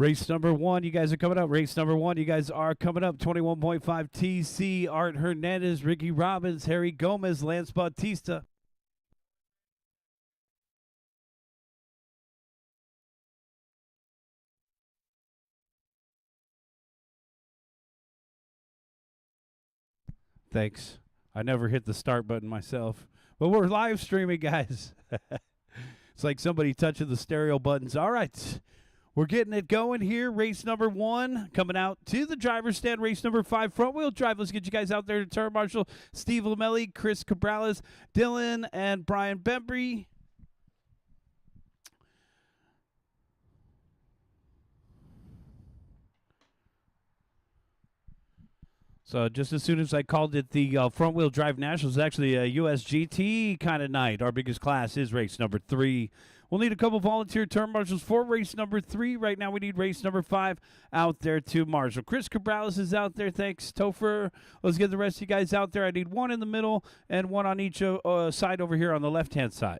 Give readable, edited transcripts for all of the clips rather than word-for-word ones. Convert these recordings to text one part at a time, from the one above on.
Race number 1, you guys are coming up. Race number 1, you guys are coming up. 21.5 TC, Art Hernandez, Ricky Robbins, Harry Gomez, Lance Bautista. Thanks. I never hit the start button myself. But we're live streaming, guys. It's like somebody touching the stereo buttons. All right. We're getting it going here. Race number 1 coming out to the driver's stand. Race number 5, front wheel drive. Let's get you guys out there to turn marshal. Steve Lamelli, Chris Cabrales, Dylan, and Brian Bembry. So just as soon as I called it the front-wheel drive nationals, actually a USGT kind of night. Our biggest class is race number 3. We'll need a couple volunteer turn marshals for race number 3. Right now we need race number 5 out there to marshal. Chris Cabrales is out there. Thanks, Topher. Let's get the rest of you guys out there. I need one in the middle and one on each side over here on the left-hand side.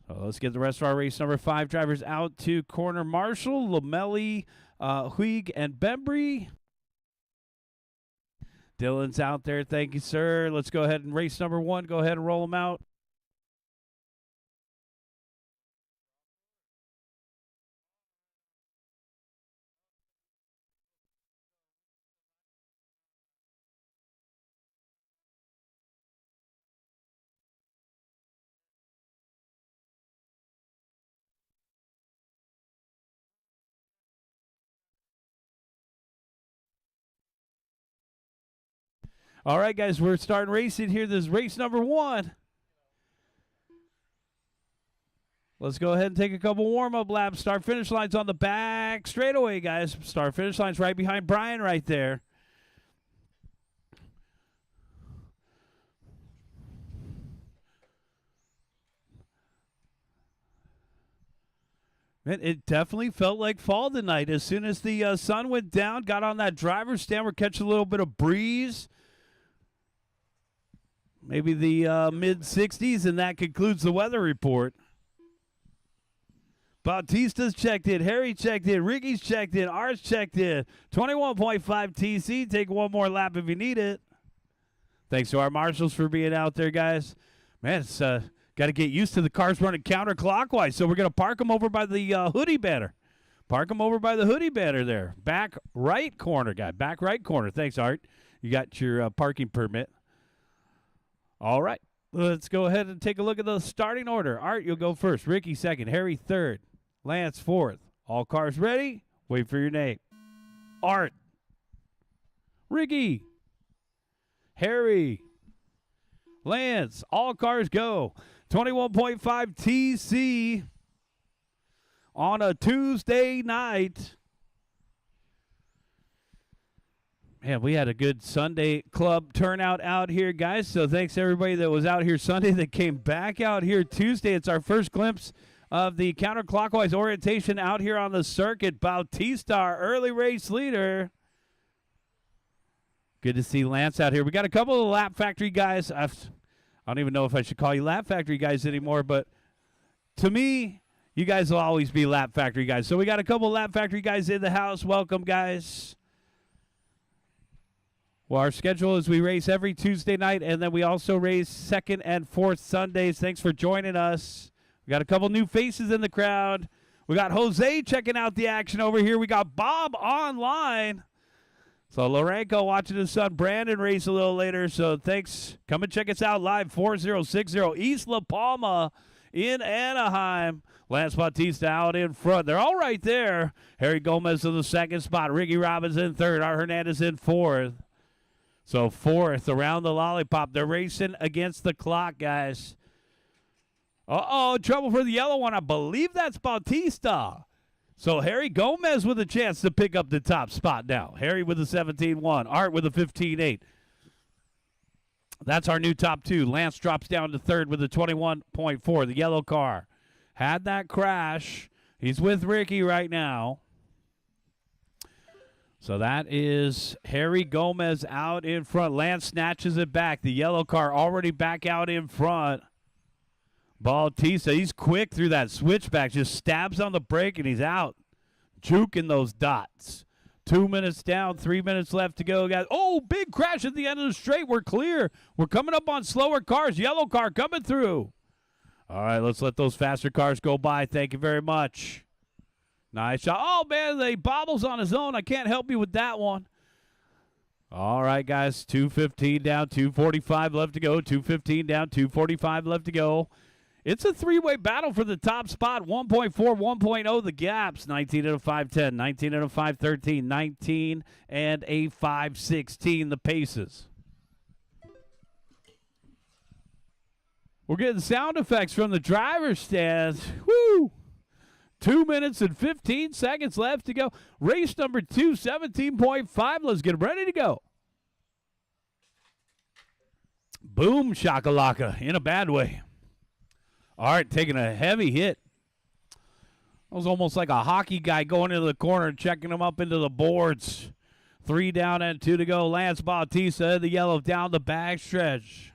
So let's get the rest of our race number 5 drivers out to corner marshal, Lamelli, Huig, and Bembry. Dylan's out there. Thank you, sir. Let's go ahead and race number 1. Go ahead and roll them out. All right, guys, we're starting racing here. This is race number 1. Let's go ahead and take a couple warm-up laps. Start-finish lines on the back straightaway, guys. Start-finish lines right behind Brian right there. Man, it definitely felt like fall tonight. As soon as the sun went down, got on that driver's stand, we're catching a little bit of breeze. Maybe the mid-60s, and that concludes the weather report. Bautista's checked in. Harry checked in. Ricky's checked in. Art's checked in. 21.5 TC. Take one more lap if you need it. Thanks to our marshals for being out there, guys. Man, it's got to get used to the cars running counterclockwise, so we're going to park them over by the hoodie banner. Park them over by the hoodie banner there. Back right corner, guy. Back right corner. Thanks, Art. You got your parking permit. All right, let's go ahead and take a look at the starting order. Art, you'll go first. Ricky second. Harry third. Lance fourth. All cars ready? Wait for your name. Art. Ricky. Harry. Lance. All cars go. 21.5 TC on a Tuesday night. Man, we had a good Sunday club turnout out here, guys. So thanks to everybody that was out here Sunday that came back out here Tuesday. It's our first glimpse of the counterclockwise orientation out here on the circuit. Bautista, our early race leader. Good to see Lance out here. We got a couple of Lap Factory guys. I don't even know if I should call you Lap Factory guys anymore, but to me, you guys will always be Lap Factory guys. So we got a couple of Lap Factory guys in the house. Welcome, guys. Well, our schedule is we race every Tuesday night, and then we also race second and fourth Sundays. Thanks for joining us. We got a couple new faces in the crowd. We got Jose checking out the action over here. We got Bob online. So Lorenco watching his son Brandon race a little later. So thanks. Come and check us out live, 4060 East La Palma in Anaheim. Lance Bautista out in front. They're all right there. Harry Gomez in the second spot. Ricky Robbins in third. Art Hernandez in fourth. So fourth around the lollipop. They're racing against the clock, guys. Uh-oh, trouble for the yellow one. I believe that's Bautista. So Harry Gomez with a chance to pick up the top spot now. Harry with a 17-1. Art with a 15-8. That's our new top 2. Lance drops down to third with a 21.4. The yellow car had that crash. He's with Ricky right now. So that is Harry Gomez out in front. Lance snatches it back. The yellow car already back out in front. Bautista, he's quick through that switchback. Just stabs on the brake and he's out. juking those dots. 2 minutes down, 3 minutes left to go, guys. Oh, big crash at the end of the straight. We're clear. We're coming up on slower cars. Yellow car coming through. All right, let's let those faster cars go by. Thank you very much. Nice shot. Oh, man, he bobbles on his own. I can't help you with that one. All right, guys, 2:15 down, 2:45 left to go. 2:15 down, 2:45 left to go. It's a three-way battle for the top spot. 1.4, 1.0 the gaps. 19 and a 5:10, 19 and a 5:13, 19 and a 5:16 the paces. We're getting sound effects from the driver's stands. Woo! 2 minutes and 15 seconds left to go. Race number 2, 17.5. Let's get ready to go. Boom, shakalaka, in a bad way. All right, taking a heavy hit. That was almost like a hockey guy going into the corner and checking him up into the boards. 3 down and 2 to go. Lance Bautista in the yellow down the backstretch.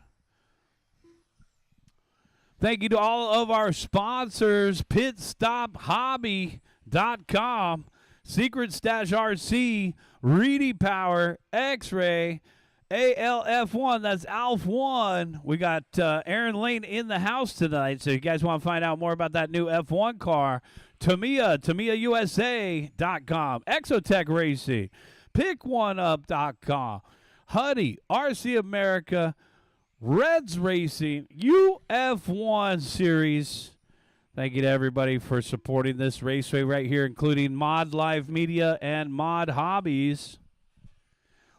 Thank you to all of our sponsors, PitStopHobby.com, Secret Stash RC, Reedy Power, X-Ray, ALF1, that's ALF1. We got Aaron Lane in the house tonight, so you guys want to find out more about that new F1 car, TamiyaUSA.com, Exotech Racing, PickOneUp.com, Huddy, RC America, Reds Racing, UF1 Series. Thank you to everybody for supporting this raceway right here, including Mod Live Media and Mod Hobbies.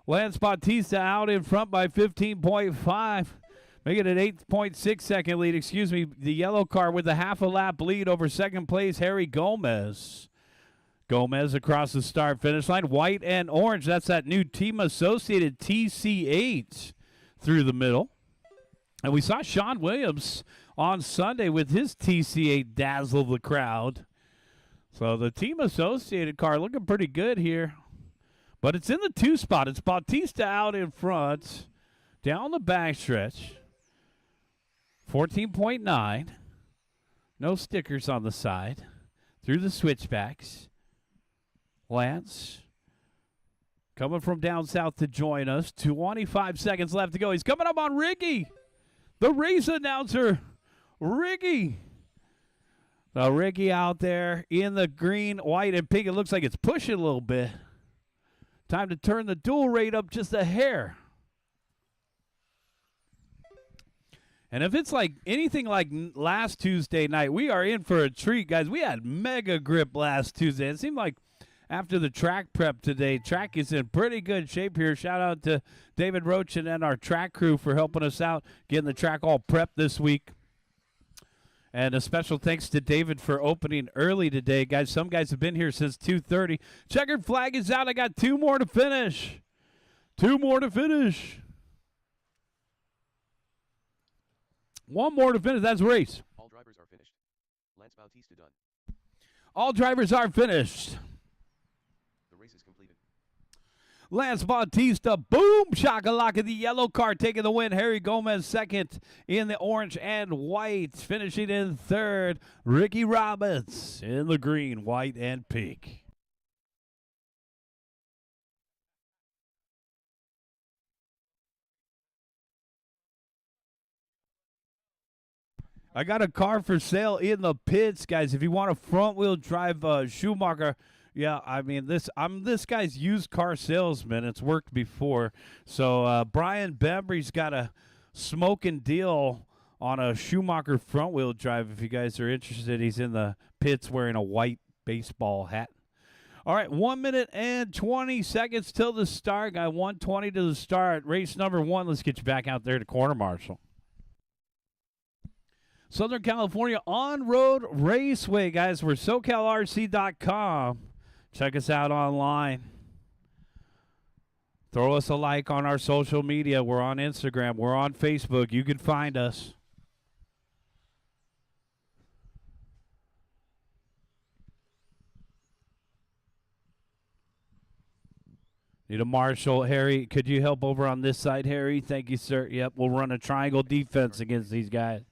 Lance Bautista out in front by 15.5, making it an 8.6 second lead. Excuse me, the yellow car with a half a lap lead over second place, Harry Gomez. Gomez across the start finish line. White and orange, that's that new team associated TC8 through the middle. And we saw Sean Williams on Sunday with his TC8 dazzle the crowd. So the team associated car looking pretty good here. But it's in the 2 spot. It's Bautista out in front, down the backstretch. 14.9. No stickers on the side. Through the switchbacks. Lance coming from down south to join us. 25 seconds left to go. He's coming up on Ricky, the race announcer. Ricky. Now Ricky out there in the green, white, and pink. It looks like it's pushing a little bit. Time to turn the dual rate up just a hair. And if it's like anything like last Tuesday night, we are in for a treat, guys. We had mega grip last Tuesday. It seemed like after the track prep today, track is in pretty good shape here. Shout out to David Roach and our track crew for helping us out, getting the track all prepped this week. And a special thanks to David for opening early today, guys. Some guys have been here since 2:30. Checkered flag is out. I got 2 more to finish. 2 more to finish. 1 more to finish. That's race. All drivers are finished. Lance Bautista done. All drivers are finished. The race is completed. Lance Bautista, boom, shakalaka, the yellow car taking the win. Harry Gomez second in the orange and white. Finishing in third, Ricky Roberts in the green, white, and pink. I got a car for sale in the pits, guys. If you want a front-wheel drive Schumacher, yeah, I mean, I'm this guy's used car salesman. It's worked before. So Brian Bembry's got a smoking deal on a Schumacher front-wheel drive. If you guys are interested, he's in the pits wearing a white baseball hat. All right, 1 minute and 20 seconds till the start. Got 1:20 to the start. Race number 1. Let's get you back out there to Corner Marshal. Southern California on-road raceway, guys. We're SoCalRC.com. Check us out online. Throw us a like on our social media. We're on Instagram. We're on Facebook. You can find us. Need a marshal. Harry, could you help over on this side, Harry? Thank you, sir. Yep, we'll run a triangle defense against these guys.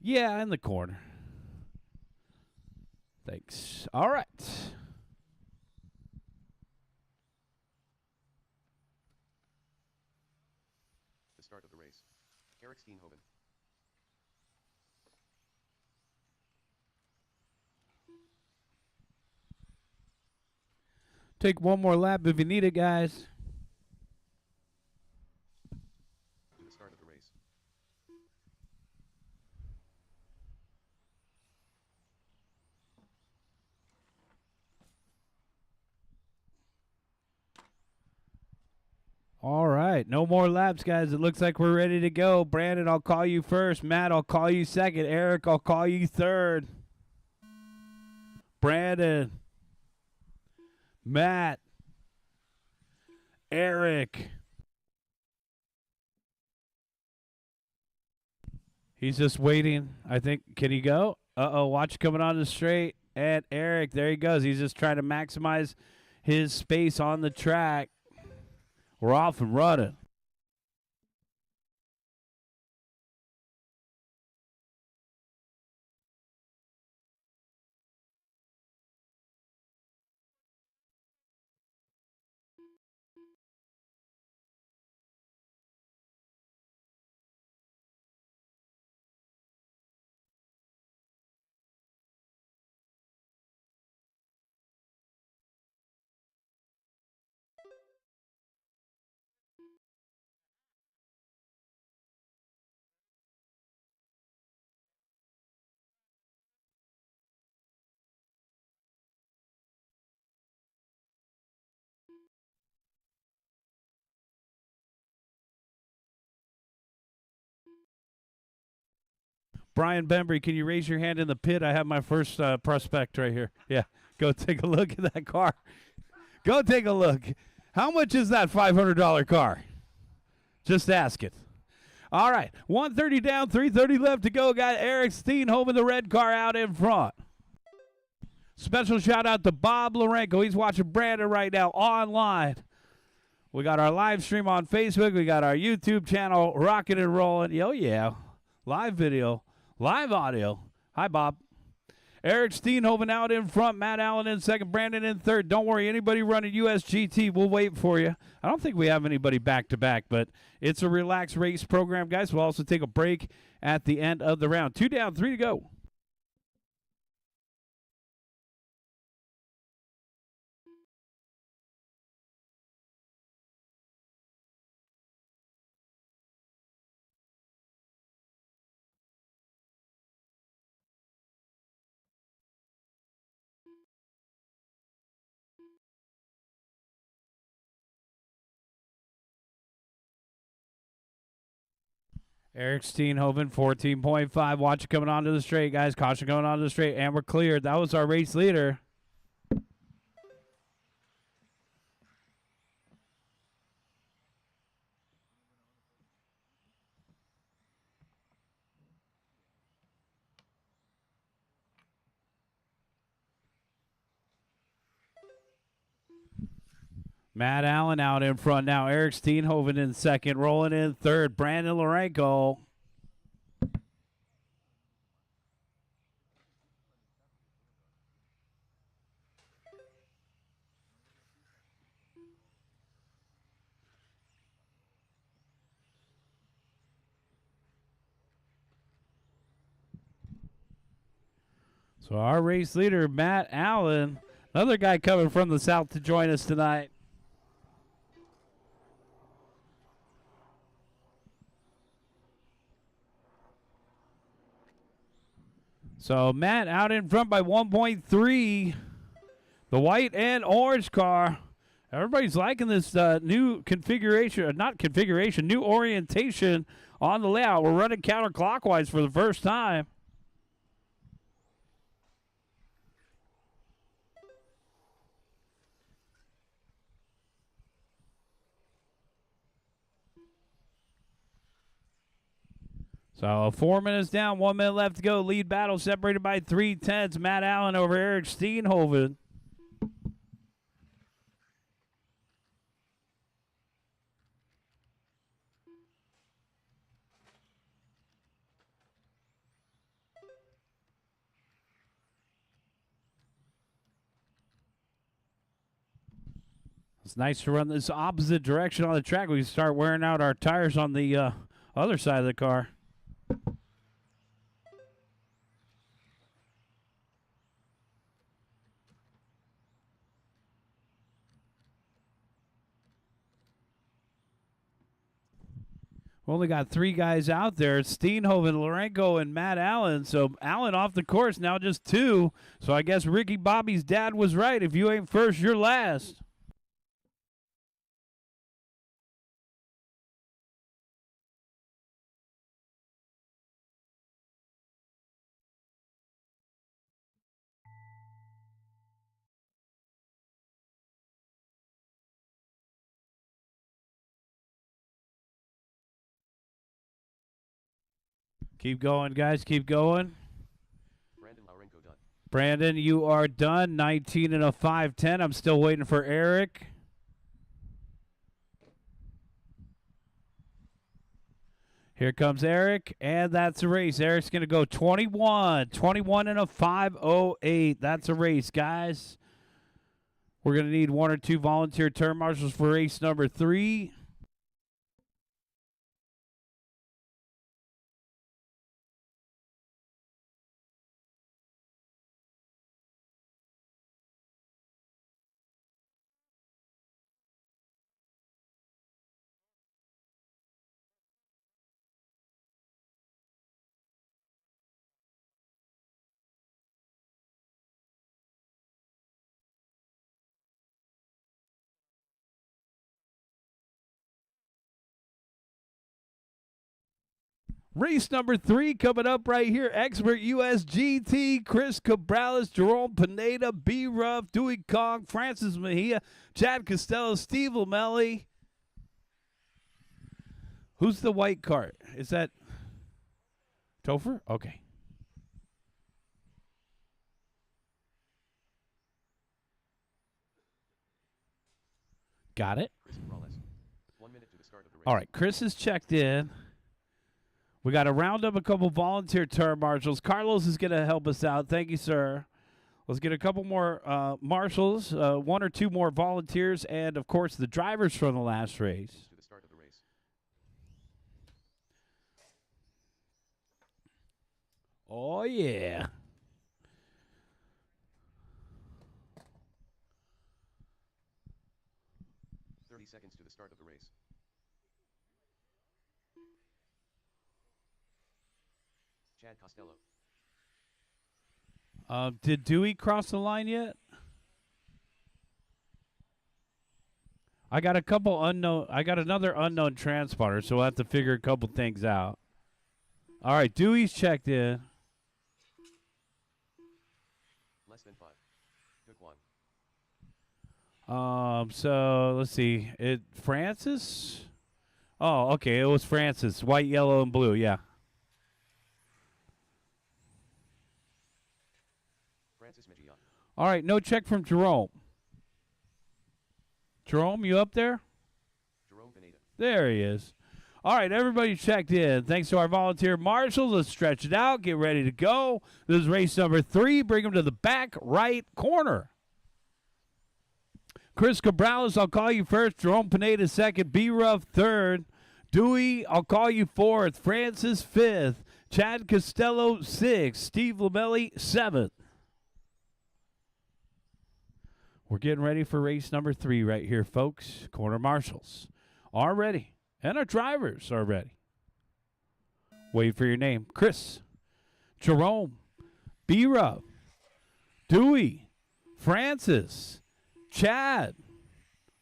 Yeah, in the corner. Thanks. All right. The start of the race. Eric Steenhoven. Take one more lap if you need it, guys. To the start of the race. All right. No more laps, guys. It looks like we're ready to go. Brandon, I'll call you first. Matt, I'll call you second. Eric, I'll call you third. Brandon. Matt. Eric. He's just waiting. I think. Can he go? Uh-oh. Watch coming on the straight. And Eric, there he goes. He's just trying to maximize his space on the track. We're off and running. Brian Bembry, can you raise your hand in the pit? I have my first prospect right here. Yeah, go take a look at that car. Go take a look. How much is that $500 car? Just ask it. All right, 130 down, 330 left to go. Got Eric Steenhoven, the red car, out in front. Special shout out to Bob Lorenko. He's watching Brandon right now online. We got our live stream on Facebook. We got our YouTube channel rocking and rolling. Oh, yeah. Live video. Live audio. Hi, Bob. Eric Steenhoven out in front. Matt Allen in second. Brandon in third. Don't worry. Anybody running USGT, we'll wait for you. I don't think we have anybody back-to-back, but it's a relaxed race program, guys. We'll also take a break at the end of the round. 2 down, 3 to go. Eric Steenhoven, 14.5. Watch it coming onto the straight, guys. Caution going onto the straight, and we're cleared. That was our race leader. Matt Allen out in front now. Eric Steenhoven in second. Rolling in third. Brandon Lorenko. So our race leader, Matt Allen, another guy coming from the south to join us tonight. So Matt out in front by 1.3. The white and orange car. Everybody's liking this new configuration, not configuration, new orientation on the layout. We're running counterclockwise for the first time. So 4 minutes down, 1 minute left to go. Lead battle separated by 3/10. Matt Allen over Eric Steenhoven. It's nice to run this opposite direction on the track. We can start wearing out our tires on the other side of the car. We only got 3 guys out there. Steenhoven, Lorenko, and Matt Allen. So Allen off the course, now just 2. So I guess Ricky Bobby's dad was right. If you ain't first, you're last. Keep going, guys. Keep going. Brandon Laurenko done. Brandon, you are done. 19 and a 5:10. I'm still waiting for Eric. Here comes Eric, and that's a race. Eric's going to go 21 and a 5:08. That's a race, guys. We're going to need 1 or 2 volunteer turn marshals for race number 3. Race number 3 coming up right here. Expert USGT, Chris Cabrales, Jerome Pineda, B. Ruff, Dewey Kong, Francis Mejia, Chad Costello, Steve Lamelli. Who's the white cart? Is that Topher? Okay. Got it. Chris Cabrales. 1 minute to the start of the race. All right, Chris is checked in. We got to round up a couple volunteer turn marshals. Carlos is going to help us out. Thank you, sir. Let's get a couple more marshals, 1 or 2 more volunteers, and, of course, the drivers from the last race. To the start of the race. Oh, yeah. Seconds to the start of the race. Chad Costello. Did Dewey cross the line yet? I got a couple unknown. I got another unknown transponder, so we'll have to figure a couple things out. All right, Dewey's checked in. Less than 5. Took 1. So let's see. Francis? Oh, okay. It was Francis. White, yellow, and blue. Yeah. Francis Mejia. All right. No check from Jerome. Jerome, you up there? Jerome Pineda. There he is. All right, everybody checked in. Thanks to our volunteer marshals. Let's stretch it out. Get ready to go. This is race number 3. Bring them to the back right corner. Chris Cabrales, I'll call you first. Jerome Pineda second. B. Ruff third. Dewey, I'll call you fourth. Francis fifth. Chad Costello sixth. Steve Lamelli seventh. We're getting ready for race number 3 right here, folks. Corner marshals are ready, and our drivers are ready. Wait for your name. Chris, Jerome, B. Ruff, Dewey, Francis, Chad,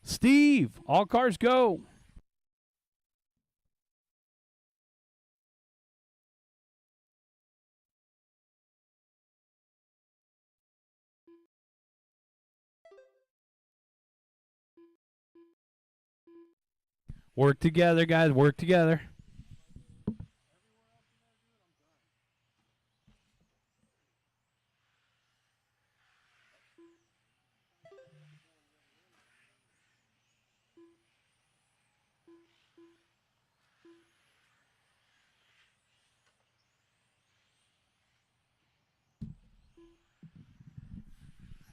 Steve. All cars go. Work together, guys. Work together.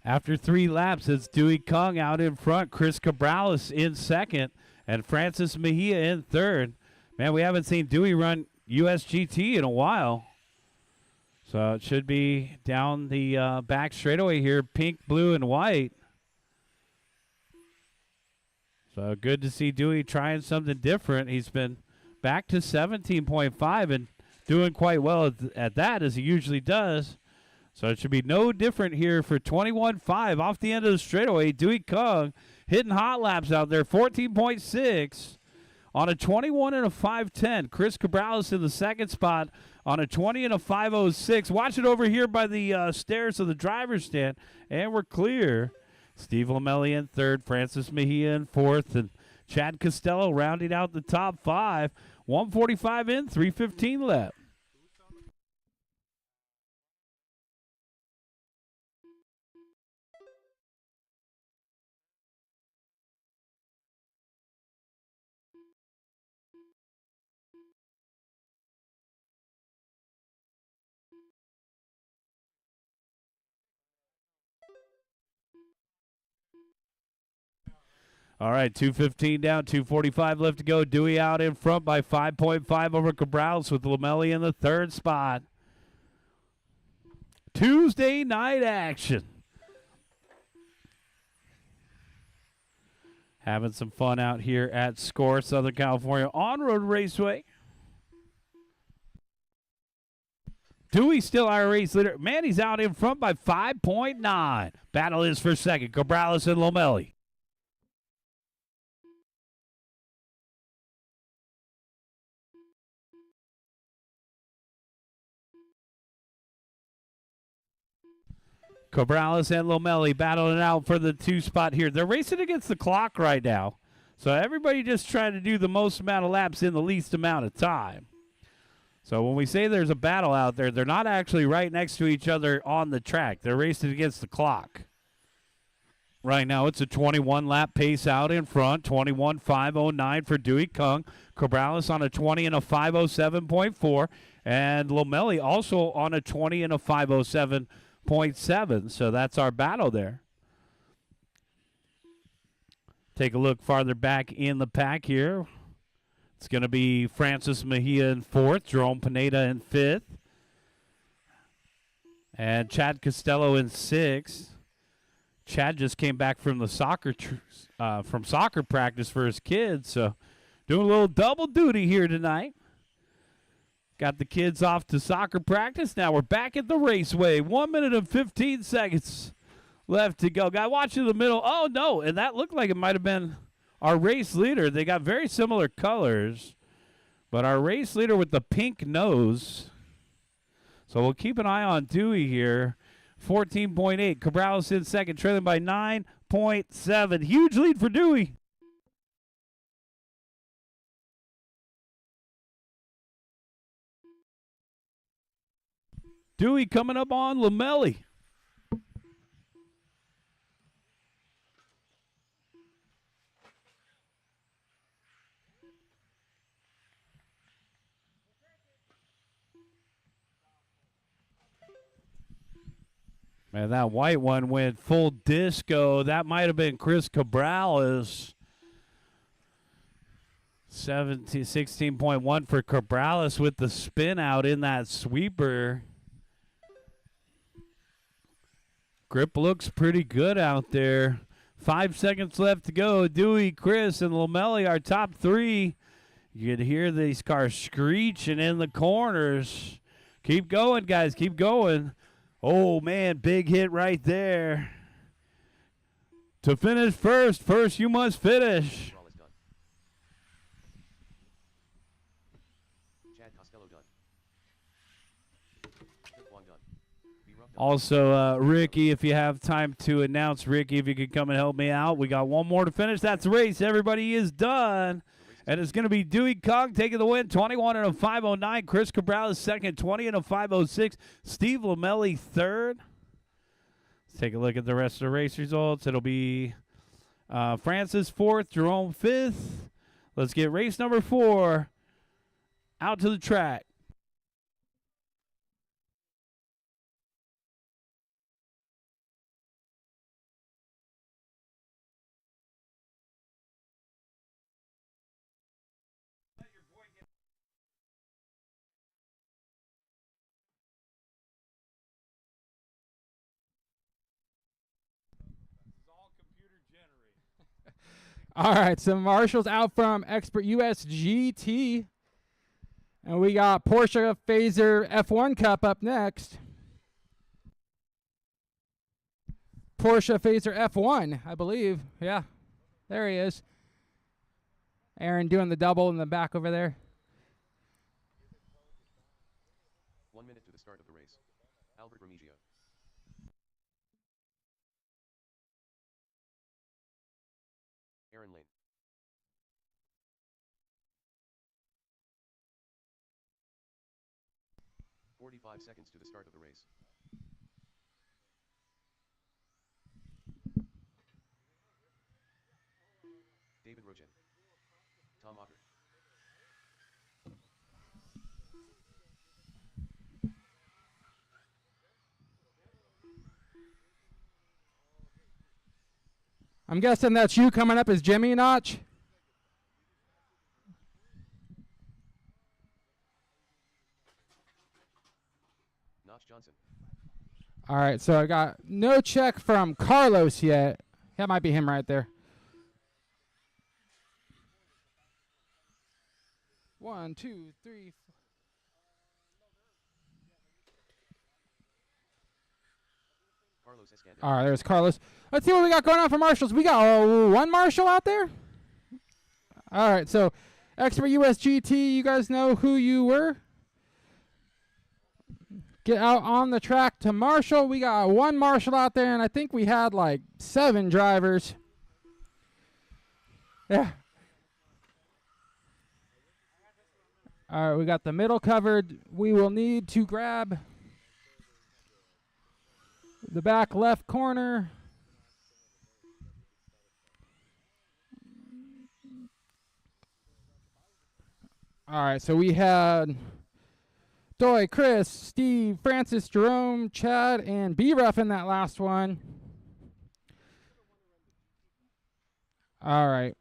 After 3 laps, it's Dewey Kung out in front, Chris Cabrales in second, and Francis Mejia in third. Man, we haven't seen Dewey run USGT in a while. So it should be down the back straightaway here, pink, blue, and white. So good to see Dewey trying something different. He's been back to 17.5 and doing quite well at that, as he usually does. So it should be no different here for 21.5 off the end of the straightaway. Dewey Kung hitting hot laps out there, 14.6 on a 21 and a 5.10. Chris Cabrales in the second spot on a 20 and a 5.06. Watch it over here by the stairs of the driver's stand, and we're clear. Steve Lamelli in third, Francis Mejia in fourth, and Chad Costello rounding out the top 5. 145 in, 3:15 left. All right, 2:15 down, 2:45 left to go. Dewey out in front by 5.5 over Cabrales with Lamelli in the third spot. Tuesday night action. Having some fun out here at SCOR, Southern California On-Road Raceway. Dewey still our race leader. Man, he's out in front by 5.9. Battle is for second. Cabrales and Lamelli. Cabrales and Lamelli battling out for the 2 spot here. They're racing against the clock right now. So everybody just trying to do the most amount of laps in the least amount of time. So when we say there's a battle out there, they're not actually right next to each other on the track. They're racing against the clock. Right now it's a 21-lap pace out in front, 21.509 for Dewey Kung. Cabrales on a 20 and a 507.4, and Lamelli also on a 20 and a 507.7. So that's our battle there. Take a look farther back in the pack here. It's going to be Francis Mejia in fourth, Jerome Pineda in fifth, and Chad Costello in sixth. Chad just came back from the soccer practice for his kids, so doing a little double duty here tonight. Got the kids off to soccer practice. Now we're back at the Raceway. 1 minute and 15 seconds left to go. Guy watching the middle. Oh, no, and that looked like it might have been our race leader. They got very similar colors, but our race leader with the pink nose. So we'll keep an eye on Dewey here. 14.8. Cabrales in second, trailing by 9.7. Huge lead for Dewey. Dewey coming up on Lamelli. Man, that white one went full disco. That might have been Chris Cabrales. 16.1 for Cabrales with the spin out in that sweeper. Grip looks pretty good out there. 5 seconds left to go. Dewey, Chris, and Lamelli are top 3. You can hear these cars screeching in the corners. Keep going, guys. Keep going. Oh, man, big hit right there. To finish first. First, you must finish. Chad Costello done. Also, Ricky, if you have time to announce, Ricky, if you could come and help me out. We got one more to finish. That's the race. Everybody is done. And it's going to be Dewey Kung taking the win, 21 and a 509. Chris Cabrales second, 20 and a 506. Steve Lamelli third. Let's take a look at the rest of the race results. It'll be Francis fourth, Jerome fifth. Let's get race number 4 out to the track. All right, so Marshall's out from Expert US GT. And we got Porsche Phaser F1 Cup up next. Porsche Phaser F1, I believe. Yeah, there he is. Aaron doing the double in the back over there. 1 minute to the start of the race. Albert Remigio. Aaron Lane. "45 seconds to the start of the race. David Rogen. Tom Ocker. I'm guessing that's you coming up as Jimmy Notch. Notch Johnson. All right, so I got no check from Carlos yet. That might be him right there. 1, 2, 3, 4. Carlos Escandón. All right, there's Carlos. Let's see what we got going on for Marshals. We got one Marshal out there. All right, so Expert US GT, you guys know who you were. Get out on the track to Marshall. We got one Marshal out there, and I think we had like 7 drivers. Yeah. All right, we got the middle covered. We will need to grab the back left corner. All right, so we had Doy, Chris, Steve, Francis, Jerome, Chad, and B-Ruff in that last one. All right.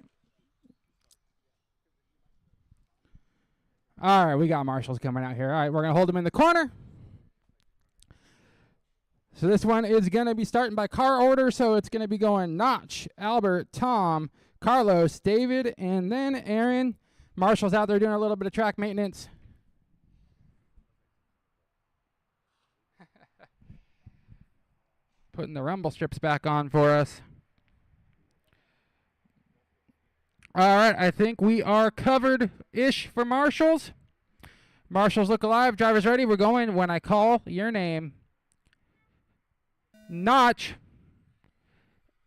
All right, we got Marshals coming out here. All right, we're going to hold them in the corner. So this one is going to be starting by car order, so it's going to be going Notch, Albert, Tom, Carlos, David, and then Aaron. Marshall's out there doing a little bit of track maintenance. Putting the rumble strips back on for us. All right, I think we are covered-ish for Marshals. Marshals look alive. Drivers ready. We're going when I call your name. Notch,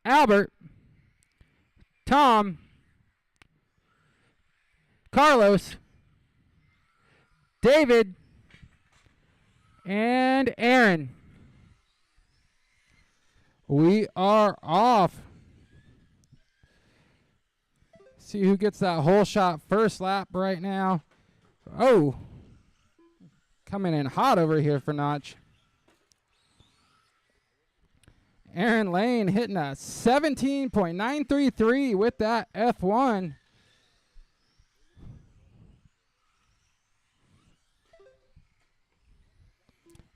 Albert, Tom, Carlos, David, and Aaron. We are off. See who gets that whole shot first lap right now. Oh, coming in hot over here for Notch. Aaron Lane hitting a 17.933 with that F1.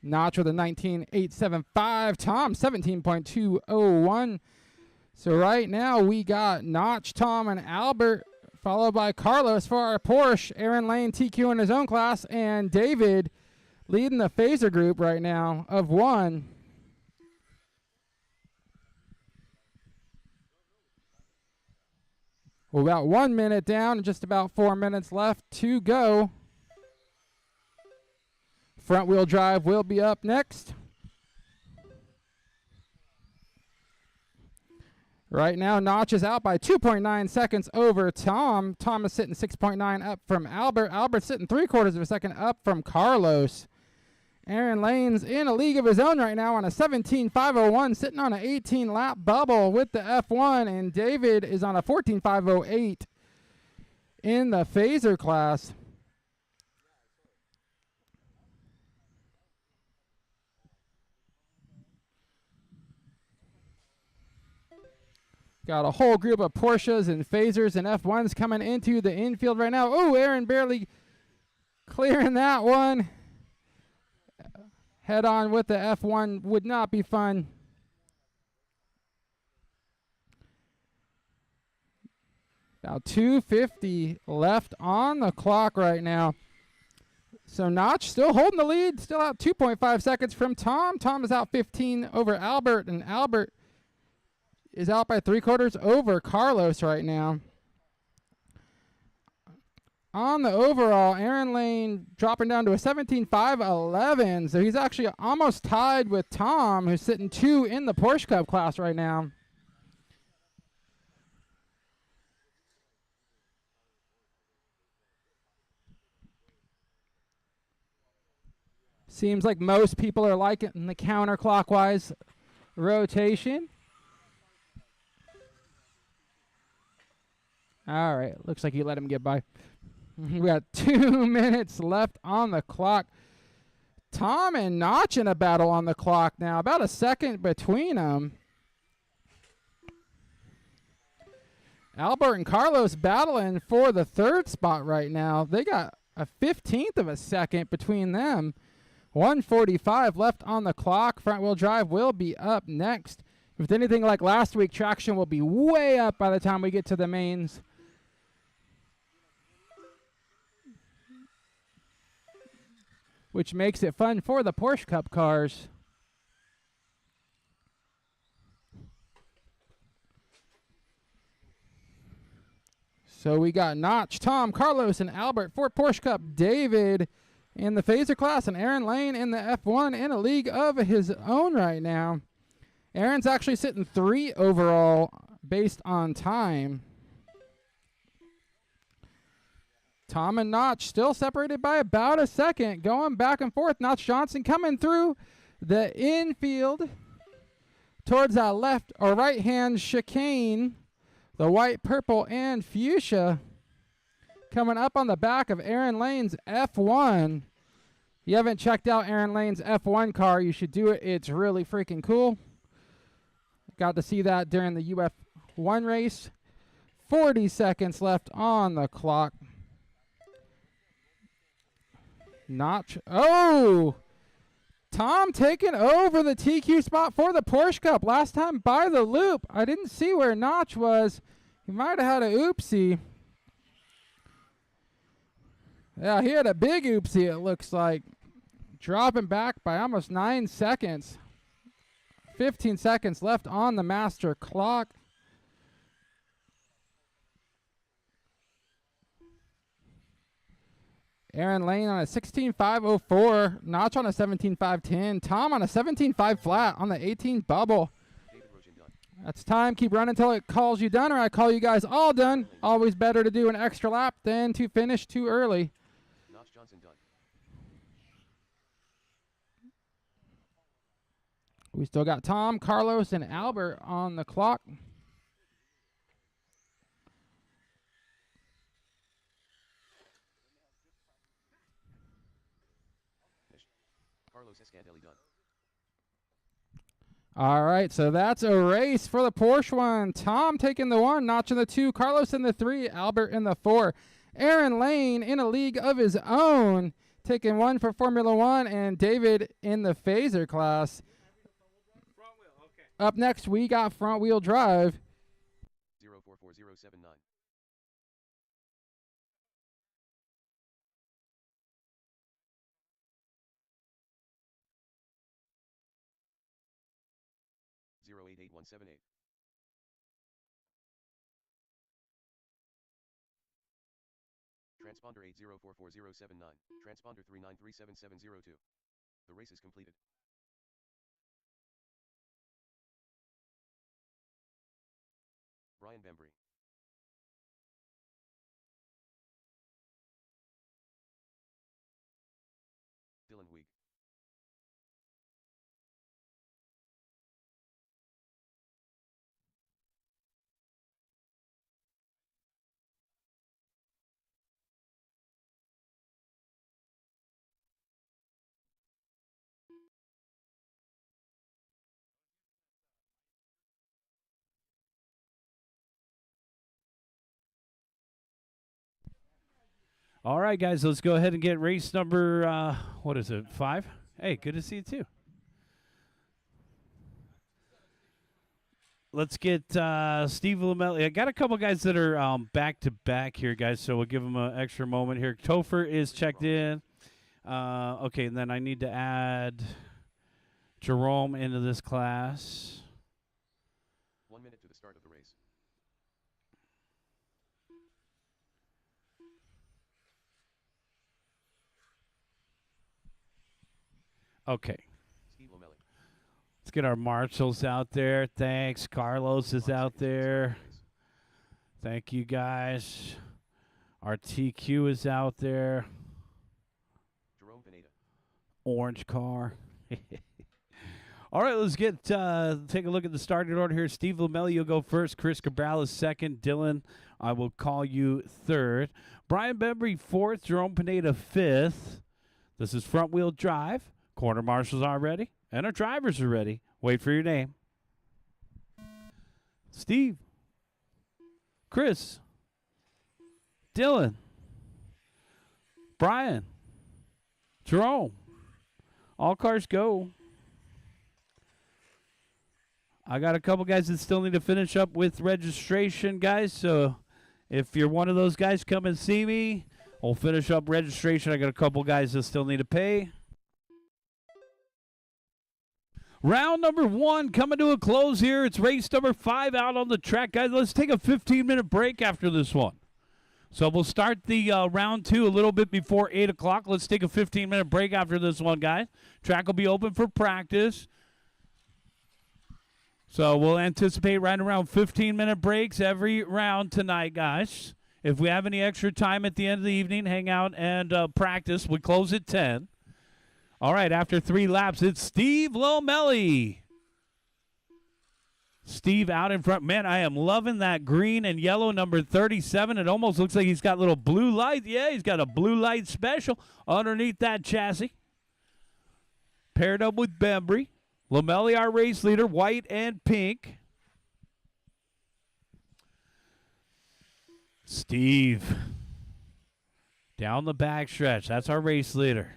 Notch with a 19.875. Tom, 17.201. So right now we got Notch, Tom, and Albert, followed by Carlos for our Porsche. Aaron Lane TQ in his own class, and David leading the Phaser group right now of 1. We're about 1 minute down and just about 4 minutes left to go. Front wheel drive will be up next. Right now, Notch is out by 2.9 seconds over Tom. Tom is sitting 6.9 up from Albert. Albert's sitting 3/4 of a second up from Carlos. Aaron Lane's in a league of his own right now on a 17.501, sitting on an 18-lap bubble with the F1, and David is on a 14.508 in the Phaser class. Got a whole group of Porsches and Phasers and F1s coming into the infield right now. Oh, Aaron barely clearing that one. Head on with the F1 would not be fun. About 2:50 left on the clock right now. So Notch still holding the lead, still out 2.5 seconds from Tom. Tom is out 15 over Albert, and Albert is out by 3/4 over Carlos right now. On the overall, Aaron Lane dropping down to a 17.511, so he's actually almost tied with Tom, who's sitting 2 in the Porsche Cup class right now. Seems like most people are liking the counterclockwise rotation. All right, looks like you let him get by. We got 2 minutes left on the clock. Tom and Notch in a battle on the clock now. About a second between them. Albert and Carlos battling for the 3rd spot right now. They got a 15th of a second between them. 1:45 left on the clock. Front wheel drive will be up next. If it's anything like last week, traction will be way up by the time we get to the mains. Which makes it fun for the Porsche Cup cars. So we got Notch, Tom, Carlos, and Albert for Porsche Cup. David in the Phaser class, and Aaron Lane in the F1 in a league of his own right now. Aaron's actually sitting 3 overall based on time. Tom and Notch still separated by about a second, going back and forth. Notch Johnson coming through the infield towards that left or right hand chicane. The white, purple, and fuchsia coming up on the back of Aaron Lane's F1. If you haven't checked out Aaron Lane's F1 car, you should do it. It's really freaking cool. Got to see that during the UF1 race. 40 seconds left on the clock. Notch. Oh! Tom taking over the TQ spot for the Porsche Cup. Last time by the loop. I didn't see where Notch was. He might have had a oopsie. Yeah, he had a big oopsie, it looks like. Dropping back by almost 9 seconds. 15 seconds left on the master clock. Aaron Lane on a 16.504. Notch on a 17.510. Tom on a 17.5 flat on the 18 bubble. That's time. Keep running until it calls you done, or I call you guys all done. Always better to do an extra lap than to finish too early. Notch Johnson done. We still got Tom, Carlos, and Albert on the clock. Carlos Escantelli done. All right, so that's a race for the Porsche one. Tom taking the 1, Notch in the 2, Carlos in the 3, Albert in the 4. Aaron Lane in a league of his own, taking 1 for Formula 1, and David in the Phaser class. Up next, we got front wheel drive. 044079. Zero 88178. Transponder 804479. Transponder 39377702. The race is completed. Brian Bembry. Dylan Weig. All right, guys, let's go ahead and get race number, what is it, 5? Hey, good to see you, too. let's get Steve Lamelli. I got a couple guys that are back-to-back here, guys, so we'll give them an extra moment here. Topher is checked in. Okay, and then I need to add Jerome into this class. 1 minute to the start of the race. Okay. Steve Lamelli. Let's get our marshals out there. Thanks. Carlos is out there. Thank you, guys. Our TQ is out there. Jerome Pineda. Orange car. All right, let's take a look at the starting order here. Steve Lamelli, you'll go first. Chris Cabral is second. Dylan, I will call you third. Brian Bembry, fourth. Jerome Pineda, fifth. This is front-wheel drive. Corner marshals are ready, and our drivers are ready. Wait for your name. Steve. Chris. Dylan. Brian. Jerome. All cars go. I got a couple guys that still need to finish up with registration, guys. So if you're one of those guys, come and see me. We'll finish up registration. I got a couple guys that still need to pay. Round number 1 coming to a close here. It's race number 5 out on the track, guys. Let's take a 15-minute break after this one. So we'll start the round 2 a little bit before 8 o'clock. Let's take a 15-minute break after this one, guys. Track will be open for practice. So we'll anticipate right around 15-minute breaks every round tonight, guys. If we have any extra time at the end of the evening, hang out and practice. We close at 10. All right, after 3 laps, it's Steve Lamelli. Steve out in front. Man, I am loving that green and yellow number 37. It almost looks like he's got little blue light. Yeah, he's got a blue light special underneath that chassis. Paired up with Bembry. Lamelli, our race leader, white and pink. Steve. Down the backstretch. That's our race leader.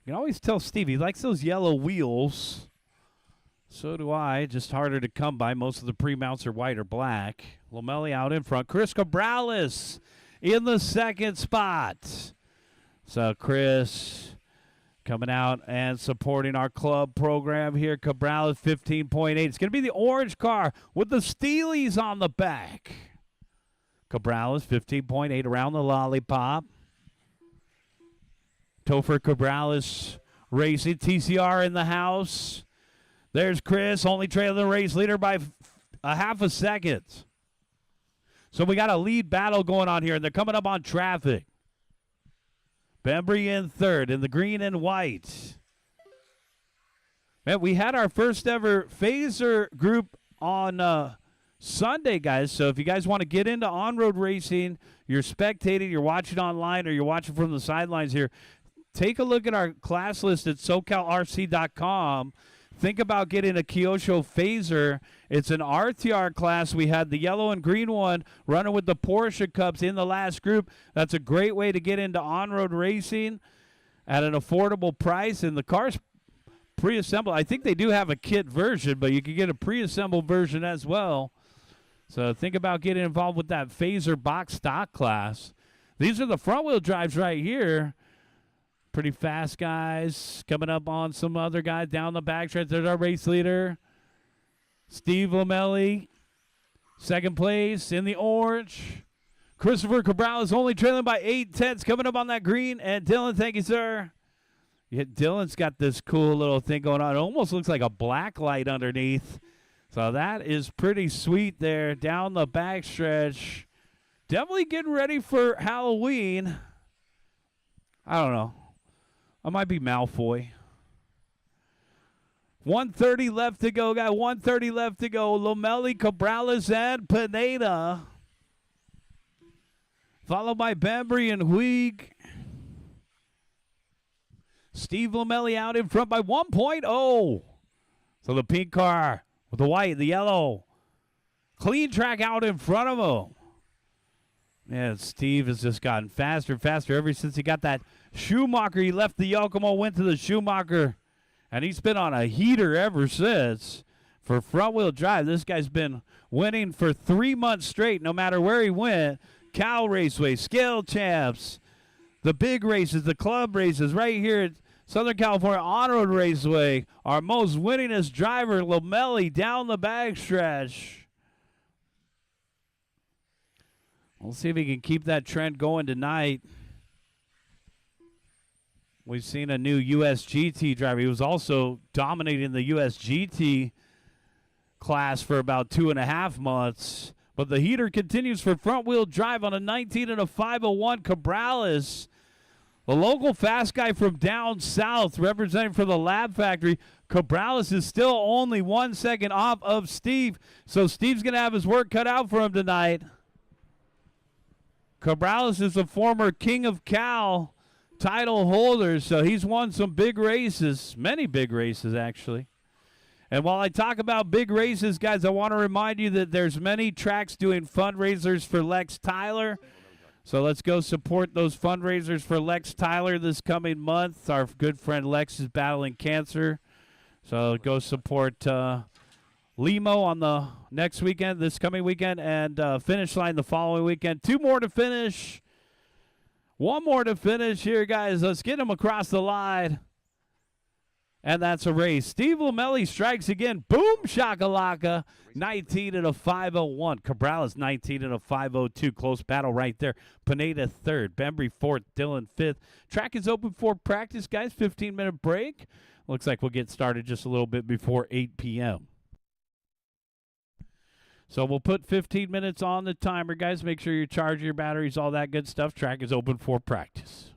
You can always tell Steve, he likes those yellow wheels. So do I. Just harder to come by. Most of the pre-mounts are white or black. Lamelli out in front. Chris Cabrales in the second spot. So Chris coming out and supporting our club program here. Cabrales 15.8. It's going to be the orange car with the Steelies on the back. Cabrales 15.8 around the lollipop. Topher Cabrales racing. TCR in the house. There's Chris, only trailing the race leader by a half a second. So we got a lead battle going on here, and they're coming up on traffic. Bembry in third in the green and white. Man, we had our first ever phaser group on Sunday, guys. So if you guys want to get into on-road racing, you're spectating, you're watching online, or you're watching from the sidelines here, take a look at our class list at SoCalRC.com. Think about getting a Kyosho Phaser. It's an RTR class. We had the yellow and green one running with the Porsche Cups in the last group. That's a great way to get into on-road racing at an affordable price. And the car's pre-assembled. I think they do have a kit version, but you can get a pre-assembled version as well. So think about getting involved with that Phaser box stock class. These are the front-wheel drives right here. Pretty fast guys coming up on some other guys down the backstretch. There's our race leader, Steve Lamelli, second place in the orange. Christopher Cabral is only trailing by 8/10 coming up on that green. And Dylan, thank you, sir. Yeah, Dylan's got this cool little thing going on. It almost looks like a black light underneath. So that is pretty sweet there down the backstretch. Definitely getting ready for Halloween. I don't know. I might be Malfoy. 1:30 left to go, guy. 1:30 left to go. Lamelli, Cabrales, and Pineda. Followed by Bembry and Huig. Steve Lamelli out in front by 1.0. So the pink car with the white, the yellow. Clean track out in front of him. Man, Steve has just gotten faster and faster ever since he got that Schumacher. He left the Yokomo, went to the Schumacher, and he's been on a heater ever since. For front-wheel drive, this guy's been winning for 3 months straight, no matter where he went. Cal Raceway, Scale Champs, the big races, the club races, right here at Southern California On-Road Raceway. Our most winningest driver, Lamelli, down the backstretch. We'll see if he can keep that trend going tonight. We've seen a new USGT driver. He was also dominating the USGT class for about 2.5 months. But the heater continues for front-wheel drive on a 19 and a 501 Cabrales. The local fast guy from down south representing for the Lab Factory. Cabrales is still only 1 second off of Steve. So Steve's going to have his work cut out for him tonight. Cabrales is a former King of Cal title holder, so he's won some big races, many big races actually. And while I talk about big races, guys, I want to remind you that there's many tracks doing fundraisers for Lex Tyler. So let's go support those fundraisers for Lex Tyler this coming month. Our good friend Lex is battling cancer. So go support Limo on the next weekend, this coming weekend, and Finish Line the following weekend. 2 more to finish. 1 more to finish here, guys. Let's get him across the line. And that's a race. Steve Lamelli strikes again. Boom, shakalaka. 19 and a 501. Cabrales 19 and a 502. Close battle right there. Pineda third. Bembry fourth. Dillon fifth. Track is open for practice, guys. 15-minute break. Looks like we'll get started just a little bit before 8 p.m. So we'll put 15 minutes on the timer, guys. Make sure you charge your batteries, all that good stuff. Track is open for practice.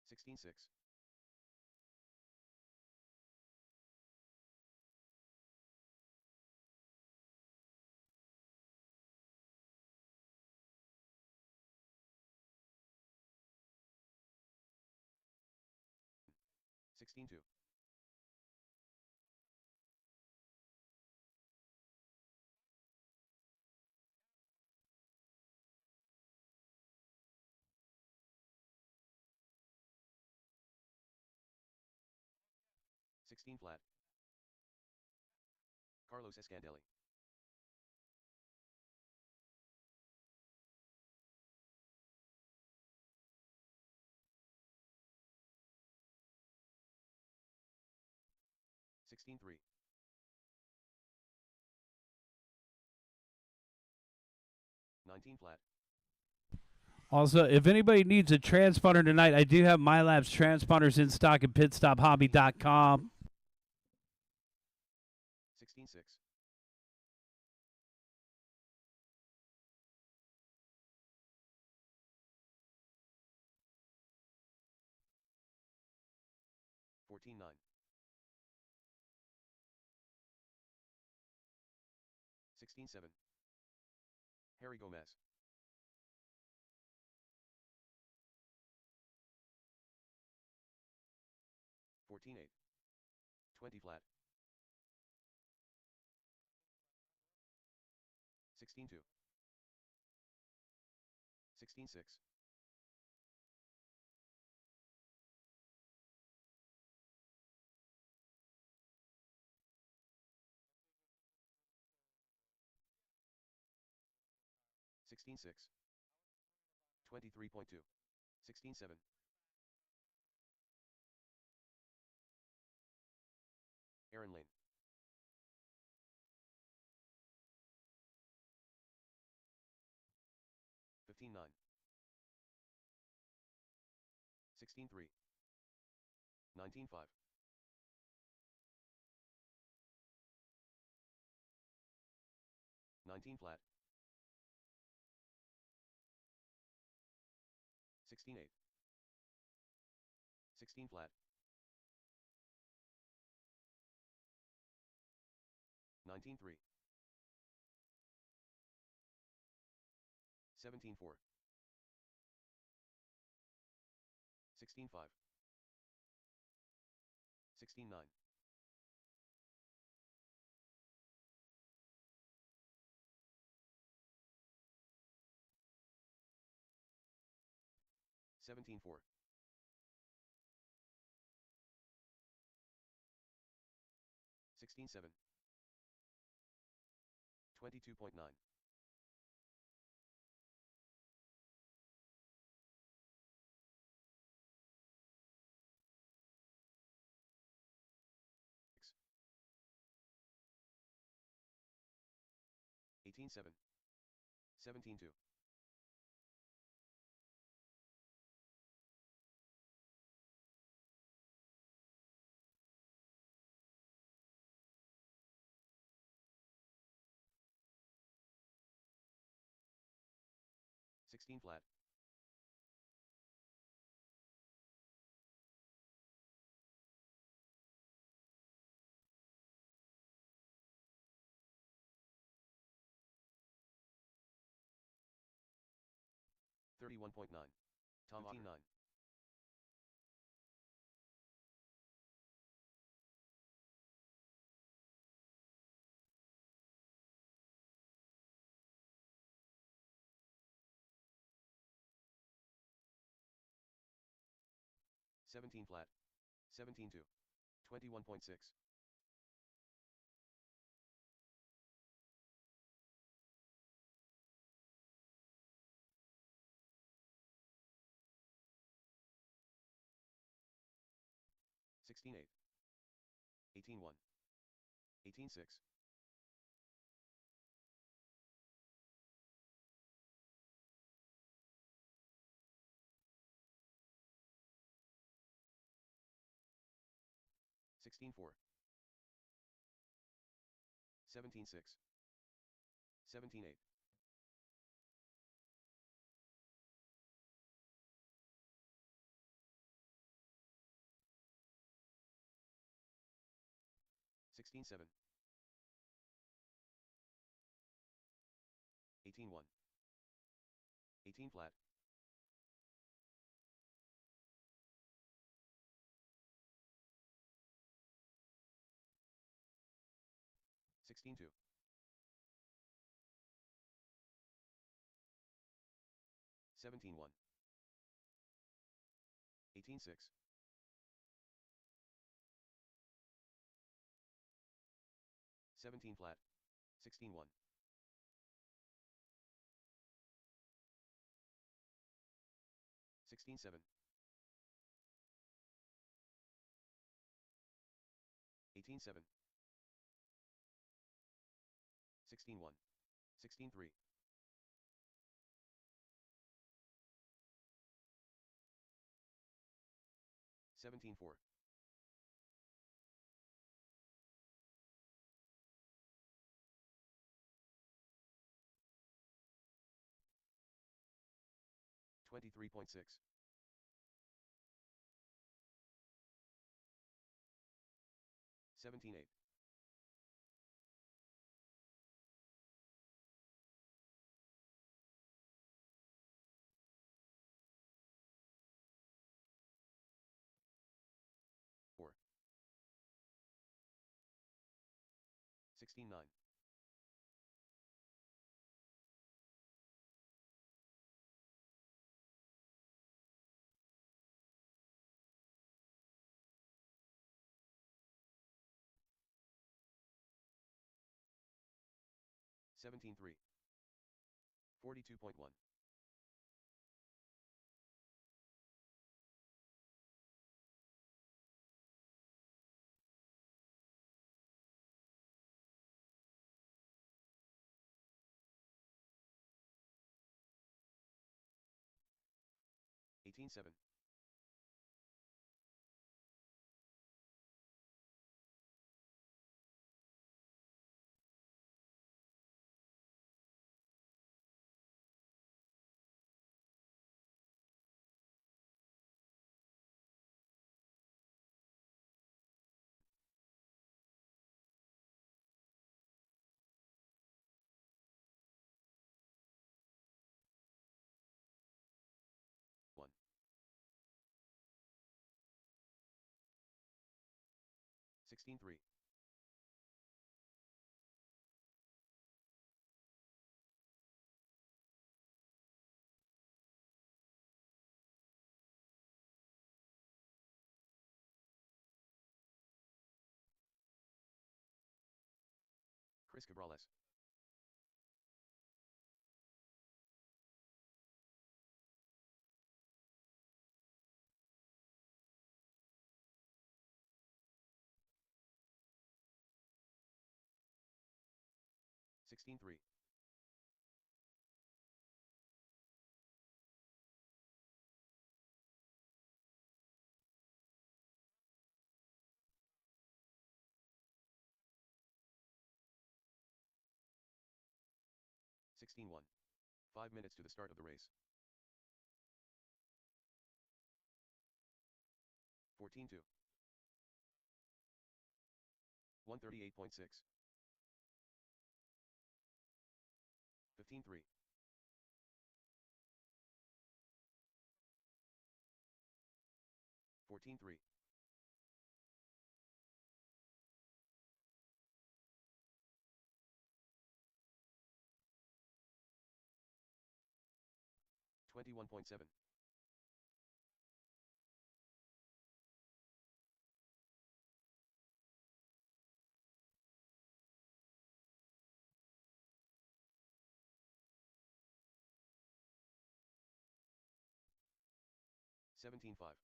Sixteen six. Sixteen two. 16 flat. Carlos Escandelli. 16 3. 19 flat. Also, if anybody needs a transponder tonight, I do have MyLab's transponders in stock at pitstophobby.com. 16 6. 14 9. 16 7. Harry Gomez. 16-8. 20 flat. 16-2. 16-6. 16-6. 23.2. 16-7. Aaron Lane. 15-9. 16-3. 19-5. 19 flat. 16-8. 16 flat. 19-3. 17-4. 16-5. 16-9. 17-4. 16-7. 22.9. 18-7. 17-2. 16 flat. 31.9. Tom 15-9. 17 flat. 17-2. 21.6. 16-8. 18-1. 18-6. 16-4. 17-6. 17-8. 16-7. 18-1. 18 flat. 16-2. 17-1. 18-6. 17 flat. 16-1. 16-7. 18-7. 16-1. 16-3. 17-4. 23.6. 17-8. 4. 16-9. 17-3. 42.1. 18-7. 1. 16-3. 'Chris Cabrales. 16-3. 16-1. 5 minutes to the start of the race. 14-2. 138.6. 15-3. 14-3. 21.7. 17-5.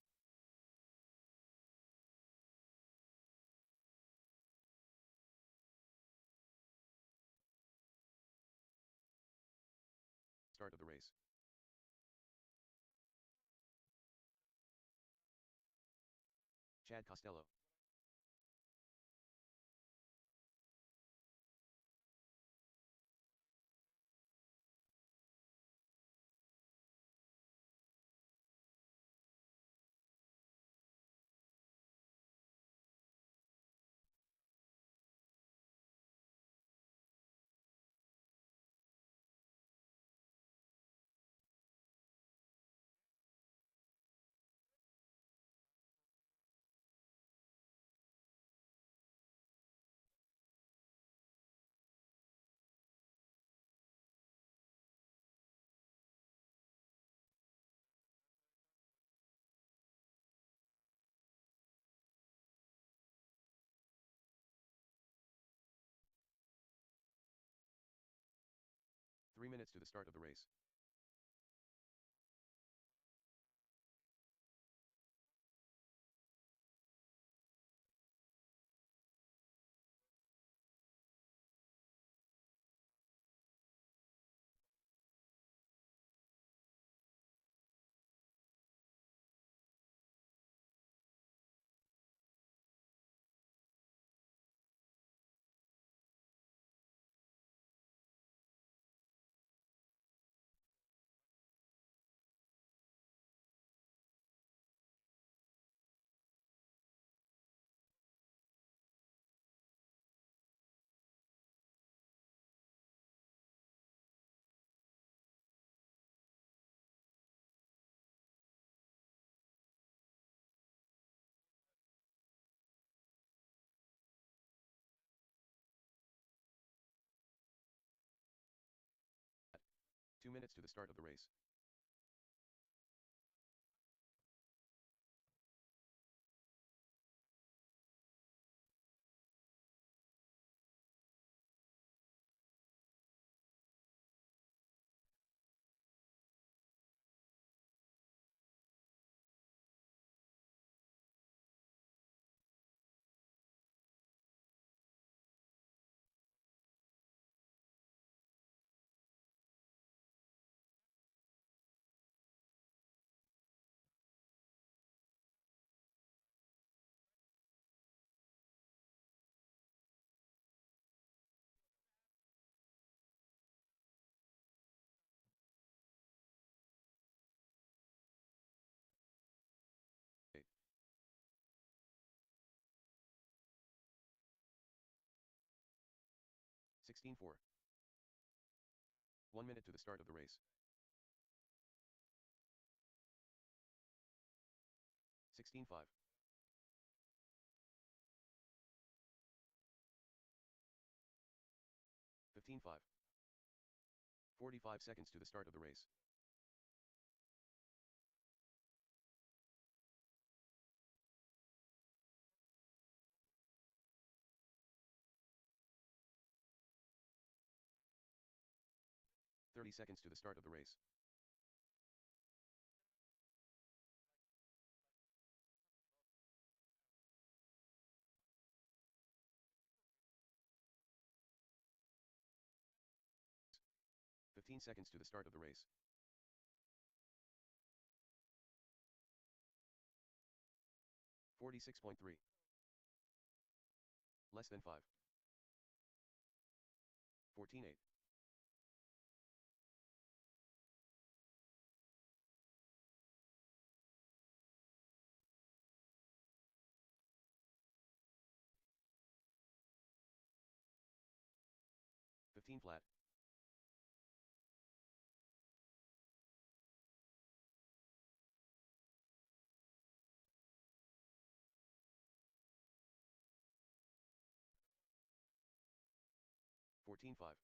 'Start of the race. Chad Costello. 3 minutes to the start of the race. 2 minutes to the start of the race. Eight. 16:4. 1 minute to the start of the race. 16:5. 15:5. 45 seconds to the start of the race. 30 seconds to the start of the race. 15 seconds to the start of the race. 46.3. Less than 5. 14:8. 15 flat. 14:5.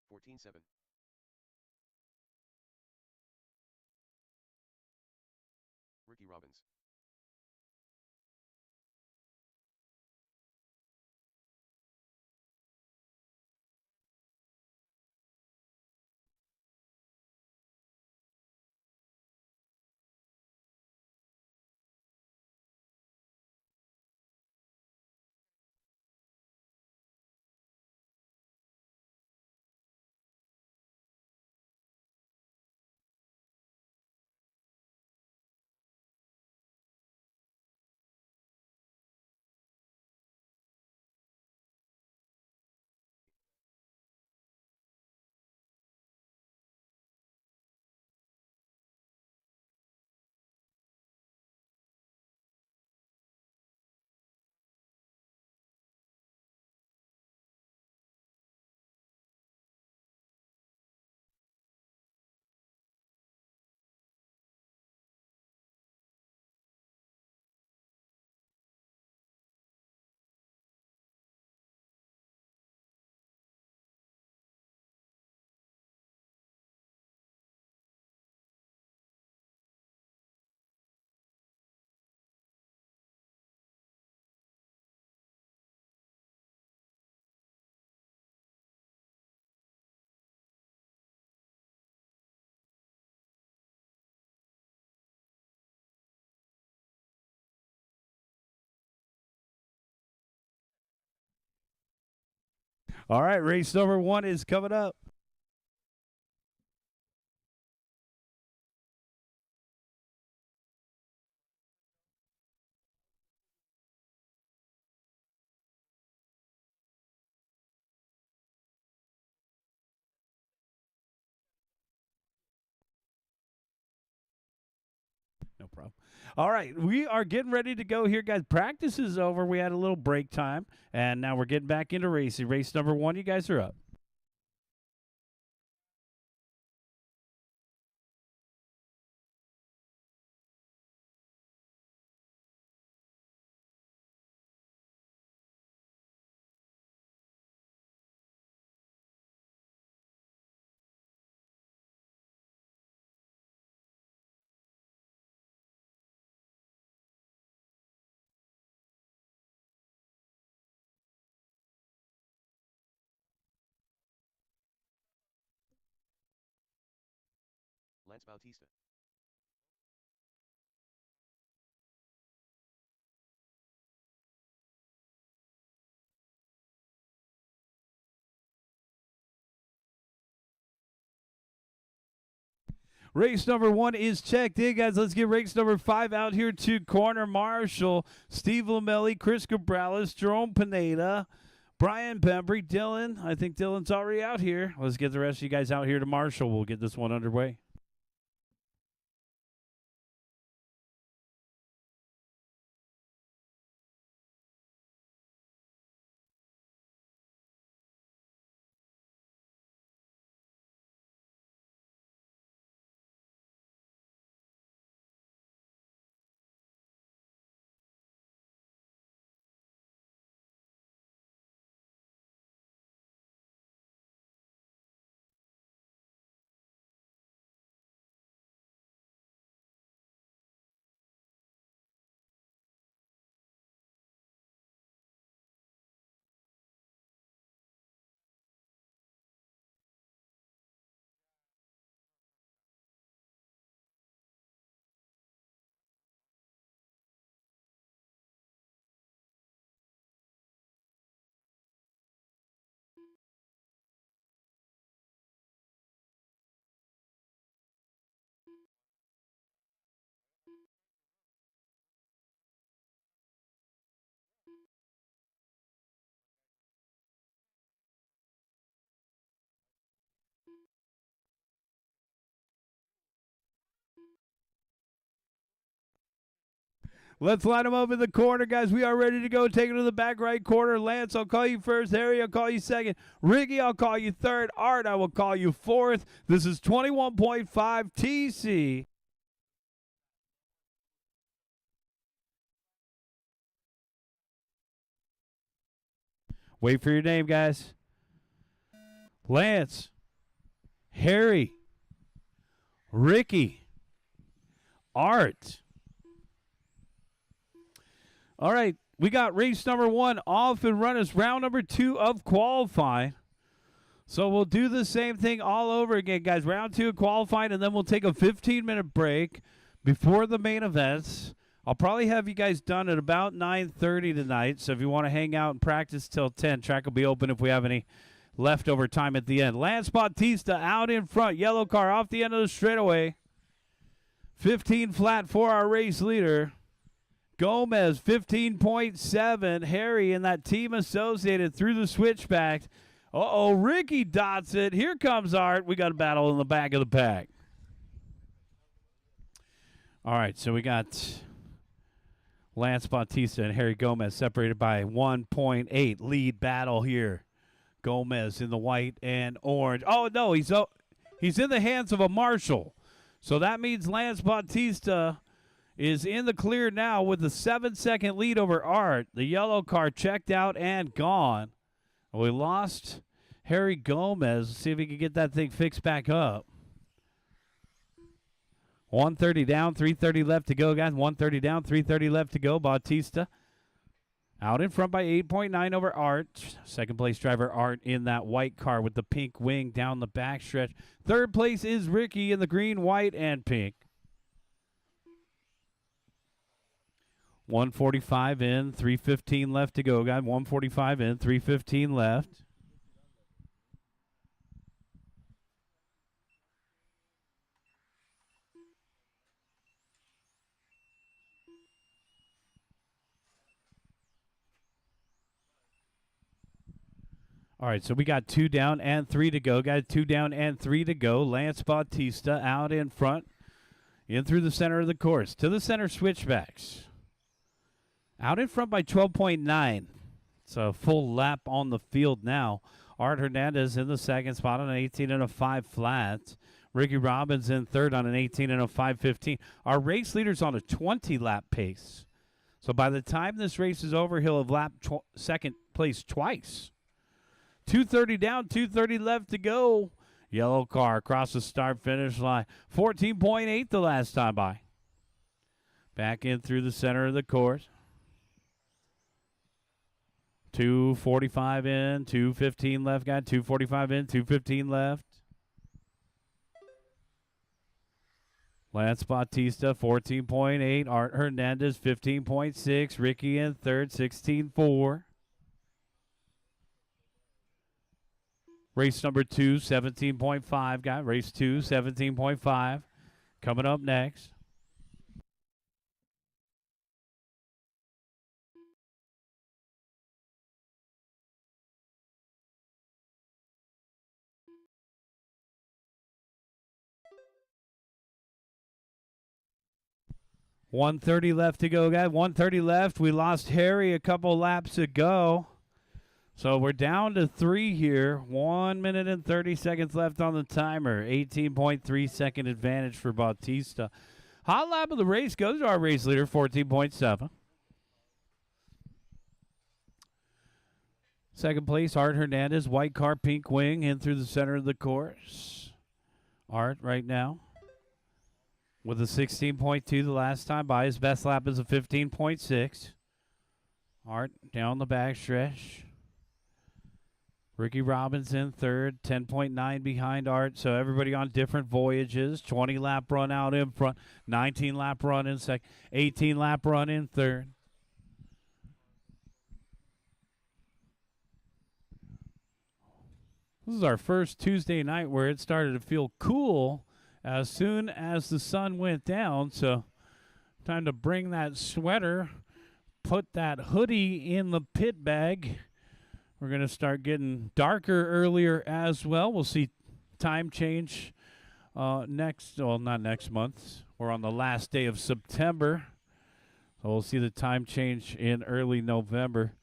14:7. Ricky Robbins. All right, race number 1 is coming up. No problem. All right, we are getting ready to go here, guys. Practice is over. We had a little break time, and now we're getting back into racing. Race number 1, you guys are up. Lance Bautista. Race number 1 is checked in, guys. Let's get race number 5 out here to corner Marshall. Steve Lamelli, Chris Cabrales, Jerome Pineda, Brian Bembry, Dylan. I think Dylan's already out here. Let's get the rest of you guys out here to Marshall. We'll get this one underway. Let's line them up in the corner, guys. We are ready to go. Take it to the back right corner. Lance, I'll call you first. Harry, I'll call you second. Ricky, I'll call you third. Art, I will call you fourth. This is 21.5 TC. Wait for your name, guys. Lance, Harry, Ricky, Art. All right, we got race number 1 off and running. It's round number 2 of qualifying. So we'll do the same thing all over again, guys. Round 2 of qualifying, and then we'll take a 15-minute break before the main events. I'll probably have you guys done at about 9:30 tonight. So if you want to hang out and practice till 10, track will be open if we have any leftover time at the end. Lance Bautista out in front. Yellow car off the end of the straightaway. 15 flat for our race leader. Gomez, 15.7. Harry and that team associated through the switchback. Uh-oh, Ricky dots it. Here comes Art. We got a battle in the back of the pack. All right, so we got Lance Bautista and Harry Gomez separated by 1.8. Lead battle here. Gomez in the white and orange. Oh, no, he's in the hands of a marshal. So that means Lance Bautista is in the clear now with the 7-second lead over Art. The yellow car checked out and gone. We lost Harry Gomez. Let's see if we can get that thing fixed back up. 130 down, 330 left to go, guys. 130 down, 330 left to go. Bautista out in front by 8.9 over Art. Second place driver Art in that white car with the pink wing down the backstretch. Third place is Ricky in the green, white, and pink. 145 in, 315 left to go, guys. 145 in, 315 left. All right, so we got 2 down and 3 to go, guys. 2 down and 3 to go. Lance Bautista out in front, in through the center of the course. To the center switchbacks. Out in front by 12.9. It's a full lap on the field now. Art Hernandez in the second spot on an 18 and a 5 flat. Ricky Robbins in third on an 18 and a 5.15. Our race leader's on a 20-lap pace. So by the time this race is over, he'll have lapped second place twice. 230 down, 230 left to go. Yellow car across the start-finish line. 14.8 the last time by. Back in through the center of the course. 245 in, 215 left, guy. 245 in, 215 left. Lance Bautista, 14.8. Art Hernandez, 15.6. Ricky in third, 16.4. Race number 2, 17.5. Got race 2, 17.5. Coming up next. .130 left to go, guys. 130 left. We lost Harry a couple laps ago. So we're down to 3 here. 1 minute and 30 seconds left on the timer. 18.3 second advantage for Bautista. Hot lap of the race goes to our race leader, 14.7. Second place, Art Hernandez. White car, pink wing, in through the center of the course. Art right now with a 16.2 the last time by. His best lap is a 15.6. Art down the back stretch. Ricky Robinson third, 10.9 behind Art. So everybody on different voyages. 20 lap run out in front, 19 lap run in second, 18 lap run in third. This is our first Tuesday night where it started to feel cool as soon as the sun went down. So time to bring that sweater, put that hoodie in the pit bag. We're going to start getting darker earlier as well. We'll see time change not next month. We're on the last day of September. So we'll see the time change in early November.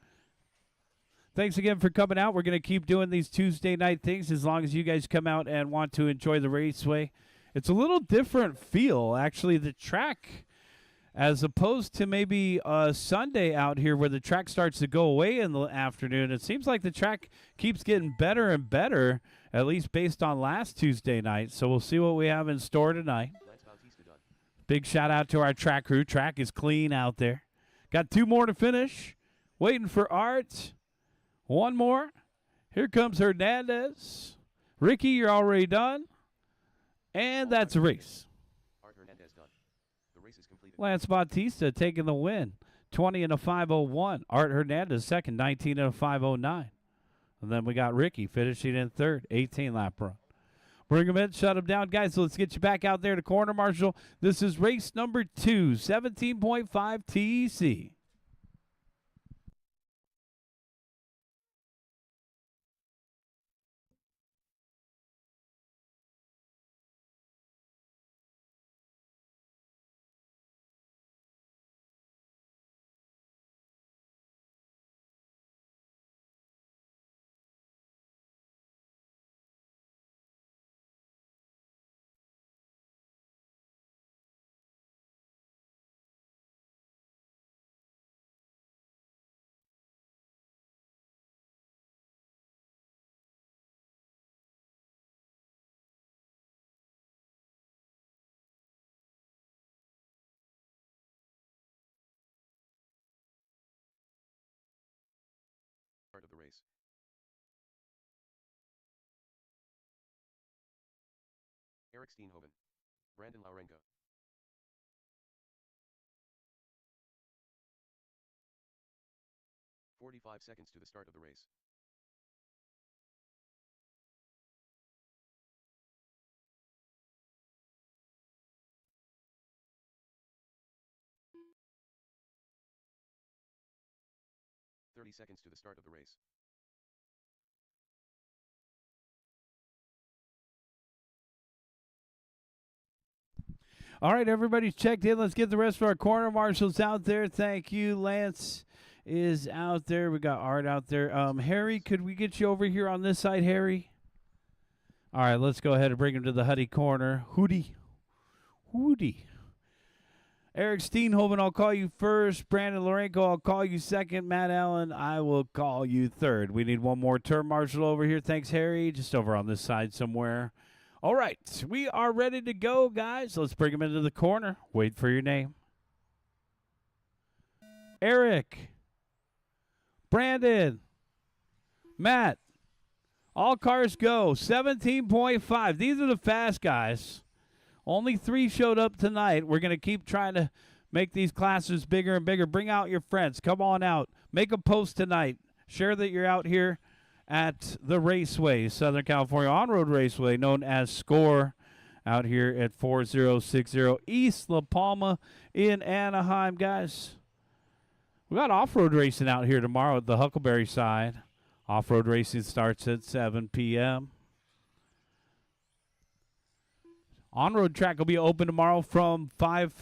Thanks again for coming out. We're going to keep doing these Tuesday night things as long as you guys come out and want to enjoy the Raceway. It's a little different feel, actually, the track, as opposed to maybe a Sunday out here where the track starts to go away in the afternoon. It seems like the track keeps getting better and better, at least based on last Tuesday night. So we'll see what we have in store tonight. Big shout out to our track crew. Track is clean out there. Got 2 more to finish. Waiting for Art. 1 more. Here comes Hernandez. Ricky, you're already done. And that's a race. Art Hernandez done. The race is completed. Lance Bautista taking the win. 20 and a 5:01. Art Hernandez second, 19 and a 5:09. And then we got Ricky finishing in third, 18 lap run. Bring him in, shut him down, guys. So let's get you back out there to corner marshal. This is race number 2, 17.5 TC. Start of the race. Eric Steenhoven. Brandon Laurenko. "45 seconds to the start of the race. "30 seconds to the start of the race. All right, everybody's checked in. Let's get the rest of our corner marshals out there. Thank you. Lance is out there. We got Art out there. Harry, could we get you over here on this side, Harry? All right, let's go ahead and bring him to the Huddy corner. Hootie. Eric Steenhoven, I'll call you first. Brandon Laurenko, I'll call you second. Matt Allen, I will call you third. We need one more turn marshal over here. Thanks, Harry. Just over on this side somewhere. All right, we are ready to go, guys. Let's bring him into the corner. Wait for your name. Eric. Brandon. Matt. All cars go. 17.5. These are the fast guys. Only 3 showed up tonight. We're going to keep trying to make these classes bigger and bigger. Bring out your friends. Come on out. Make a post tonight. Share that you're out here at the Raceway, Southern California On-Road Raceway, known as SCOR, out here at 4060 East La Palma in Anaheim, guys. We got off-road racing out here tomorrow at the Huckleberry side. Off-road racing starts at 7 p.m. On-road track will be open tomorrow from 5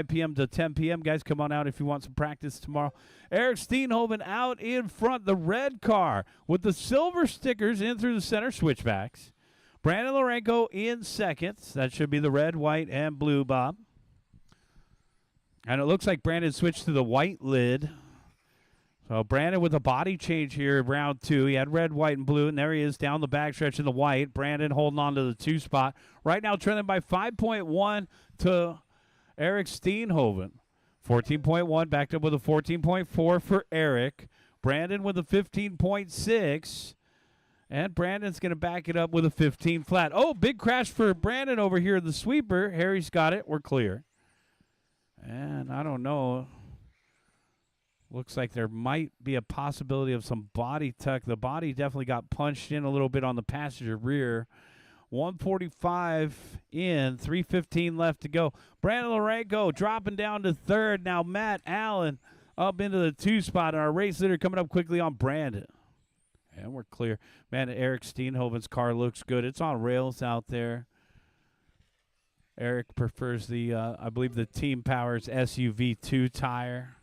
p.m. to 10 p.m. Guys, come on out if you want some practice tomorrow. Eric Steenhoven out in front, the red car with the silver stickers in through the center switchbacks. Brandon Lorenko in second. That should be the red, white, and blue, Bob. And it looks like Brandon switched to the white lid. So Brandon with a body change here in round 2. He had red, white, and blue, and there he is down the backstretch in the white. Brandon holding on to the 2 spot. Right now trailing by 5.1 to Eric Steenhoven. 14.1 backed up with a 14.4 for Eric. Brandon with a 15.6. And Brandon's going to back it up with a 15 flat. Oh, big crash for Brandon over here in the sweeper. Harry's got it. We're clear. And I don't know. Looks like there might be a possibility of some body tuck. The body definitely got punched in a little bit on the passenger rear. 145 in, 3:15 left to go. Brandon Lorenko dropping down to third. Now Matt Allen up into the 2 spot. And our race leader coming up quickly on Brandon. And we're clear. Man, Eric Steenhoven's car looks good. It's on rails out there. Eric prefers the, I believe, the Team Powers SUV2 tire.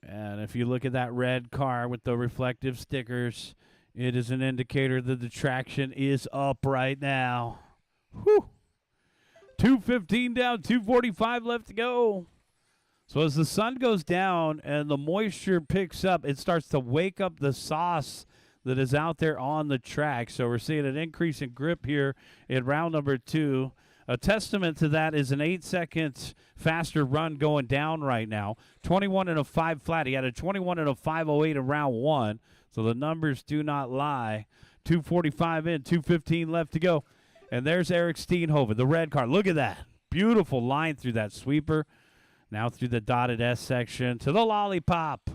And if you look at that red car with the reflective stickers, it is an indicator that the traction is up right now. Whew. 2:15 down, 2:45 left to go. So as the sun goes down and the moisture picks up, it starts to wake up the sauce that is out there on the track. So we're seeing an increase in grip here in round number 2. A testament to that is an 8-second faster run going down right now. 21 and a 5 flat. He had a 21 and a 5:08 in round 1. So the numbers do not lie. 2:45 in, 2:15 left to go. And there's Eric Steenhoven, the red car. Look at that. Beautiful line through that sweeper. Now through the dotted S section to the lollipop.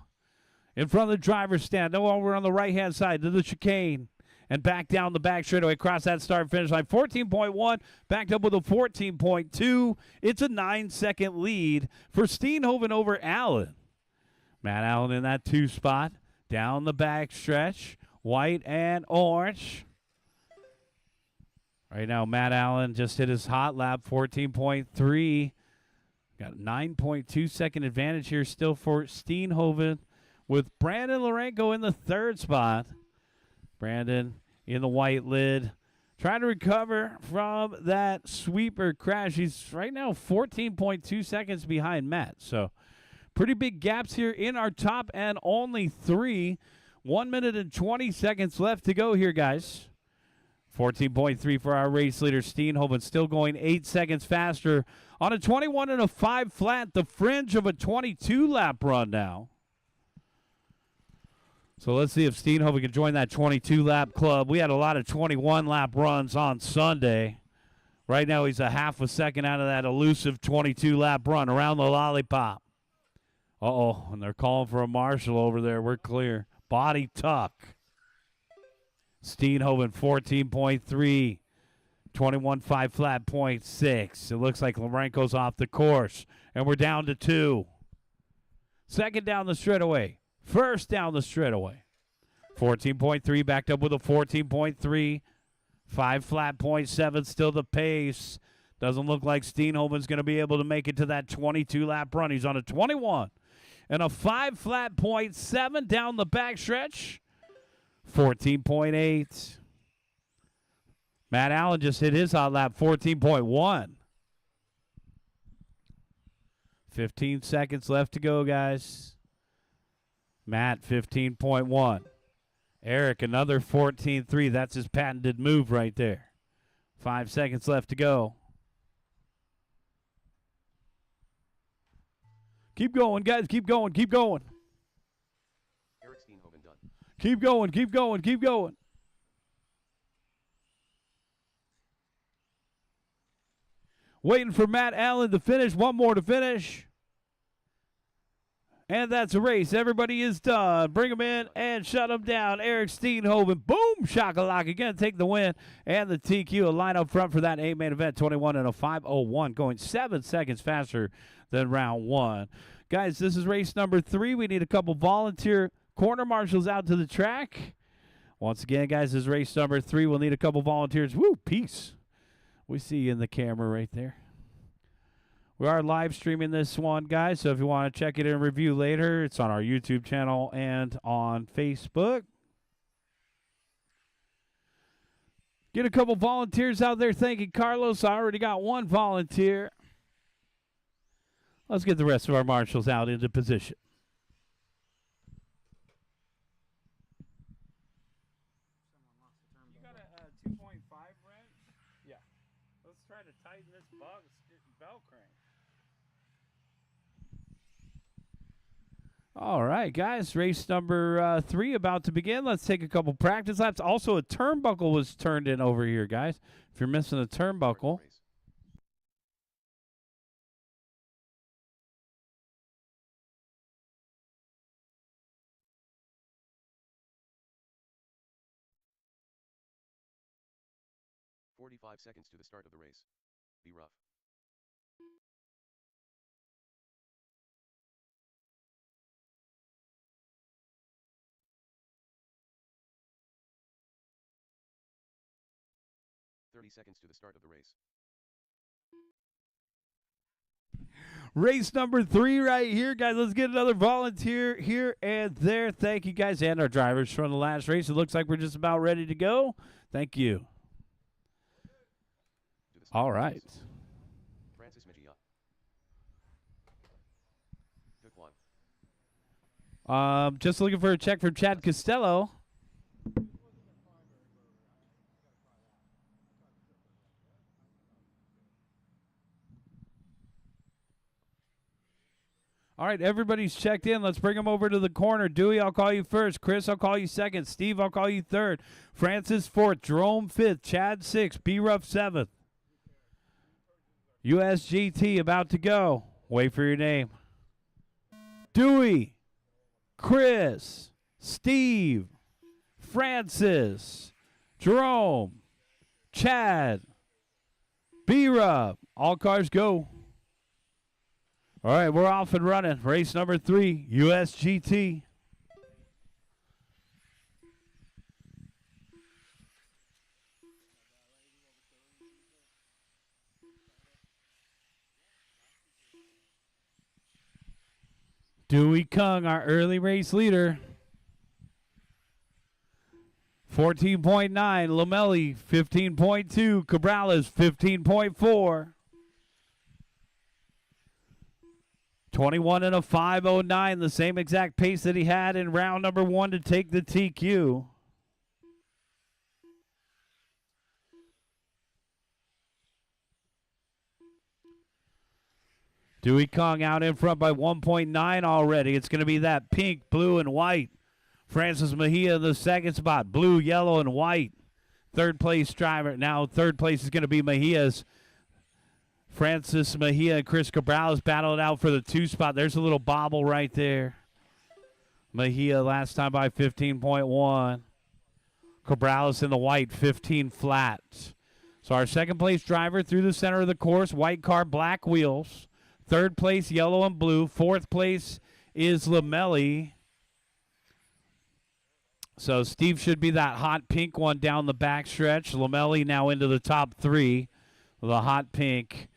In front of the driver's stand. No, over on the right-hand side to the chicane. And back down the back straightaway across that start-finish line. 14.1, backed up with a 14.2. It's a 9-second lead for Steenhoven over Allen. Matt Allen in that 2 spot. Down the back stretch. White and orange. Right now, Matt Allen just hit his hot lap, 14.3. Got a 9.2-second advantage here still for Steenhoven with Brandon Lorenko in the 3rd spot. Brandon in the white lid, trying to recover from that sweeper crash. He's right now 14.2 seconds behind Matt. So pretty big gaps here in our top and only 3. 1 minute and 20 seconds left to go here, guys. 14.3 for our race leader, Steenhoven, still going 8 seconds faster on a 21 and a 5 flat, the fringe of a 22-lap run now. So let's see if Steenhoven can join that 22-lap club. We had a lot of 21-lap runs on Sunday. Right now he's a half a second out of that elusive 22-lap run around the lollipop. Uh-oh, and they're calling for a marshal over there. We're clear. Body tuck. Steenhoven 14.3. 21.5 flat, 0.6. It looks like Lorenko's off the course. And we're down to 2. Second down the straightaway. First down the straightaway. 14.3 backed up with a 14.3. 5 flat, 0.7 still the pace. Doesn't look like Steenhoven's going to be able to make it to that 22-lap run. He's on a 21 and a 5 flat, 0.7 down the backstretch. 14.8. Matt Allen just hit his hot lap, 14.1. 15 seconds left to go, guys. Matt, 15.1. Eric, another 14.3. That's his patented move right there. 5 seconds left to go. Keep going, guys. Keep going. Keep going. Eric Steenhoven done. Keep going. Keep going. Keep going. Waiting for Matt Allen to finish. One more to finish. And that's a race. Everybody is done. Bring them in and shut them down. Eric Steenhoven. Boom. Shakalaka. Again, take the win. And the TQ. A line up front for that A-main event. 21 and a 5:01. Going 7 seconds faster than round 1. Guys, this is race number 3. We need a couple volunteer corner marshals out to the track. Once again, guys, this is race number 3. We'll need a couple volunteers. Woo, peace. We see you in the camera right there. We are live streaming this one, guys, so if you want to check it and review later, it's on our YouTube channel and on Facebook. Get a couple volunteers out there. Thank you, Carlos. I already got one volunteer. Let's get the rest of our marshals out into position. You got a 2.5 wrench? Yeah. Let's try to tighten this bell crank. All right, guys, race number 3 about to begin. Let's take a couple practice laps. Also, a turnbuckle was turned in over here, guys. If you're missing a turnbuckle. 45 seconds to the start of the race. Be rough. Seconds to the start of the race. Race number 3 right here, guys. Let's get another volunteer here and there. Thank you, guys, and our drivers from the last race. It looks like we're just about ready to go. Thank you. All right. Francis Mejia. Just looking for a check from Chad Costello. All right, everybody's checked in. Let's bring them over to the corner. Dewey, I'll call you first. Chris, I'll call you second. Steve, I'll call you third. Francis, fourth. Jerome, fifth. Chad, sixth. B-Ruff, seventh. USGT, about to go. Wait for your name. Dewey, Chris, Steve, Francis, Jerome, Chad, B-Ruff. All cars go. All right, we're off and running. Race number 3, USGT. Dewey Kung, our early race leader. 14.9. Lamelli, 15.2. Cabrales, 15.4. 21 and a 5:09, the same exact pace that he had in round number 1 to take the TQ. Dewey Kong out in front by 1.9 already. It's going to be that pink, blue, and white. Francis Mejia in the second spot. Blue, yellow, and white. Third place driver. Now third place is going to be Mejia's. Francis Mejia and Chris Cabrales battled out for the 2 spot. There's a little bobble right there. Mejia last time by 15.1. Cabrales in the white, 15 flat. So our second place driver through the center of the course, white car, black wheels. Third place, yellow and blue. Fourth place is Lamelli. So Steve should be that hot pink one down the backstretch. Lamelli now into the top 3. The hot pink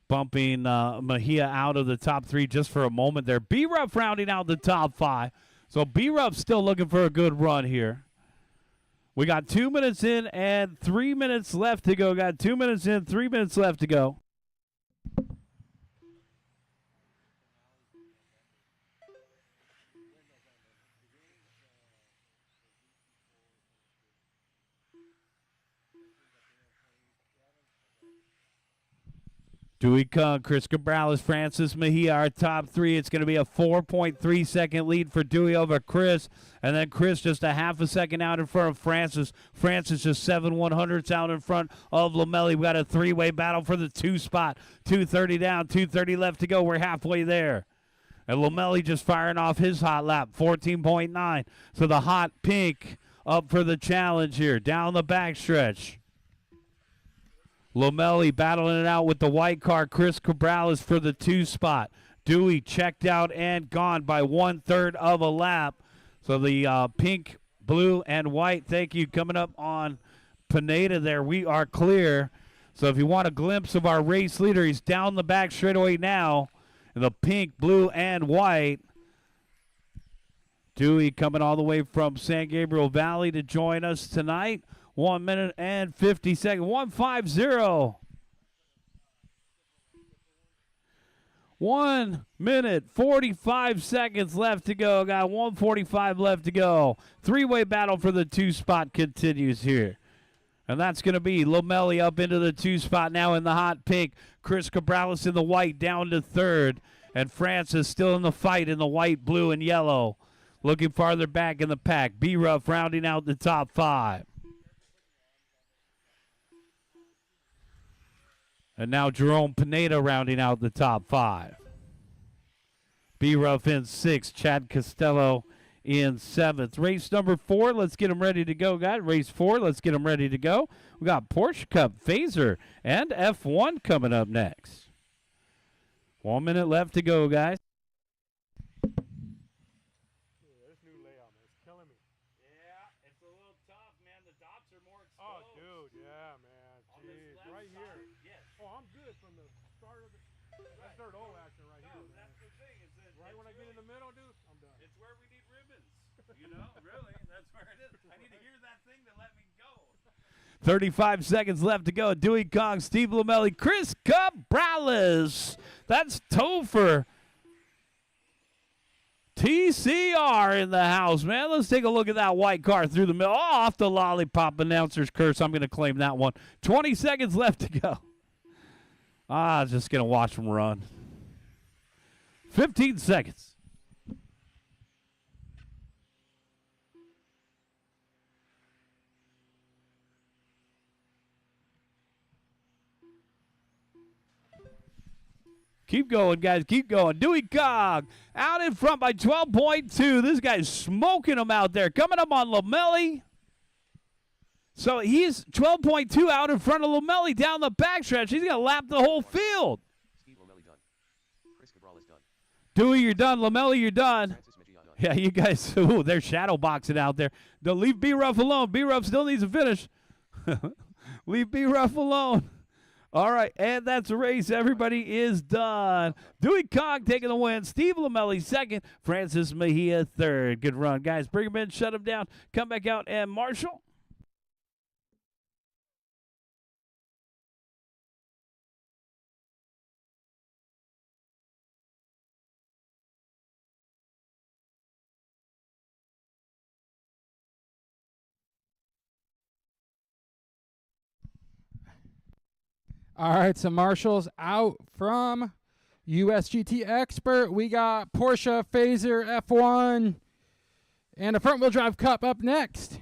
bumping Mejia out of the top 3 just for a moment there. B-Ruff rounding out the top 5. So B-Ruff still looking for a good run here. We got 2 minutes in and 3 minutes left to go. Got 2 minutes in, 3 minutes left to go. Dewey Kung, Chris Cabrales, Francis Mejia, our top three. It's going to be a 4.3-second lead for Dewey over Chris. And then Chris just a half a second out in front of Francis. Francis just 7/100ths out in front of Lamelli. We got a three-way battle for the 2 spot. 2:30 down, 2:30 left to go. We're halfway there. And Lamelli just firing off his hot lap, 14.9. So the hot pink up for the challenge here, down the backstretch. Lamelli battling it out with the white car. Chris Cabrales for the 2 spot. Dewey checked out and gone by 1/3 of a lap. So the pink, blue, and white, thank you, coming up on Pineda there. We are clear. So if you want a glimpse of our race leader, he's down the back straightaway now. In the pink, blue, and white. Dewey coming all the way from San Gabriel Valley to join us tonight. 1 minute and 50 seconds. 1:50. 1 minute, 45 seconds left to go. Got 1:45 left to go. Three-way battle for the 2 spot continues here. And that's going to be Lamelli up into the 2 spot now in the hot pink. Chris Cabrales in the white down to 3rd. And Francis still in the fight in the white, blue, and yellow. Looking farther back in the pack. B-Ruff rounding out the top 5. And now Jerome Pineda rounding out the top 5. B-Ruff in 6th. Chad Costello in 7th. Race number 4, let's get them ready to go, guys. Race 4, let's get them ready to go. We got Porsche Cup, Phaser, and F1 coming up next. 1 minute left to go, guys. This new layout, man, it's killing me. Yeah, it's a little tough, man. The dots are more Oh, exposed. dude, yeah, man. On this Jeez, left right here. side, yes. Oh, I'm good from the start of the. That's third O action right here, man. That's the thing. Is that Right when I get in the middle, dude, I'm done. it's where we need ribbons. You know, really, that's where it is. I need to hear that thing to let me go. 35 seconds left to go. Dewey Kong, Steve Lamelli, Chris Cabrales. That's Topher. TCR in the house, man. Let's take a look at that white car through the middle. Oh, off the lollipop announcer's curse. I'm going to claim that one. 20 seconds left to go. Just going to watch them run. 15 seconds. Keep going, guys. Keep going. Dewey Cog out in front by 12.2. This guy's smoking them out there. Coming up on Lamelli. So he's 12.2 out in front of Lamelli down the backstretch. He's going to lap the whole field. Steve Lamelli done. Chris Cabral is done. Dewey, you're done. Lamelli, you're done. Francis Mejia done. Yeah, you guys, they're shadow boxing out there. Don't leave B-Ruff alone. B-Ruff still needs a finish. Leave B-Ruff alone. All right, and that's a race. Everybody is done. Dewey Cog taking the win. Steve Lamelli second. Francis Mejia third. Good run, guys. Bring him in, shut him down. Come back out and Marshall. All right, so Marshall's out from USGT Expert. We got Porsche, Phaser, F1, and a front-wheel drive cup up next.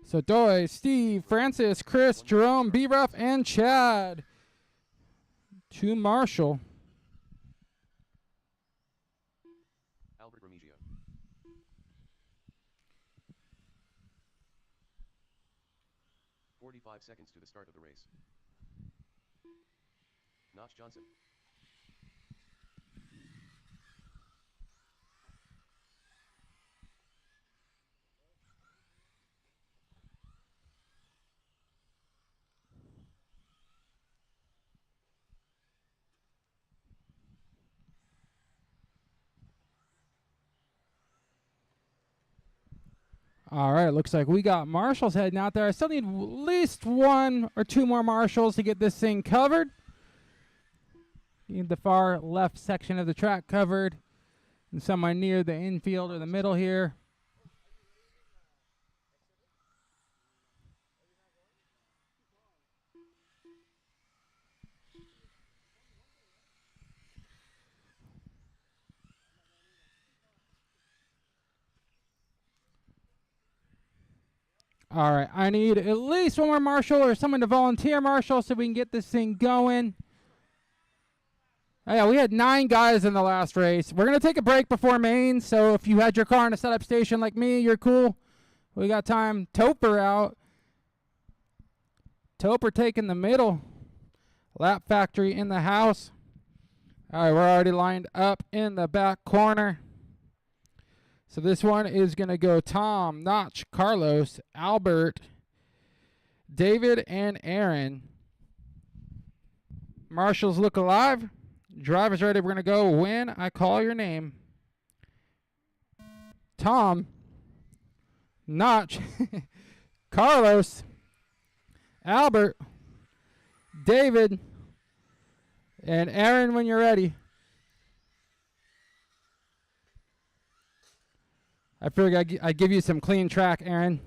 So Doy, Steve, Francis, Chris, Jerome, B-Ruff, and Chad to Marshall. Albert Remigio. "45 seconds to the start of the race. Notch Johnson. All right, looks like we got marshals heading out there. I still need at least 1 or 2 more marshals to get this thing covered. Need the far left section of the track covered and somewhere near the infield or the middle here. All right, I need at least 1 more marshal or someone to volunteer marshal so we can get this thing going. Oh, yeah, we had 9 guys in the last race. We're going to take a break before main, so if you had your car in a setup station like me, you're cool. We got time. Topper out. Topper taking the middle. Lap Factory in the house. All right, we're already lined up in the back corner. So this one is going to go Tom, Notch, Carlos, Albert, David, and Aaron. Marshals look alive. Drivers ready. We're going to go when I call your name. Tom, Notch, Carlos, Albert, David, and Aaron when you're ready. I figured I'd give you some clean track, Aaron.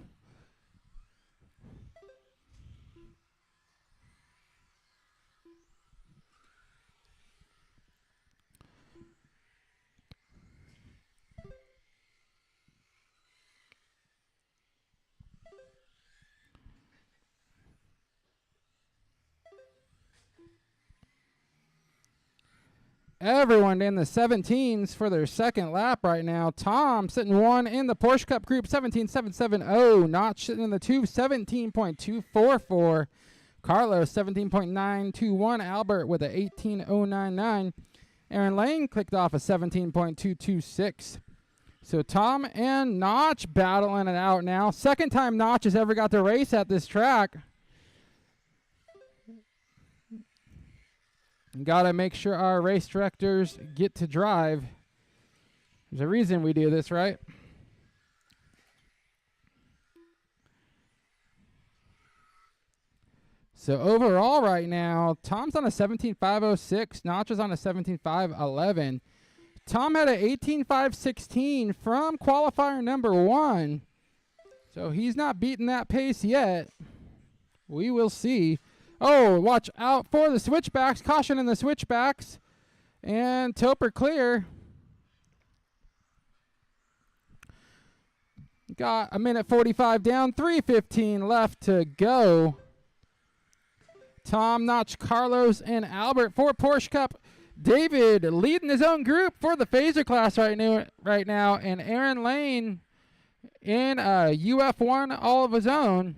Everyone in the 17s for their second lap right now. Tom sitting 1 in the Porsche Cup Group, 17.770. Notch sitting in the 2, 17.244. Carlos, 17.921. Albert with a 18.099. Aaron Lane clicked off a 17.226. So Tom and Notch battling it out now. Second time Notch has ever got to race at this track. Got to make sure our race directors get to drive. There's a reason we do this, right? So overall right now, Tom's on a 17.506. Notch is on a 17.511. Tom had an 18.516 from qualifier number 1. So he's not beating that pace yet. We will see. Oh, watch out for the switchbacks. Caution in the switchbacks. And Topper clear. Got a minute 45 down. 3:15 left to go. Tom, Notch, Carlos, and Albert for Porsche Cup. David leading his own group for the phaser class right now. And Aaron Lane in UF1 all of his own.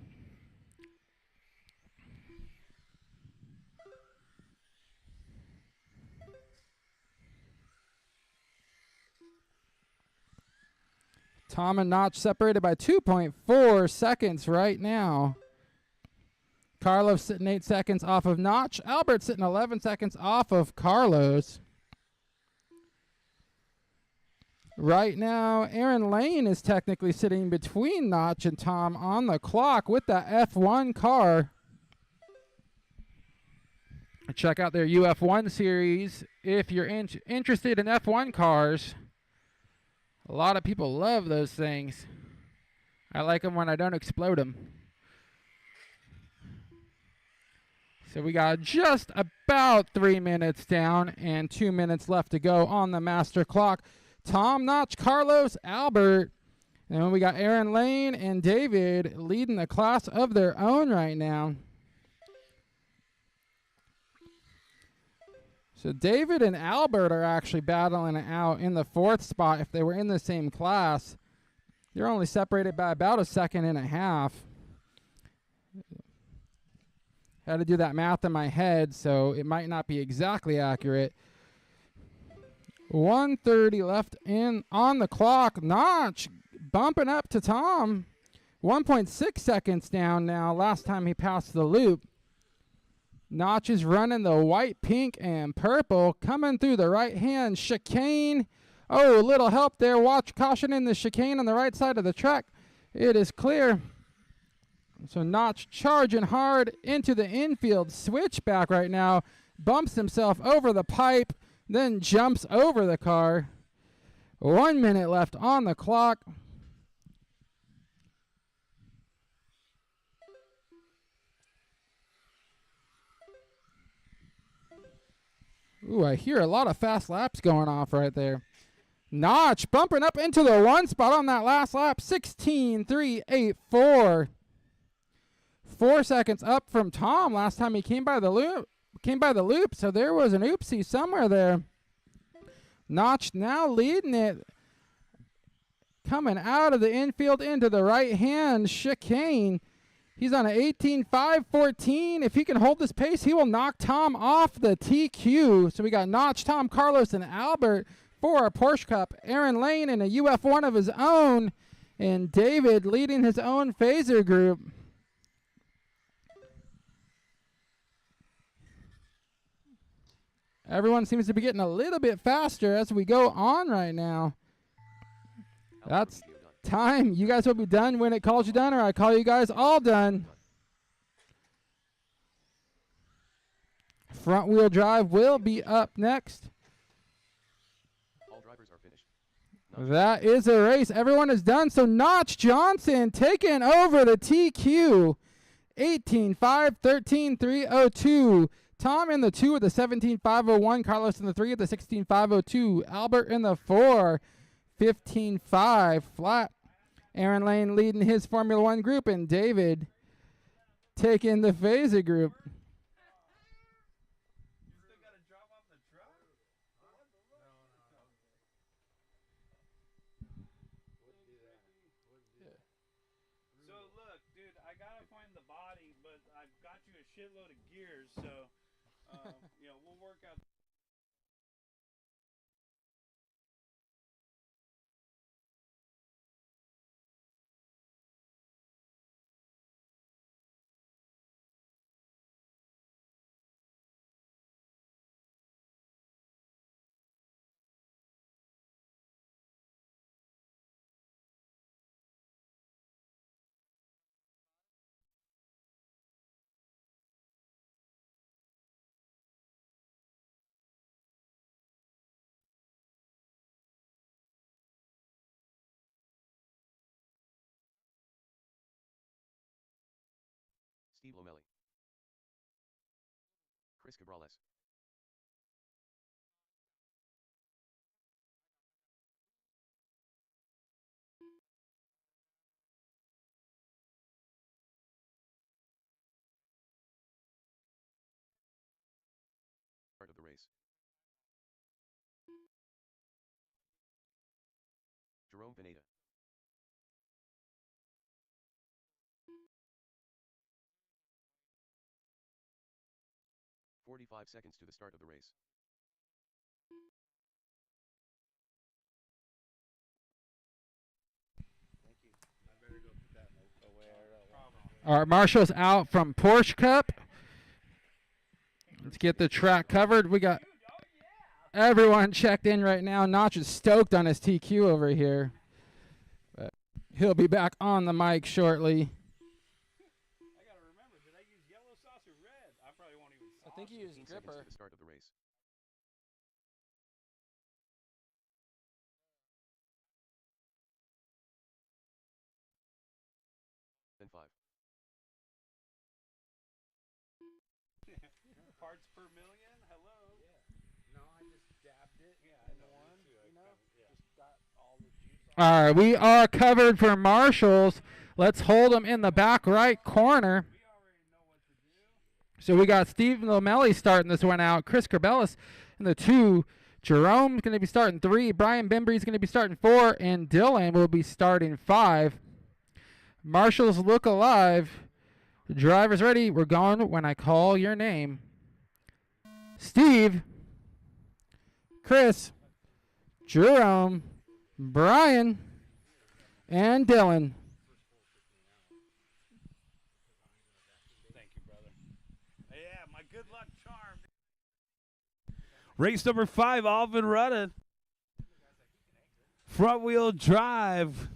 Tom and Notch separated by 2.4 seconds right now. Carlos sitting 8 seconds off of Notch. Albert sitting 11 seconds off of Carlos. Right now, Aaron Lane is technically sitting between Notch and Tom on the clock with the F1 car. Check out their UF1 series if you're interested in F1 cars. A lot of people love those things. I like them when I don't explode them. So we got just about 3 minutes down and 2 minutes left to go on the master clock. Tom, Notch, Carlos, Albert, and then we got Aaron Lane and David leading a class of their own right now. So David and Albert are actually battling it out in the 4th spot. If they were in the same class, they're only separated by about a second and a half. Had to do that math in my head, so it might not be exactly accurate. 1:30 left in on the clock. Notch bumping up to Tom. 1.6 seconds down now. Last time he passed the loop. Notch is running the white, pink, and purple. Coming through the right-hand chicane. Oh, a little help there. Watch, caution in the chicane on the right side of the track. It is clear. So Notch charging hard into the infield. Switchback right now. Bumps himself over the pipe, then jumps over the car. 1 minute left on the clock. Ooh, I hear a lot of fast laps going off right there. Notch bumping up into the 1 spot on that last lap. 16.384. 4 seconds up from Tom last time he came by the loop. So there was an oopsie somewhere there. Notch now leading it. Coming out of the infield into the right-hand chicane. He's on an 18.514. If he can hold this pace, he will knock Tom off the TQ. So we got Notch, Tom, Carlos, and Albert for a Porsche Cup. Aaron Lane in a UF1 of his own. And David leading his own phaser group. Everyone seems to be getting a little bit faster as we go on right now. That's time. You guys will be done when it calls you done, or I call you guys all done. Front wheel drive will be up next. All drivers are finished. That is a race. Everyone is done. So Notch Johnson taking over the TQ. 18.5, 13.302. Tom in the 2 with the 17.501. Carlos in the 3 with the 16.502. Albert in the 4. 15.5 flat. Aaron Lane leading his Formula 1 group, and David taking the phaser group. So look, dude, I gotta find the body, but I've got you a shitload of gears, so we'll work out. Steve Lomelli. Chris Cabrales. Start of the race. Jerome Pineda. "45 seconds to the start of the race. All right, Marshall's out from Porsche Cup. Let's get the track covered. We got everyone checked in right now. Notch is stoked on his TQ over here. But he'll be back on the mic shortly. I gotta remember, did I use yellow sauce or red? I probably won't even. I think you used 15 seconds gripper. to the start of the race. Then 5. Parts per million. Hello. No, I just dabbed it. Yeah, I know. Just got all the juice on. All right, we are covered for Marshalls. Let's hold them in the back right corner. We already know what to do. So we got Steve Lomelli starting this one out. Chris Corbelis in the 2. Jerome's going to be starting 3. Brian Bembry's going to be starting 4. And Dylan will be starting 5. Marshalls look alive. The driver's ready. We're going when I call your name. Steve, Chris, Jerome, Brian, and Dylan. Thank you, brother. Yeah, my good luck charm. Race number 5, Alvin Rudden. Front wheel drive.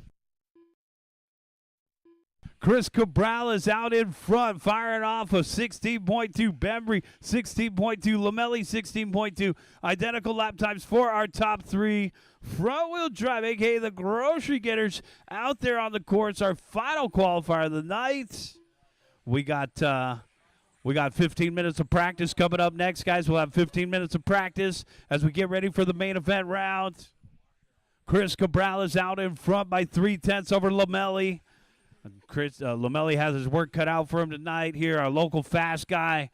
Chris Cabral is out in front, firing off a 16.2. Bembry, 16.2. Lamelli, 16.2. Identical lap times for our top three. Front-wheel drive, a.k.a. the Grocery Getters, out there on the course. Our final qualifier of the night. We got 15 minutes of practice coming up next, guys. We'll have 15 minutes of practice as we get ready for the main event round. Chris Cabral is out in front by 3/10 over Lamelli. Lamelli has his work cut out for him tonight here, our local fast guy.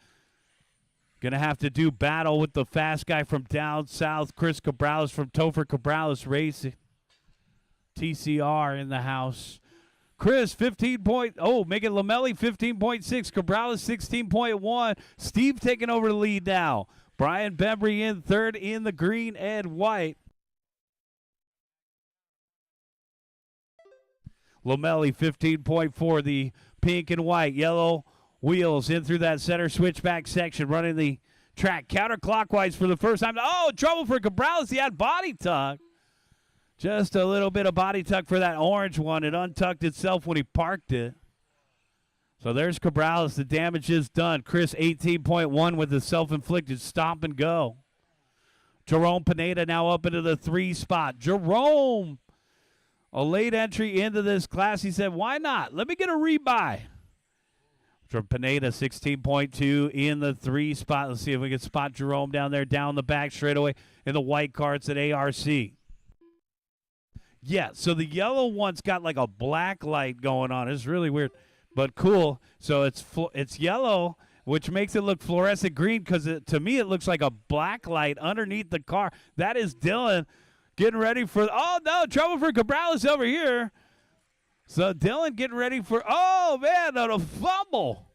Going to have to do battle with the fast guy from down south. Chris Cabrales from Topher Cabrales Racing. TCR in the house. Chris, 15.0, making Lamelli 15.6. Cabrales 16.1. Steve taking over the lead now. Brian Bembry in third in the green and white. Lamelli 15.4, the pink and white. Yellow wheels in through that center switchback section, running the track counterclockwise for the first time. Oh, trouble for Cabrales. He had body tuck. Just a little bit of body tuck for that orange one. It untucked itself when he parked it. So there's Cabrales. The damage is done. Chris 18.1 with the self-inflicted stop and go. Jerome Pineda now up into the 3 spot. Jerome, a late entry into this class. He said, why not? Let me get a rebuy. From Pineda, 16.2 in the 3 spot. Let's see if we can spot Jerome down there, down the back straightaway in the white carts at ARC. Yeah, so the yellow one's got like a black light going on. It's really weird, but cool. So it's yellow, which makes it look fluorescent green because to me it looks like a black light underneath the car. That is Dylan getting ready for, oh no, trouble for Cabrales over here. So Dylan getting ready for, oh man, on a fumble.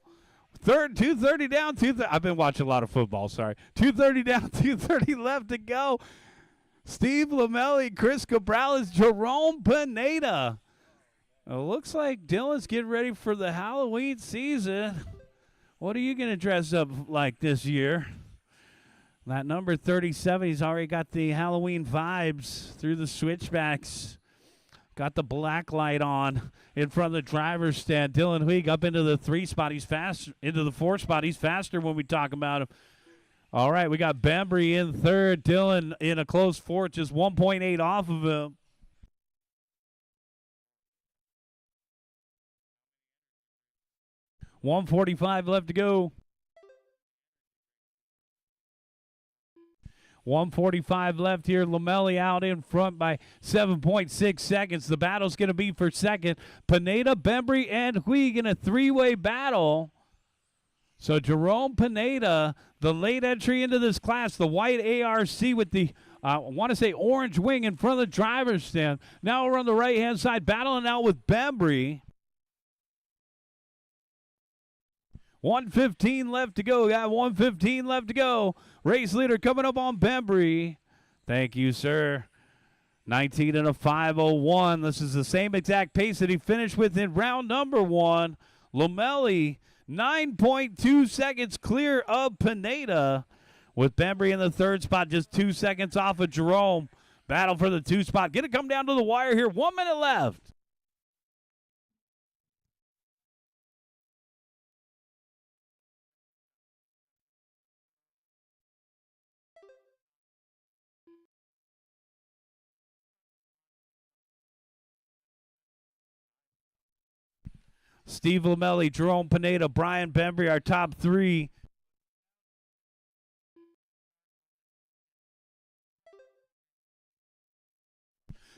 2:30 down, I've been watching a lot of football, sorry. 2:30 down, 2:30 left to go. Steve Lamelli, Chris Cabrales, Jerome Pineda. It looks like Dylan's getting ready for the Halloween season. What are you going to dress up like this year? That number 37, he's already got the Halloween vibes through the switchbacks. Got the black light on in front of the driver's stand. Dylan Huig up into the 3 spot. He's fast into the 4 spot. He's faster when we talk about him. All right, we got Bembry in third. Dylan in a close 4th, just 1.8 off of him. $1:45 left to go. 1:45 left here. Lamelli out in front by 7.6 seconds. The battle's going to be for second. Pineda, Bembry, and Huig in a 3-way battle. So Jerome Pineda, the late entry into this class, the white ARC with the, I want to say, orange wing in front of the driver's stand. Now we're on the right-hand side, battling out with Bembry. 1:15 left to go. Got 1:15 left to go. Race leader coming up on Bembry. Thank you, sir. 19 and a 5:01. This is the same exact pace that he finished with in round number 1. Lamelli, 9.2 seconds clear of Pineda, with Bembry in the 3rd spot, just 2 seconds off of Jerome. Battle for the 2 spot. Gonna come down to the wire here. 1 minute left. Steve Lamelli, Jerome Pineda, Brian Bembry, our top 3.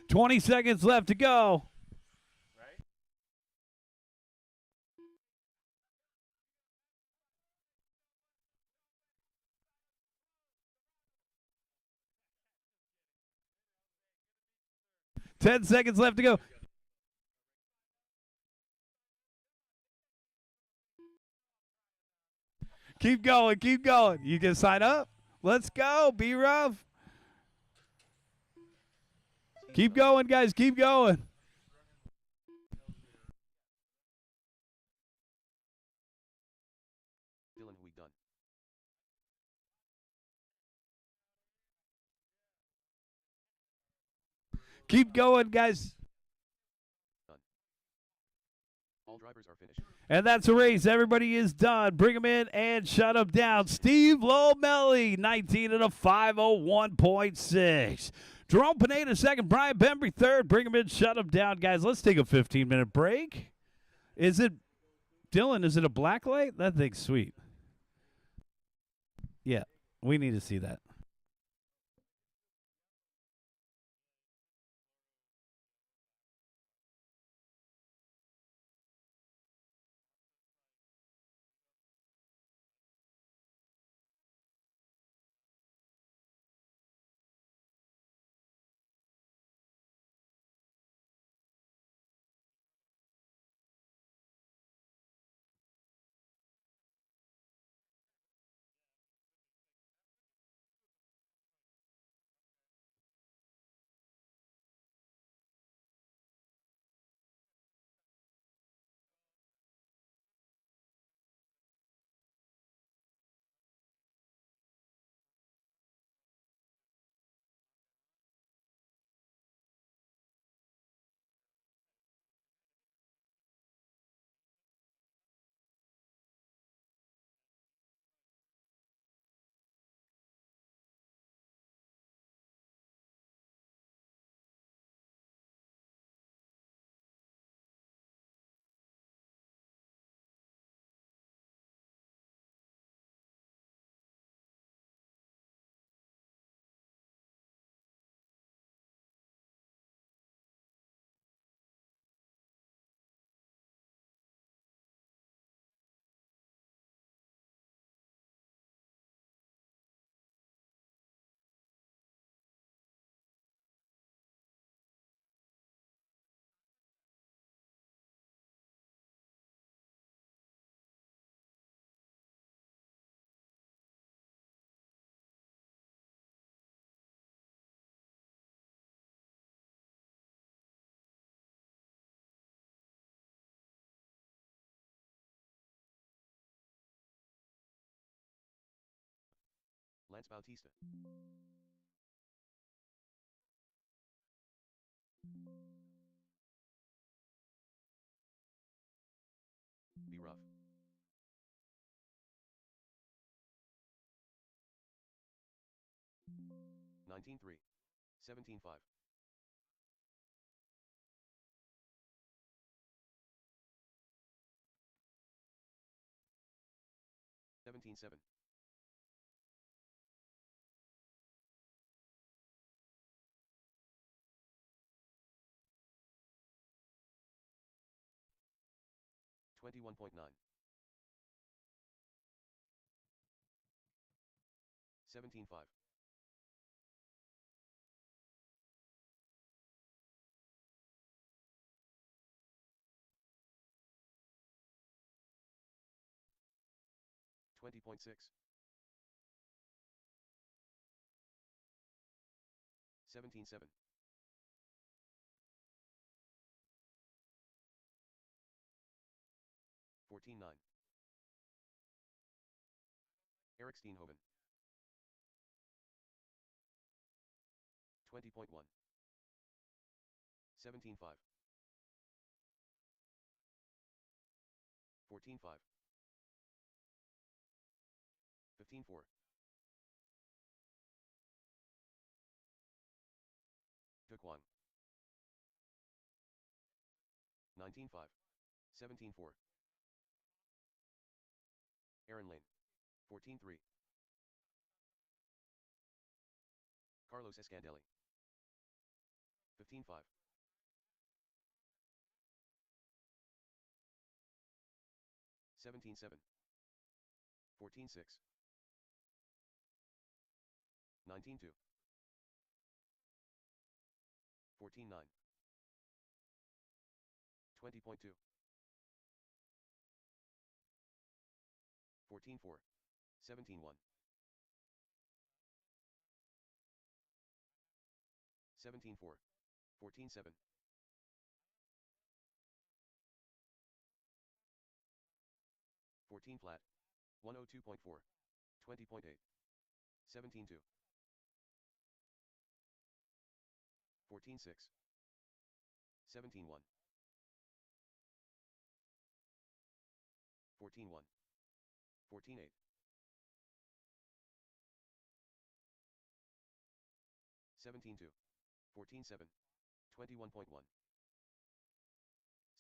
Twenty seconds left to go. Right? Ten seconds left to go. Keep going, keep going. You can sign up. Let's go. Be rough. Keep going, guys. Keep going. Dylan Huig done. Keep going, guys. All drivers are finished. And that's a race. Everybody is done. Bring them in and shut them down. Steve Lomelli, 19 and a 501.6. Jerome Pineda, second. Brian Bembry, third. Bring them in, shut them down. Guys, let's take a 15-minute break. Is it, Dylan, is it a black light? That thing's sweet. Yeah, we need to see that. Lance Bautista. Be rough. 19-3. 17-5. 17-7. 21.9. 17-5. 20.6. 17-7. 14-9. Eric Steenhoven. 20.1. 17-5. 14-5. 15-4. Duquan. 19-5. 17-4. Aaron Lane. 14-3. Carlos Escandelli. 15-5. 17-7. 14-6. 19-2. 14-9. 20.2. 14-4. 17-1. 17-4. 14-7. 14 flat. 102.4. 20.8. 17-2. 14-6. 17-1. 14-1. 14-8. 17-2. 14-7. 21.1.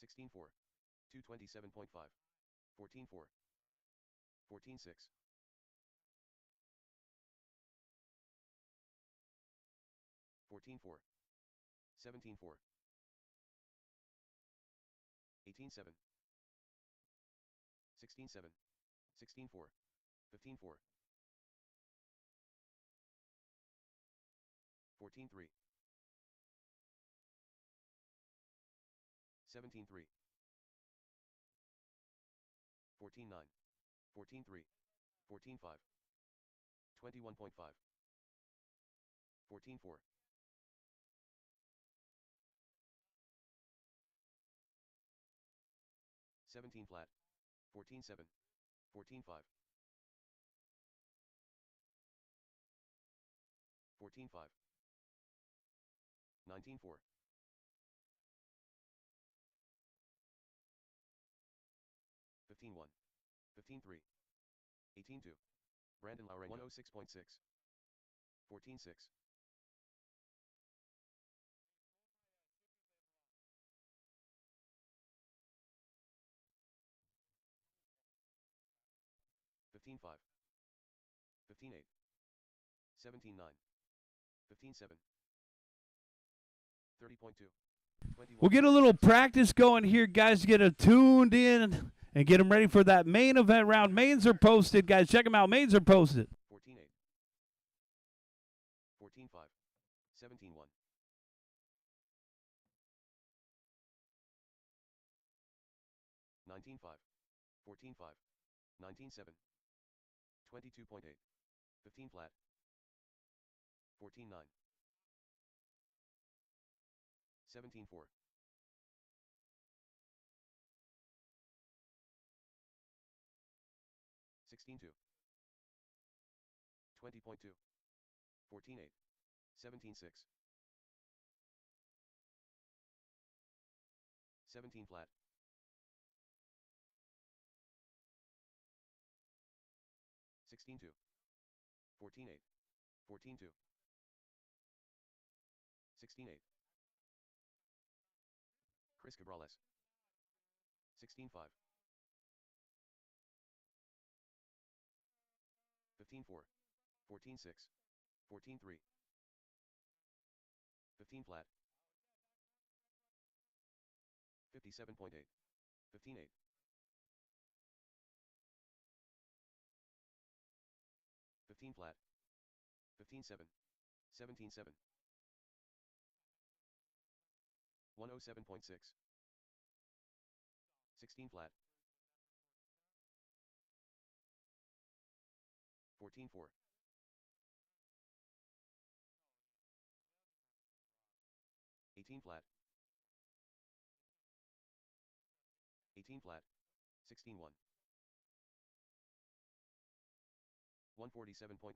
16-4. 227.5. 14-4. 14-6. 14-4. 17-4. 18-7. 16-7. 16-4. 15-4. 14-3. 17-3. 14-9. 14-3. 14-5. 21.5. 14-4. 17 flat. 14-7. 14-5. 14-5. 19-4. 15-1. 15-3. 18-2. Brandon Lauren 106.6. 14-6. 15-5. 15-8. 17-9. 15-7. 30.2. 21. We'll get a little practice going here, guys. Get it tuned in and get them ready for that main event round. Mains are posted, guys. Check them out. Mains are posted. 14-8. 14-5. 17-1. 19-5. 14-5. 19-7. 22.8. 15 flat. 14-9. 17-4. 16-2. 20.2. 14-8. 17-6. 17 flat. 16-2. 14-8. 14-2. 16-8. Chris Cabrales. 16-5. 15-4. 14-6. 14-3. 15 flat. 57.8. 15-8. 15 flat. 15-7. 17-7. 107.6. 16 flat. 14-4. 18 flat. 18 flat. 16-1. 147.9.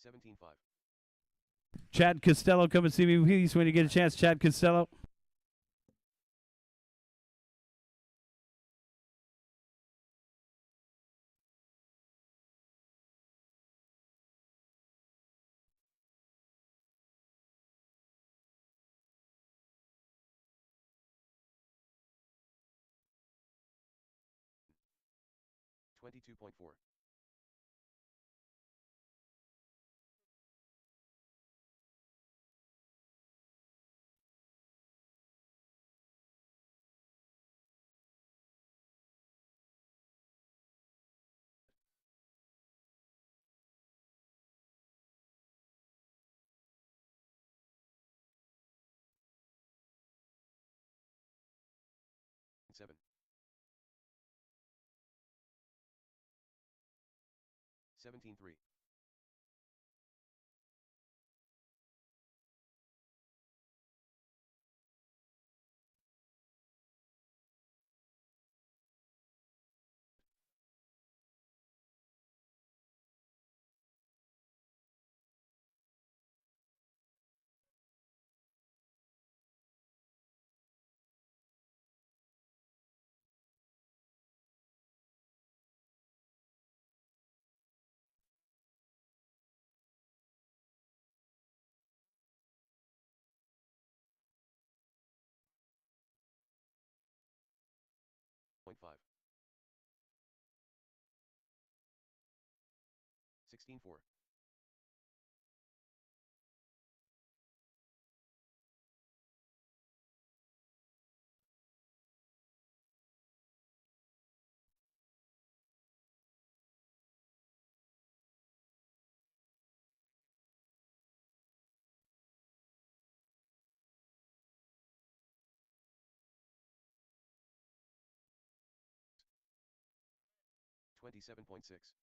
17-5. Chad Costello, come and see me, please, when you get a chance. Chad Costello. $22.4. Seven. 17-3. 5. 16-4. 27.6.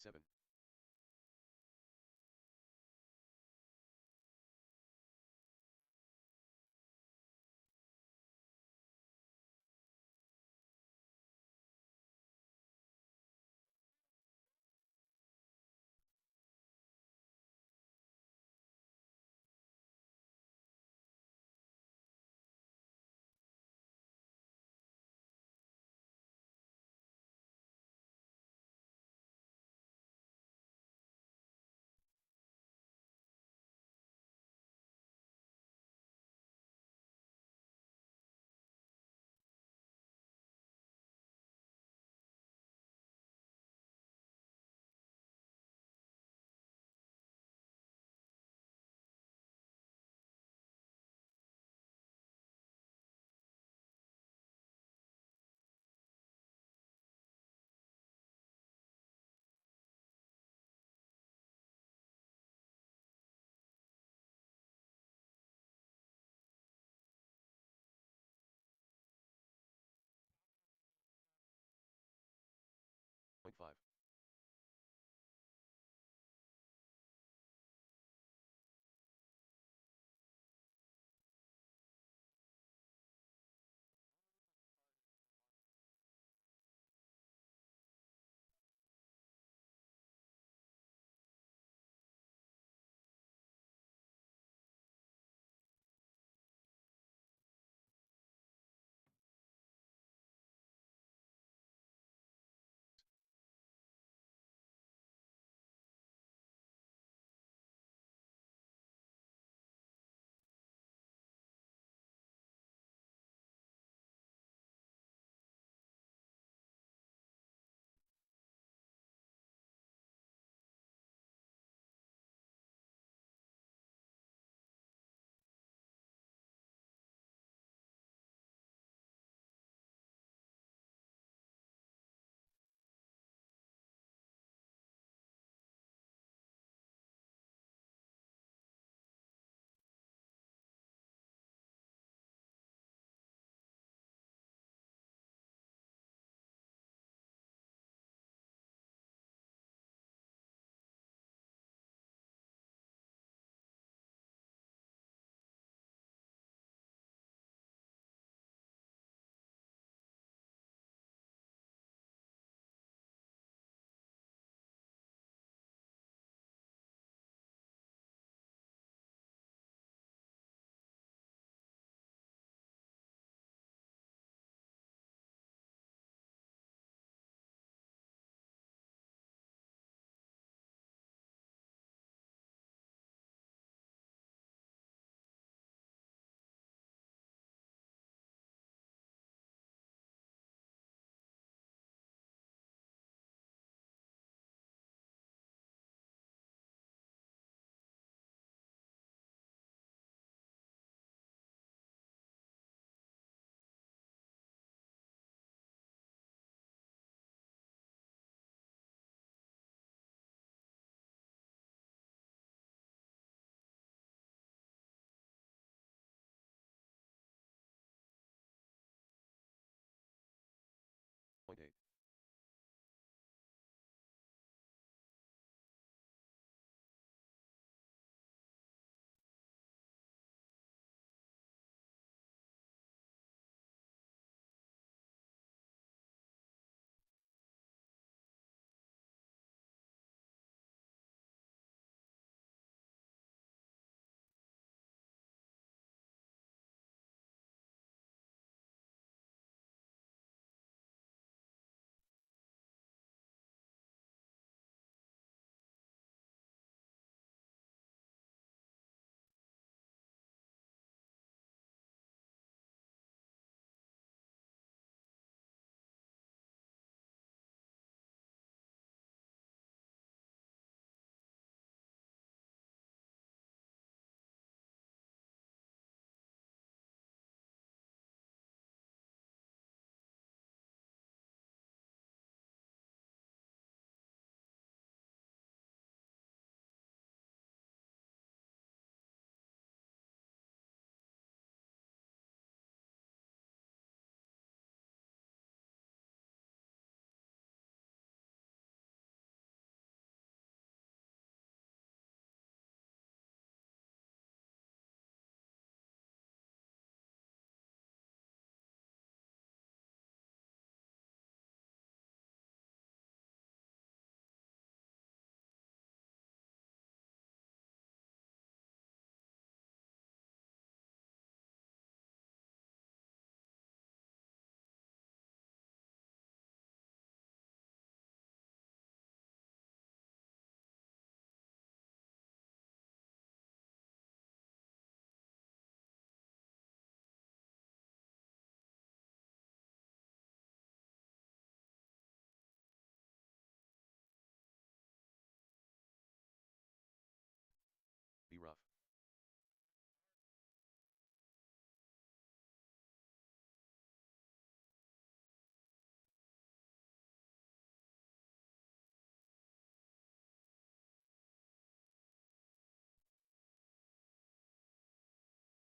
Seven.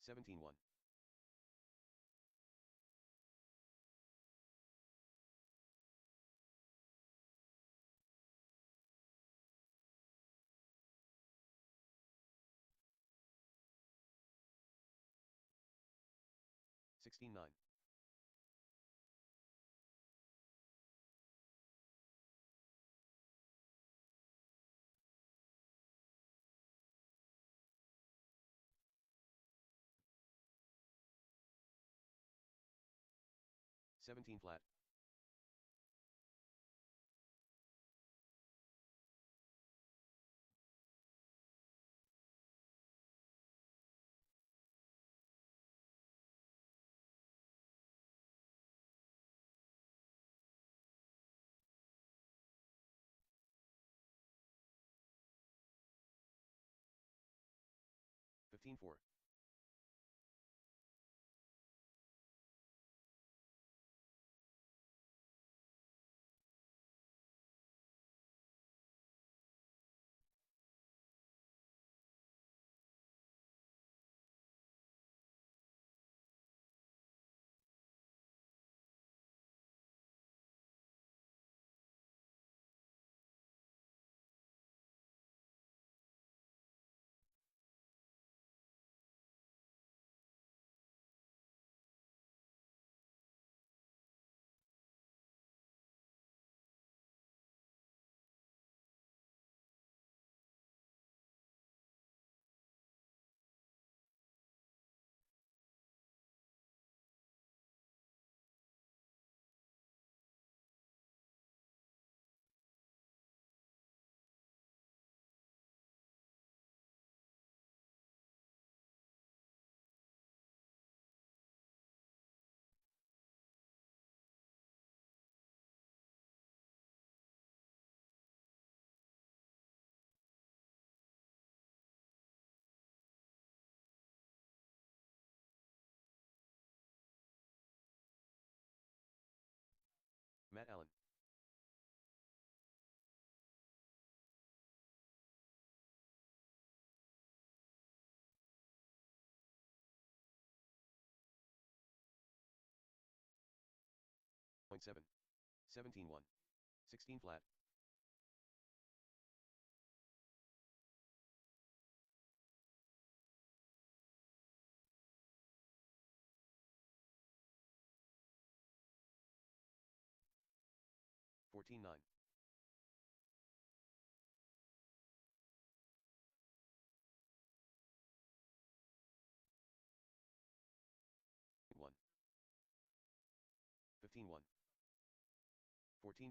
17-1. 16-9. 17 flat. 15-4. Matt Allen. 0.7. 17-1. 16 flat. 14-9. 1. 15-1. 14-5.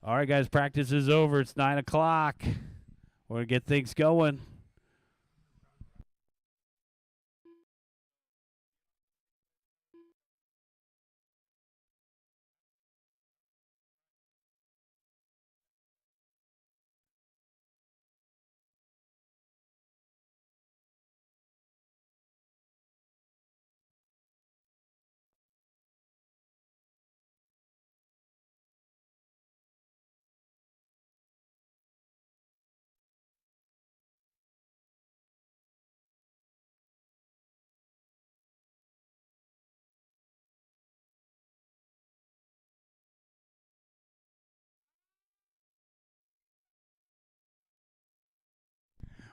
All right, guys, practice is over. It's 9 o'clock. We're going to get things going.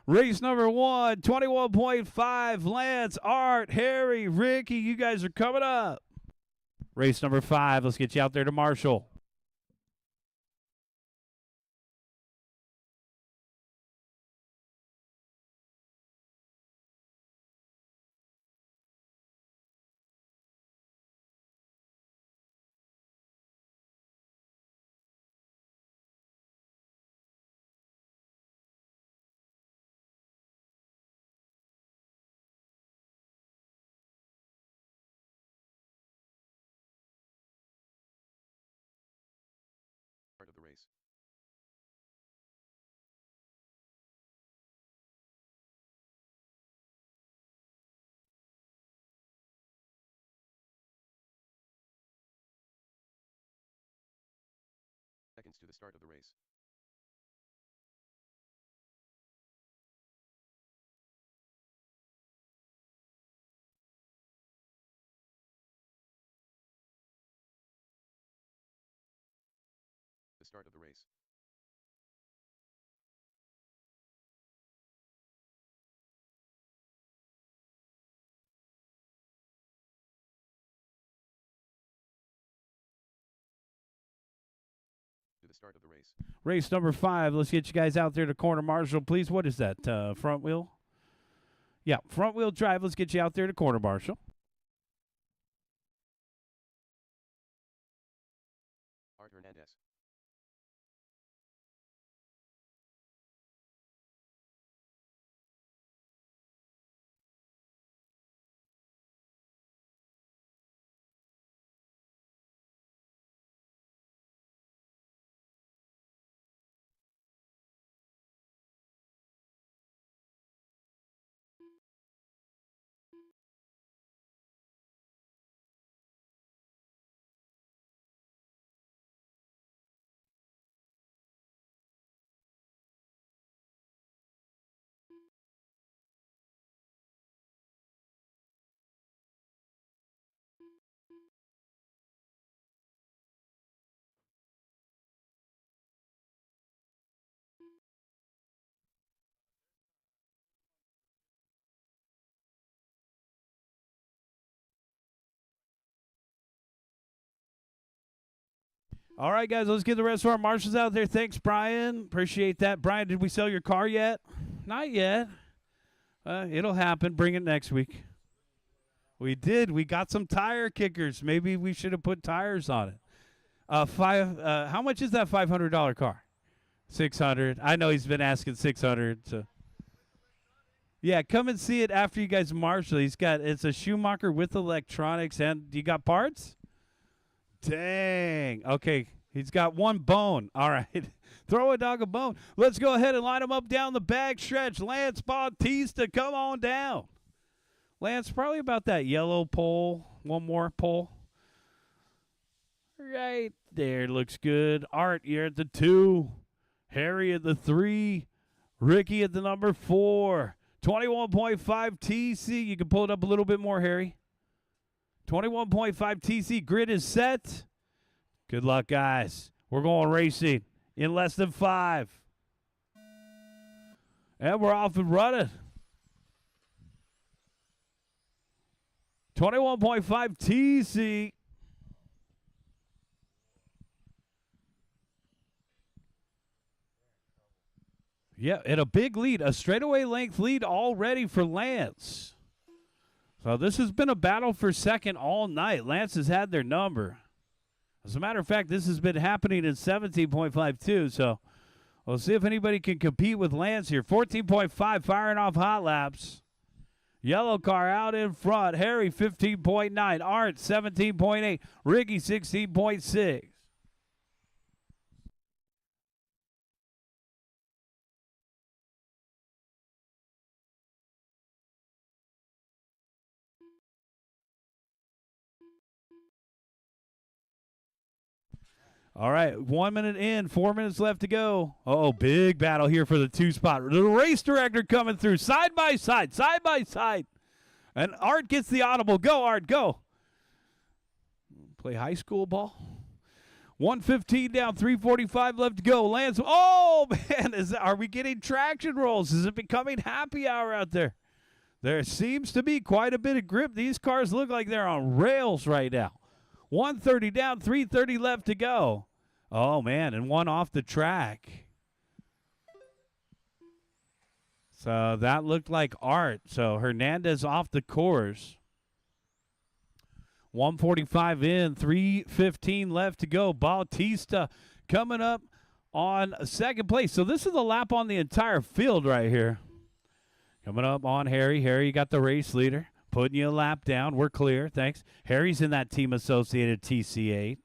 Race number 1, 21.5. Lance, Art, Harry, Ricky, you guys are coming up. Race number 5, let's get you out there to Marshall. Start of the race. Seconds to the start of the race. The start of the race. To the start of the race. Race number 5. Let's get you guys out there to corner marshal, please. What is that? Front wheel? Yeah, front wheel drive. Let's get you out there to corner marshal. Art Hernandez. All right, guys, let's get the rest of our marshals out there. Thanks, Brian. Appreciate that. Brian, did we sell your car yet? Not yet. It'll happen. Bring it next week. We did. We got some tire kickers. Maybe we should have put tires on it. How much is that $500 car? $600. I know he's been asking $600. So, yeah, come and see it after you guys marshal. It's a Schumacher with electronics, and you got parts? Dang. Okay, he's got one bone. All right. Throw a dog a bone. Let's go ahead and line him up down the back stretch. Lance Bautista, come on down. Lance, probably about that yellow pole. One more pole. Right there. Looks good. Art, you're at the 2. Harry at the 3. Ricky at the number 4. 21.5 TC. You can pull it up a little bit more, Harry. 21.5 TC. Grid is set. Good luck, guys. We're going racing in less than 5. And we're off and running. 21.5 TC. Yeah, and a big lead. A straightaway length lead already for Lance. So this has been a battle for second all night. Lance has had their number. As a matter of fact, this has been happening in 17.52. So we'll see if anybody can compete with Lance here. 14.5 firing off hot laps. Yellow car out in front. Harry 15.9. Art 17.8. Ricky 16.6. All right, 1 minute in, 4 minutes left to go. Oh, big battle here for the 2 spot. The race director coming through, side by side, side by side. And Art gets the audible. Go, Art, go. Play high school ball. 1:15 down, 3:45 left to go. Lance, oh, man, are we getting traction rolls? Is it becoming happy hour out there? There seems to be quite a bit of grip. These cars look like they're on rails right now. 130 down, 330 left to go. Oh, man, and one off the track. So that looked like Art. So Hernandez off the course. 145 in, 3:15 left to go. Bautista coming up on second place. So this is a lap on the entire field right here. Coming up on Harry. Harry, you got the race leader. Putting you a lap down. We're clear. Thanks. Harry's in that Team Associated TC8.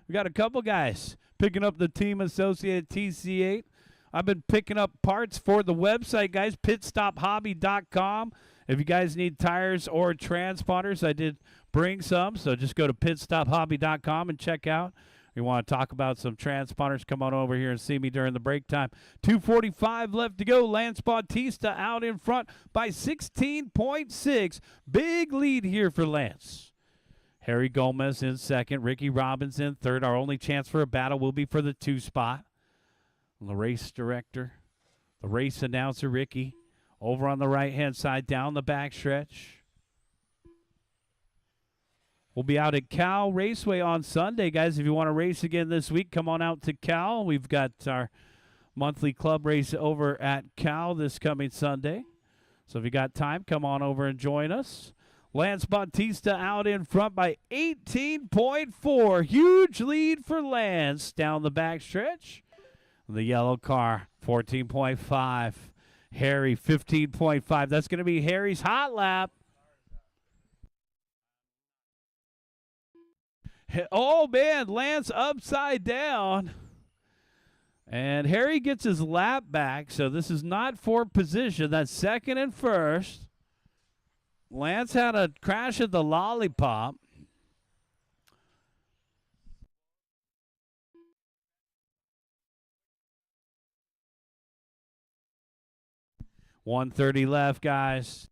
We got a couple guys picking up the Team Associated TC8. I've been picking up parts for the website, guys, pitstophobby.com. If you guys need tires or transponders, I did bring some, so just go to pitstophobby.com and check out. You want to talk about some transponders, come on over here and see me during the break time. 2:45 left to go. Lance Bautista out in front by 16.6. Big lead here for Lance. Harry Gomez in second. Ricky Robbins in third. Our only chance for a battle will be for the 2 spot. The race director, the race announcer, Ricky, over on the right-hand side, down the backstretch. We'll be out at Cal Raceway on Sunday, guys. If you want to race again this week, come on out to Cal. We've got our monthly club race over at Cal this coming Sunday. So if you got time, come on over and join us. Lance Bautista out in front by 18.4. Huge lead for Lance down the backstretch. The yellow car, 14.5. Harry, 15.5. That's going to be Harry's hot lap. Oh, man, Lance upside down. And Harry gets his lap back, so this is not for position. That's second and first. Lance had a crash at the lollipop. .130 left, guys.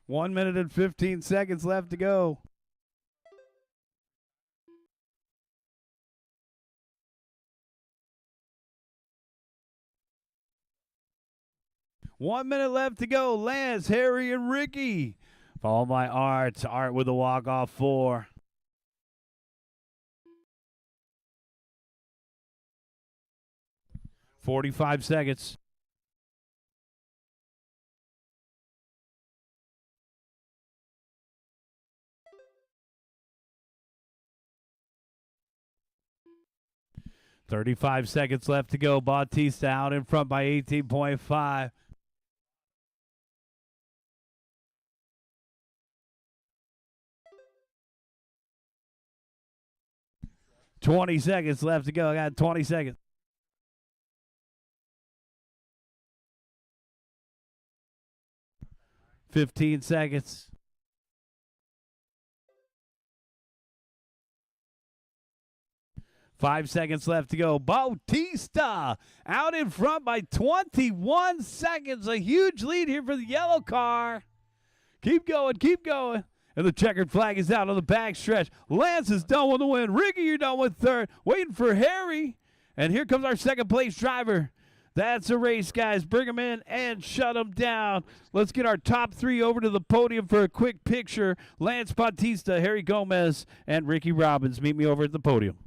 One minute and 15 seconds left to go. One minute left to go. Lance, Harry, and Ricky. Followed by Art. Art with a walk-off 4. .45 seconds. .35 seconds left to go. Bautista out in front by 18.5. .20 seconds left to go. I got 20 seconds. .15 seconds. 5 seconds left to go. Bautista out in front by 21 seconds. A huge lead here for the yellow car. Keep going, keep going. And the checkered flag is out on the back stretch. Lance is done with the win. Ricky, you're done with third. Waiting for Harry. And here comes our second place driver. That's a race, guys. Bring them in and shut them down. Let's get our top 3 over to the podium for a quick picture. Lance Bautista, Harry Gomez, and Ricky Robbins. Meet me over at the podium.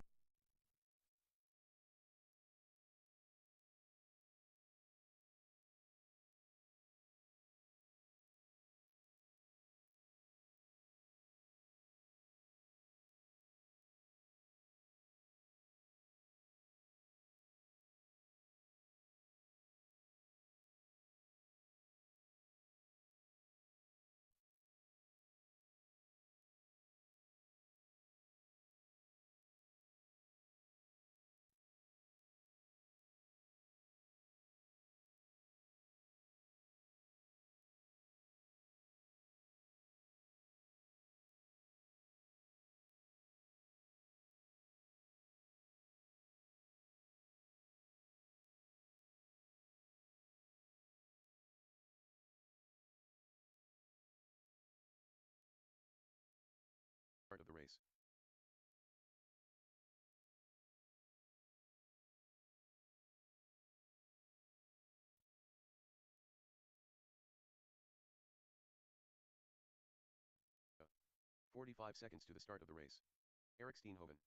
Start of the race. Uh, 45 seconds to the start of the race. Eric Steenhoven.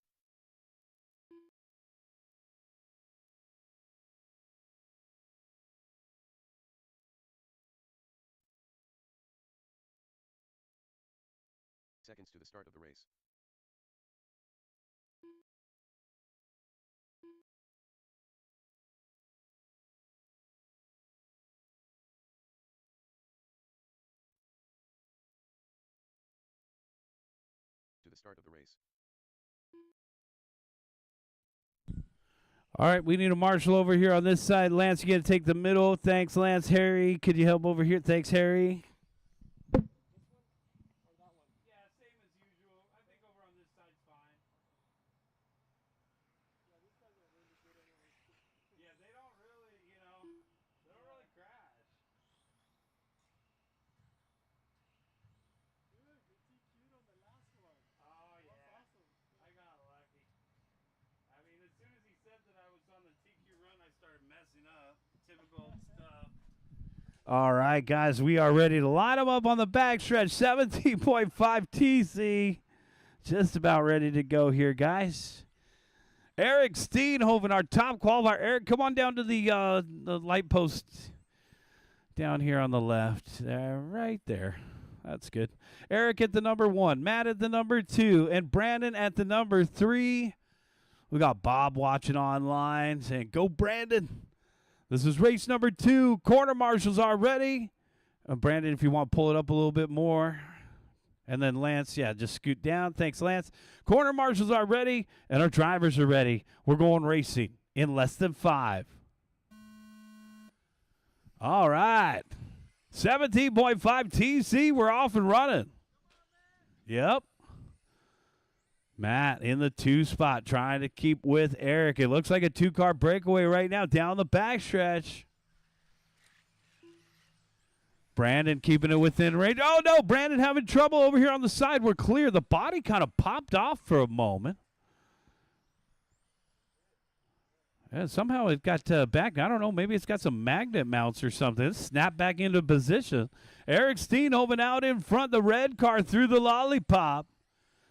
Seconds to the start of the race. To the start of the race. All right, we need a marshal over here on this side. Lance, you got to take the middle. Thanks, Lance. Harry, could you help over here? Thanks, Harry. Typical stuff. All right, guys, we are ready to line them up on the backstretch. 17.5 TC. Just about ready to go here, guys. Eric Steenhoven, our top qualifier. Eric, come on down to the light post down here on the left. Right there. That's good. Eric at the number 1, Matt at the number 2, and Brandon at the number 3. We got Bob watching online saying, go, Brandon. This is race number 2. Corner marshals are ready. Brandon, if you want to pull it up a little bit more. And then Lance, yeah, just scoot down. Thanks, Lance. Corner marshals are ready, and our drivers are ready. We're going racing in less than 5. All right. 17.5 TC, we're off and running. Yep. Matt in the 2 spot, trying to keep with Eric. It looks like a 2-car breakaway right now down the backstretch. Brandon keeping it within range. Oh, no, Brandon having trouble over here on the side. We're clear. The body kind of popped off for a moment. And somehow it got back. I don't know. Maybe it's got some magnet mounts or something. It snapped back into position. Eric Steenhoven out in front. The red car through the lollipop.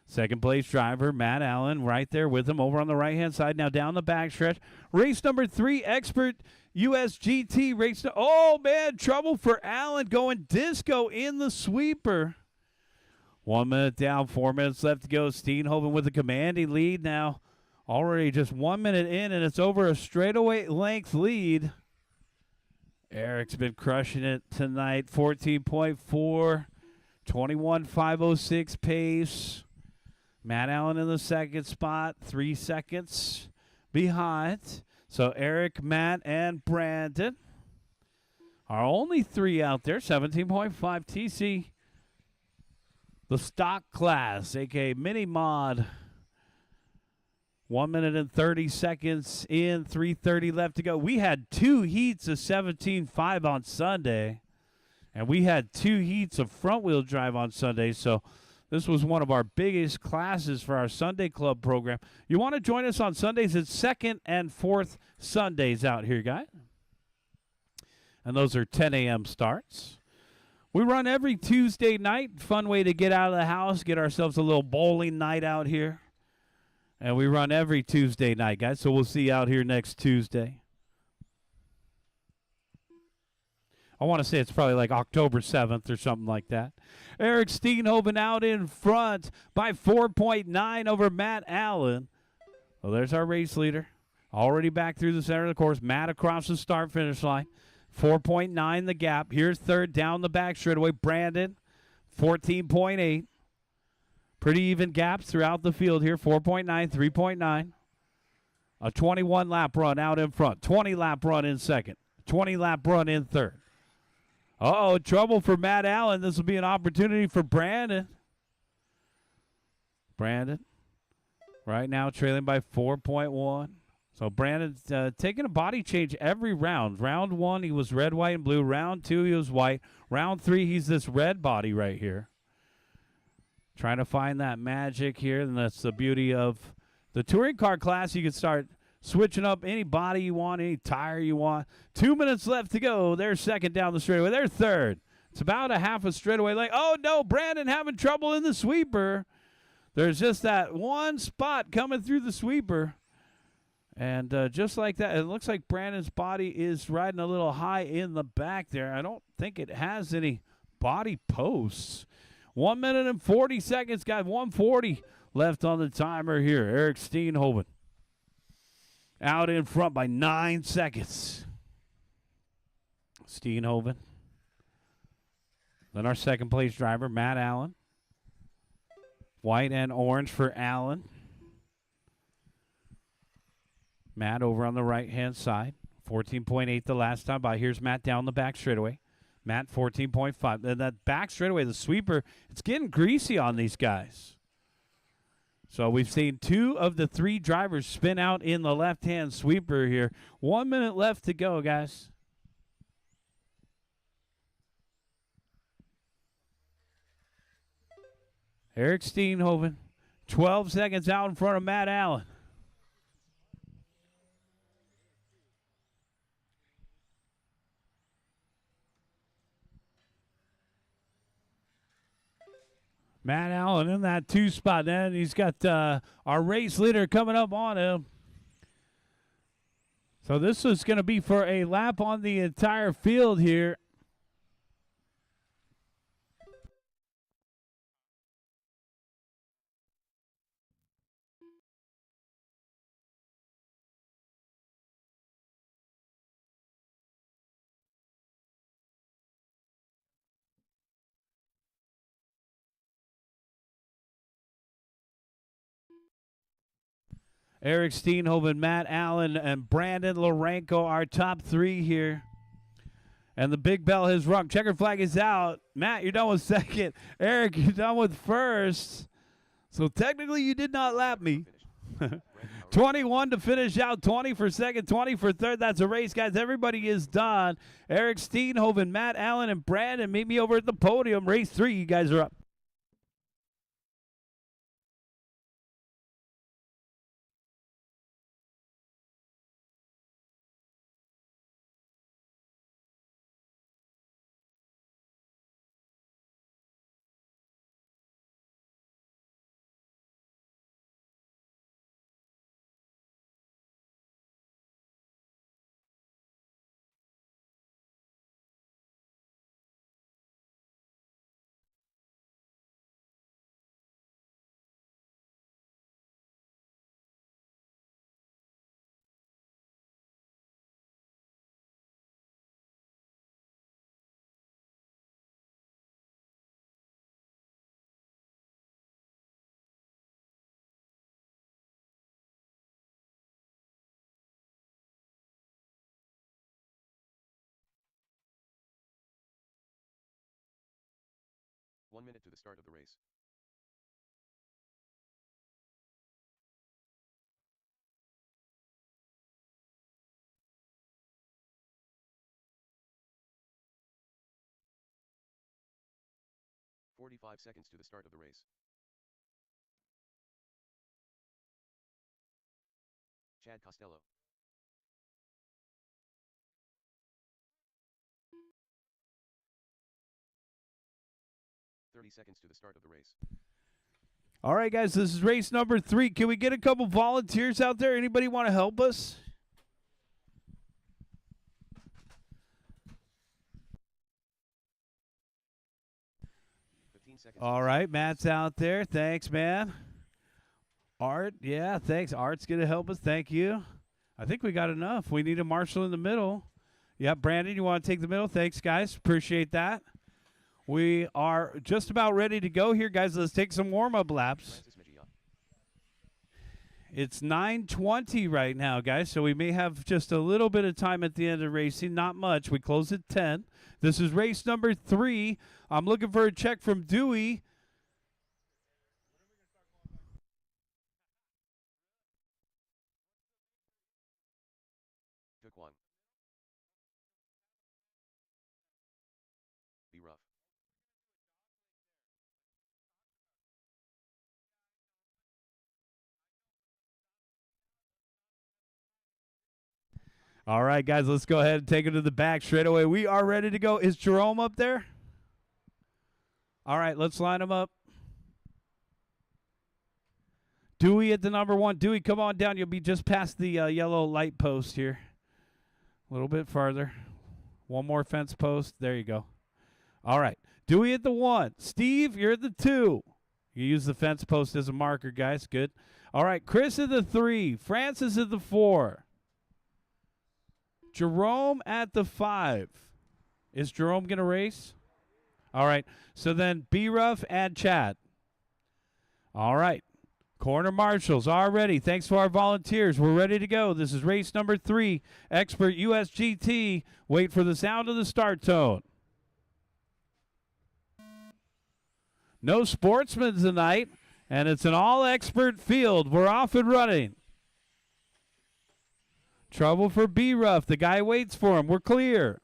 Second place driver, Matt Allen, right there with him over on the right-hand side. Now down the backstretch. Race number 3, Expert USGT race. Oh, man, trouble for Allen going disco in the sweeper. 1 minute down, 4 minutes left to go. Steenhoven with a commanding lead now. Already just 1 minute in, and it's over a straightaway length lead. Eric's been crushing it tonight. 14.4, 21.506 pace. Matt Allen in the second spot, 3 seconds behind. So Eric, Matt, and Brandon are only 3 out there. 17.5 TC. The stock class, a.k.a. mini mod. 1 minute and 30 seconds in, 3:30 left to go. We had 2 heats of 17.5 on Sunday, and we had 2 heats of front-wheel drive on Sunday, so this was one of our biggest classes for our Sunday Club program. You want to join us on Sundays? It's 2nd and 4th Sundays out here, guys. And those are 10 a.m. starts. We run every Tuesday night. Fun way to get out of the house, get ourselves a little bowling night out here. And we run every Tuesday night, guys, so we'll see you out here next Tuesday. I want to say it's probably like October 7th or something like that. Eric Steenhoven out in front by 4.9 over Matt Allen. Well, there's our race leader. Already back through the center of the course. Matt across the start-finish line. 4.9 the gap. Here's third down the back straightaway. Brandon, 14.8. Pretty even gaps throughout the field here. 4.9, 3.9. A 21-lap run out in front. 20-lap run in second. 20-lap run in third. Uh-oh, trouble for Matt Allen. This will be an opportunity for Brandon. Brandon, right now trailing by 4.1. So Brandon's taking a body change every round. Round 1, he was red, white, and blue. Round 2, he was white. Round 3, he's this red body right here. Trying to find that magic here, and that's the beauty of the touring car class. You can start switching up any body you want, any tire you want. 2 minutes left to go. They're second down the straightaway. They're third. It's about a half a straightaway lane. Oh, no, Brandon having trouble in the sweeper. There's just that one spot coming through the sweeper. And just like that, it looks like Brandon's body is riding a little high in the back there. I don't think it has any body posts. 1 minute and 40 seconds, guys. 1:40 left on the timer here. Eric Steenhoven out in front by 9 seconds. Steenhoven. Then our second place driver, Matt Allen. White and orange for Allen. Matt over on the right-hand side. 14.8 the last time by. Here's Matt down the back straightaway. Matt, 14.5. And that back straightaway, the sweeper, it's getting greasy on these guys. So we've seen 2 of the 3 drivers spin out in the left-hand sweeper here. 1 minute left to go, guys. Eric Steenhoven, 12 seconds out in front of Matt Allen. Matt Allen in that 2 spot. Then he's got our race leader coming up on him. So this is going to be for a lap on the entire field here. Eric Steenhoven, Matt Allen, and Brandon Lorenko, our top 3 here. And the big bell has rung. Checkered flag is out. Matt, you're done with second. Eric, you're done with first. So technically you did not lap me. 21 to finish out, 20 for second, 20 for third. That's a race, guys. Everybody is done. Eric Steenhoven, Matt Allen, and Brandon, meet me over at the podium. Race 3, you guys are up. One minute to the start of the race. "45 seconds to the start of the race. Chad Costello. "30 seconds to the start of the race. All right, guys, this is race number 3. Can we get a couple volunteers out there? Anybody want to help us? All right, Matt's out there. Thanks, man. Art, yeah, thanks. Art's going to help us. Thank you. I think we got enough. We need a marshal in the middle. Yeah, Brandon, you want to take the middle? Thanks, guys. Appreciate that. We are just about ready to go here, guys. Let's take some warm-up laps. It's 9:20 right now, guys, so we may have just a little bit of time at the end of racing. Not much. We close at 10. This is race number 3. I'm looking for a check from Dewey. Took 1. Be rough. All right, guys, let's go ahead and take it to the back straight away. We are ready to go. Is Jerome up there? All right, let's line him up. Dewey at the number 1. Dewey, come on down. You'll be just past the yellow light post here. A little bit farther. One more fence post. There you go. All right. Dewey at the 1. Steve, you're at the 2. You use the fence post as a marker, guys. Good. All right. Chris at the 3. Francis at the 4. Jerome at the 5. Is Jerome going to race? All right. So then B-Ruff and Chad. All right. Corner marshals are ready. Thanks to our volunteers. We're ready to go. This is race number 3. Expert USGT. Wait for the sound of the start tone. No sportsmen tonight, and it's an all-expert field. We're off and running. Trouble for B-Ruff. The guy waits for him. We're clear.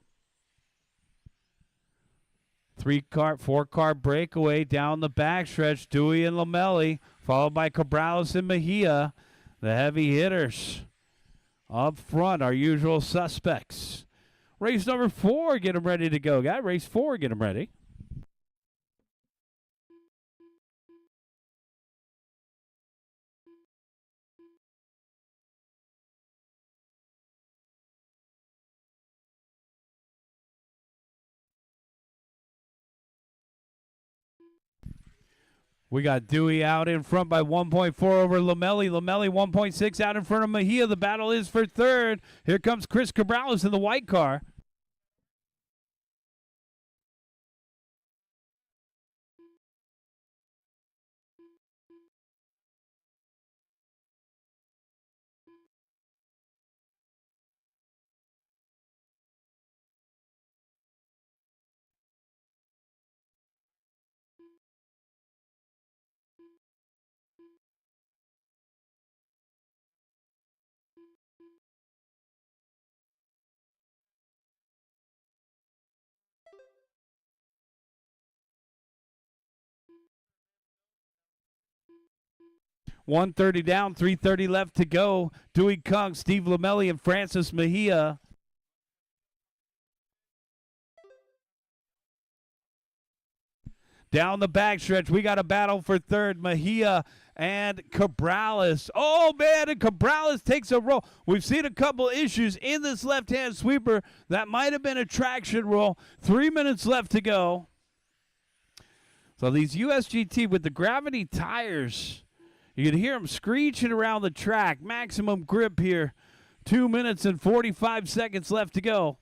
4-car breakaway down the backstretch. Dewey and Lamelli, followed by Cabrales and Mejia. The heavy hitters up front, our usual suspects. Race number 4, get them ready to go. Guy, race 4, get them ready. We got Dewey out in front by 1.4 over Lamelli. Lamelli 1.6 out in front of Mejia. The battle is for third. Here comes Chris Cabrales in the white car. .130 down, 3:30 left to go. Dewey Kung, Steve Lamelli, and Francis Mejia. Down the backstretch, we got a battle for third. Mejia and Cabrales. Oh, man, and Cabrales takes a roll. We've seen a couple issues in this left-hand sweeper. That might have been a traction roll. 3 minutes left to go. So these USGT with the gravity tires, you can hear them screeching around the track. Maximum grip here. 2 minutes and 45 seconds left to go.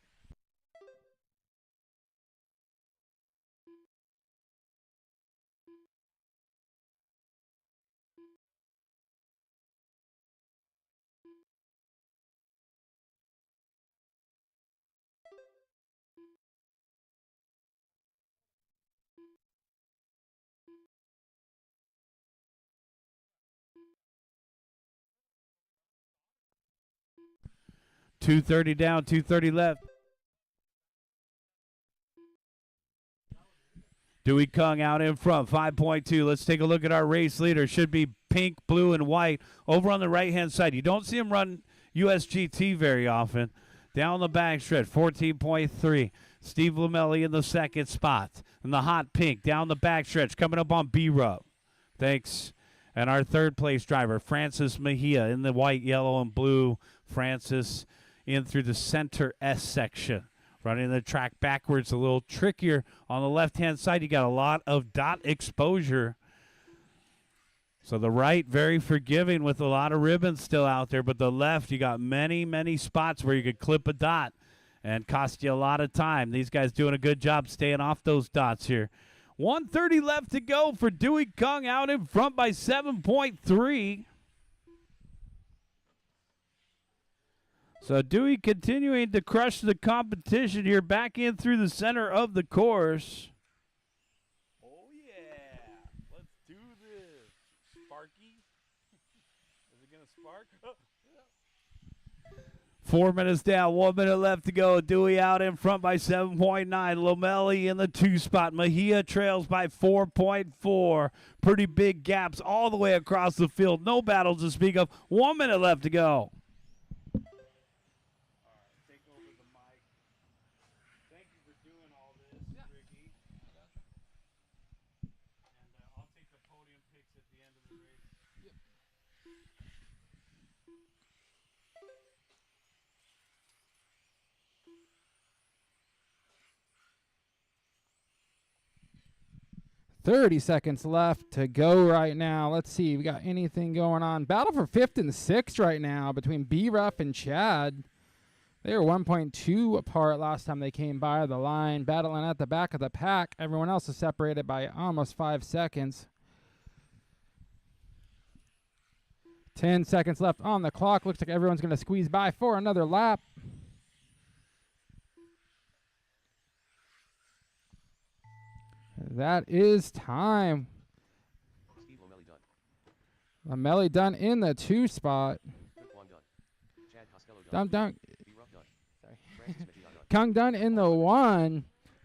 .230 down, 2:30 left. Dewey Kung out in front, 5.2. Let's take a look at our race leader. Should be pink, blue, and white. Over on the right-hand side. You don't see him run USGT very often. Down the backstretch, 14.3. Steve Lamelli in the second spot. And the hot pink down the backstretch, coming up on B-Rub. Thanks. And our third place driver, Francis Mejia, in the white, yellow, and blue. Francis in through the center S section. Running the track backwards, a little trickier. On the left-hand side, you got a lot of dot exposure. So the right, very forgiving with a lot of ribbons still out there. But the left, you got many, many spots where you could clip a dot and cost you a lot of time. These guys doing a good job staying off those dots here. 1:30 left to go for Dewey Kung, out in front by 7.3. So Dewey continuing to crush the competition here, back in through the center of the course. Oh, yeah. Let's do this. Sparky. Is it going to spark? Oh. 4 minutes down, 1 minute left to go. Dewey out in front by 7.9. Lamelli in the 2 spot. Mejia trails by 4.4. Pretty big gaps all the way across the field. No battles to speak of. 1 minute left to go. .30 seconds left to go right now. Let's see. We got anything going on. Battle for 5th and 6th right now between B-Ruff and Chad. They were 1.2 apart last time they came by the line. Battling at the back of the pack. Everyone else is separated by almost 5 seconds. 10 seconds left on the clock. Looks like everyone's going to squeeze by for another lap. That is time. Steve Lamelli done. Lamelli done in the 2 spot. Juan done. Chad Costello done. Done. B-Ruff done. Sorry. Francis Mejia done. Kung done in the 1.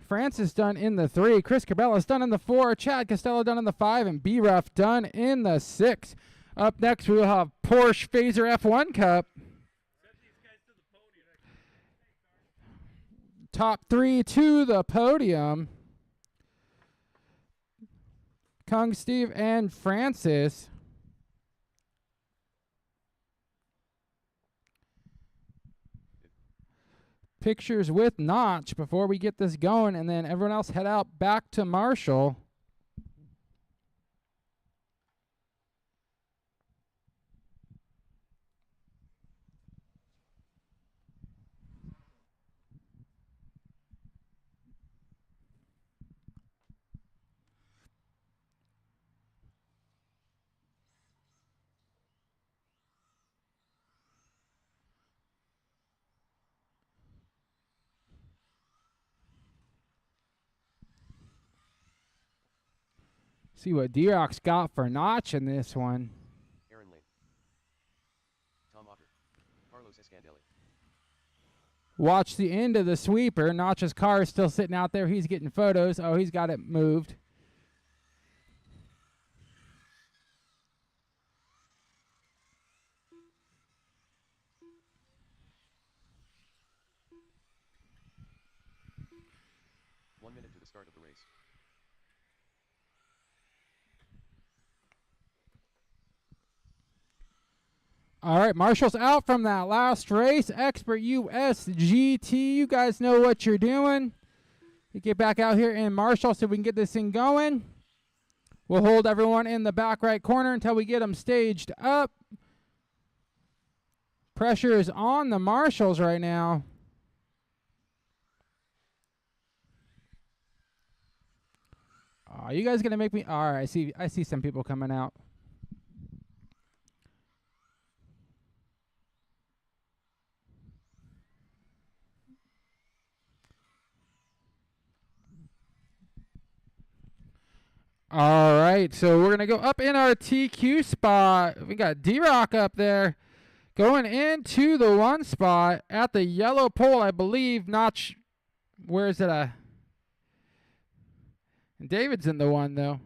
Francis done in the 3. Chris Cabrales done in the 4. Chad Costello done in the 5. And B-Ruff done in the 6. Up next, we will have Porsche Phaser F1 Cup. Top 3 to the podium. Kung, Steve, and Francis. Pictures with Notch before we get this going, and then everyone else head out back to Marshall. See what D-Rock's got for Notch in this one. Aaron Lane. Tom Otter. Carlos Escandelli. Watch the end of the sweeper. Notch's car is still sitting out there. He's getting photos. Oh, he's got it moved. One minute to the start of the race. All right, Marshall's out from that last race. Expert US GT, you guys know what you're doing. You get back out here in Marshall so we can get this thing going. We'll hold everyone in the back right corner until we get them staged up. Pressure is on the Marshalls right now. Oh, you guys gonna make me? All right, I see some people coming out. All right, so we're going to go up in our TQ spot. We got D-Rock up there going into the 1 spot at the yellow pole, I believe. Notch, where is it? David's in the 1, though.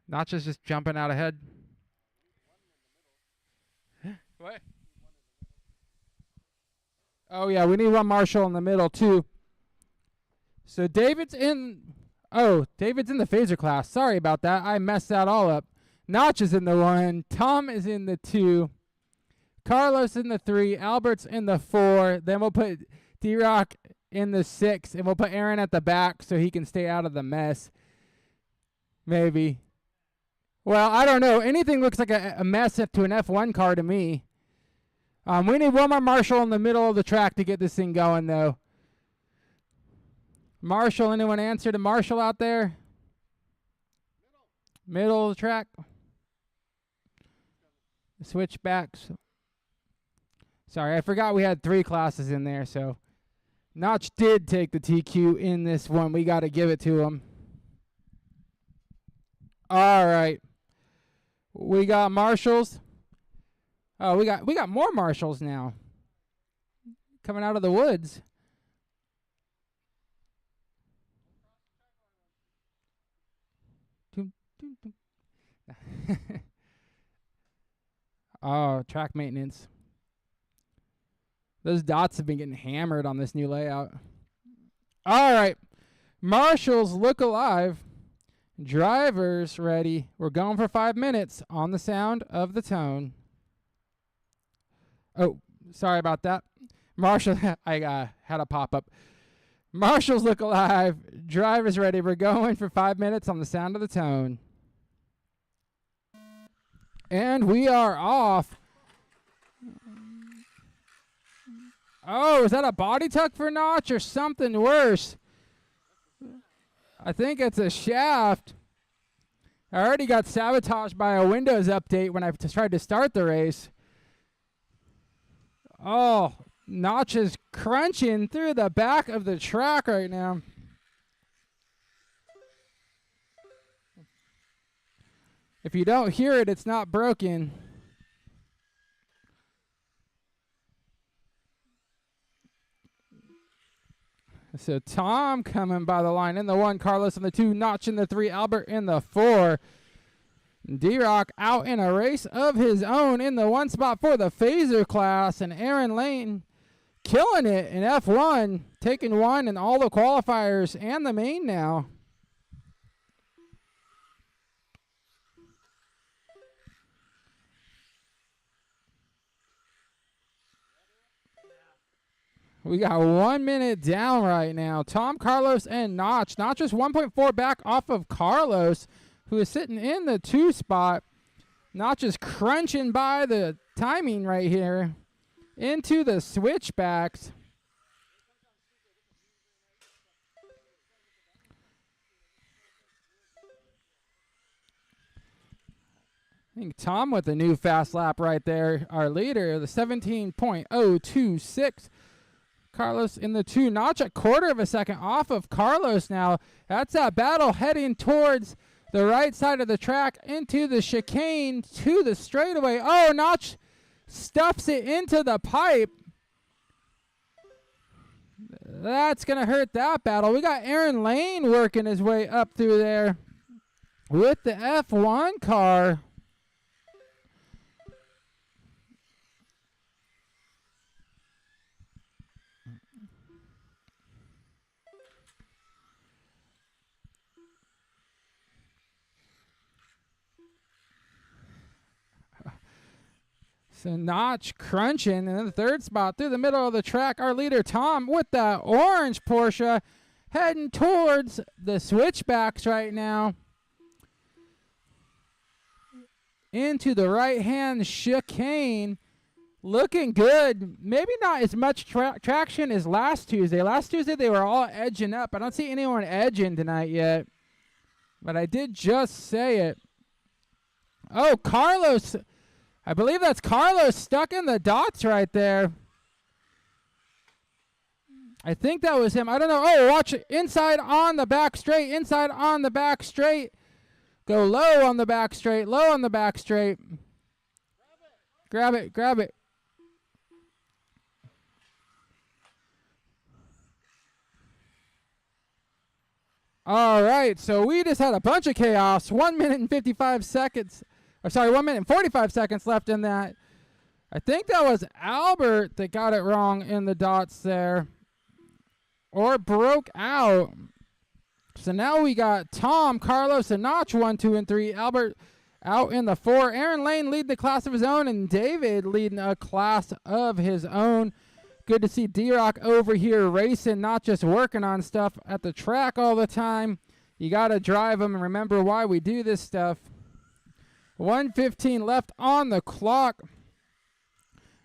Notch is just jumping out ahead. What? Oh, yeah, we need one Marshall in the middle, too. So David's in... Oh, David's in the phaser class. Sorry about that. I messed that all up. Notch is in the 1. Tom is in the 2. Carlos in the 3. Albert's in the 4. Then we'll put D-Rock in the 6. And we'll put Aaron at the back so he can stay out of the mess. Maybe. Well, I don't know. Anything looks like a mess to an F1 car to me. We need one more Marshall in the middle of the track to get this thing going, though. Marshall, anyone answer to Marshall out there? Middle of the track. Switchbacks. Sorry, I forgot we had 3 classes in there, so. Notch did take the TQ in this one. We got to give it to him. All right. We got Marshalls. Oh, we got more Marshalls now. Coming out of the woods. Oh, track maintenance. Those dots have been getting hammered on this new layout. All right. Marshals look alive. Drivers ready. We're going for 5 minutes on the sound of the tone. Oh, sorry about that. Marshall, I had a pop-up. Marshals look alive. Drivers ready. We're going for 5 minutes on the sound of the tone. And we are off. Oh, is that a body tuck for Notch or something worse? I think it's a shaft. I already got sabotaged by a Windows update when I tried to start the race. Oh, Notch is crunching through the back of the track right now. If you don't hear it, it's not broken. So Tom coming by the line in the 1, Carlos in the 2, Notch in the 3, Albert in the 4. D-Rock out in a race of his own in the 1 spot for the phaser class, and Aaron Lane killing it in F1, taking 1 in all the qualifiers and the main now. We got 1 minute down right now. Tom, Carlos, and Notch. Notch is 1.4 back off of Carlos, who is sitting in the 2 spot. Notch is crunching by the timing right here into the switchbacks. I think Tom with the new fast lap right there. Our leader, the 17.026. Carlos in the 2. Notch a quarter of a second off of Carlos now. That's a battle heading towards the right side of the track into the chicane to the straightaway. Oh, Notch stuffs it into the pipe. That's going to hurt that battle. We got Aaron Lane working his way up through there with the F1 car. So Notch crunching in the third spot through the middle of the track. Our leader Tom with that orange Porsche heading towards the switchbacks right now. Into the right-hand chicane. Looking good. Maybe not as much traction as last Tuesday. Last Tuesday they were all edging up. I don't see anyone edging tonight yet. But I did just say it. Oh, Carlos. I believe that's Carlos stuck in the dots right there. I think that was him. I don't know. Oh, watch it. Inside on the back straight. Inside on the back straight. Go low on the back straight. Low on the back straight. Grab it. Grab it. All right. So we just had a bunch of chaos. 1 minute and 55 seconds. 1 minute and 45 seconds left in that. I think that was Albert that got it wrong in the dots there. Or broke out. So now we got Tom, Carlos, and Notch 1, 2, and 3. Albert out in the 4. Aaron Lane leading the class of his own, and David leading a class of his own. Good to see D-Rock over here racing, not just working on stuff at the track all the time. You got to drive them and remember why we do this stuff. 1:15 left on the clock.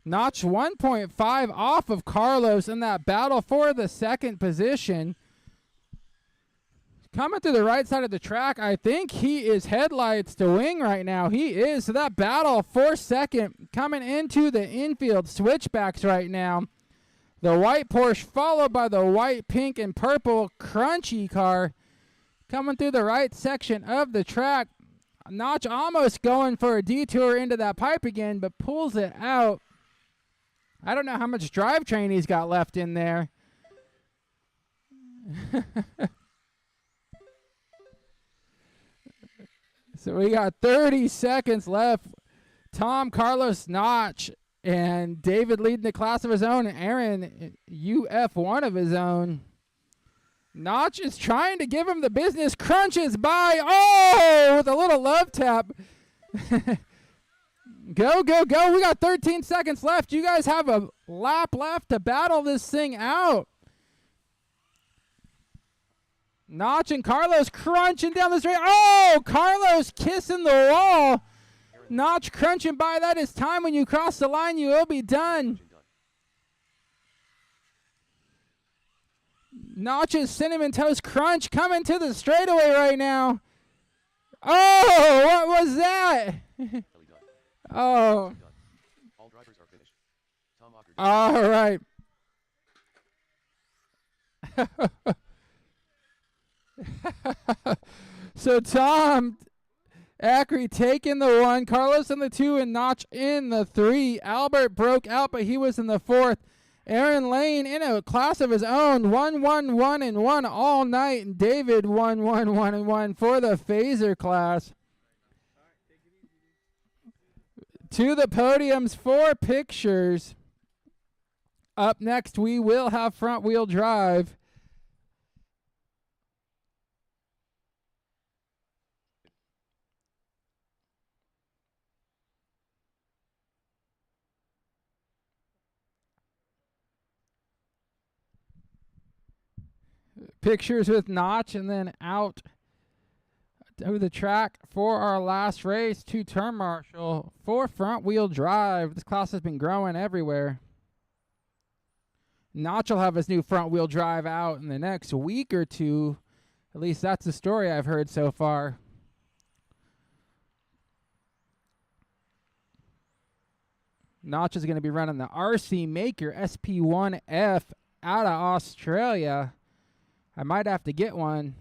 Notch 1.5 off of Carlos in that battle for the second position. Coming through the right side of the track, I think he is headlights to wing right now. He is. So that battle for second coming into the infield switchbacks right now. The white Porsche followed by the white, pink, and purple crunchy car coming through the right section of the track. Notch almost going for a detour into that pipe again, but pulls it out. I don't know how much drivetrain he's got left in there. So we got 30 seconds left. Tom, Carlos, Notch, and David leading the class of his own, and Aaron UF1 of his own. Notch is trying to give him the business. Crunches by. Oh, with a little love tap. Go, go, go. We got 13 seconds left. You guys have a lap left to battle this thing out. Notch and Carlos crunching down the straight. Oh, Carlos kissing the wall. Notch crunching by. That is time. When you cross the line, you will be done. Notch's Cinnamon Toast Crunch coming to the straightaway right now. Oh, what was that? Oh. All drivers are finished. Tom Ocker. All right. So Tom Ackery taking the 1, Carlos in the 2, and Notch in the 3. Albert broke out, but he was in the 4th. Aaron Lane in a class of his own, 1, 1, 1, and 1 all night. And David 1, 1, 1, and 1 for the phaser class. To the podiums for pictures. Up next, we will have front wheel drive. Pictures with Notch, and then out to the track for our last race to turn marshal for front wheel drive. This class has been growing everywhere. Notch will have his new front wheel drive out in the next week or two. At least that's the story I've heard so far. Notch is going to be running the RC Maker SP1F out of Australia. I might have to get one.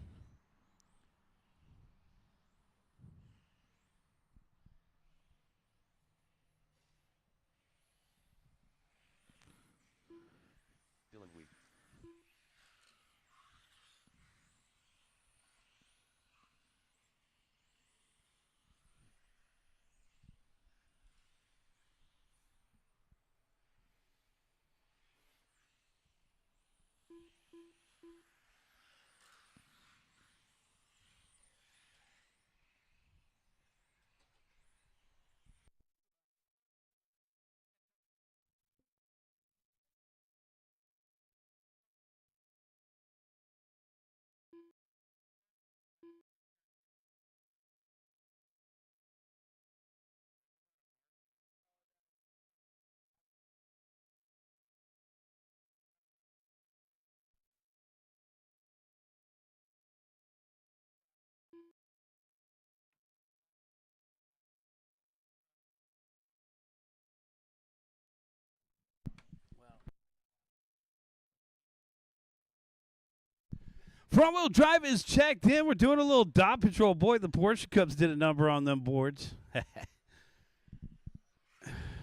Front wheel drive is checked in. We're doing a little dot patrol. Boy, the Porsche Cubs did a number on them boards.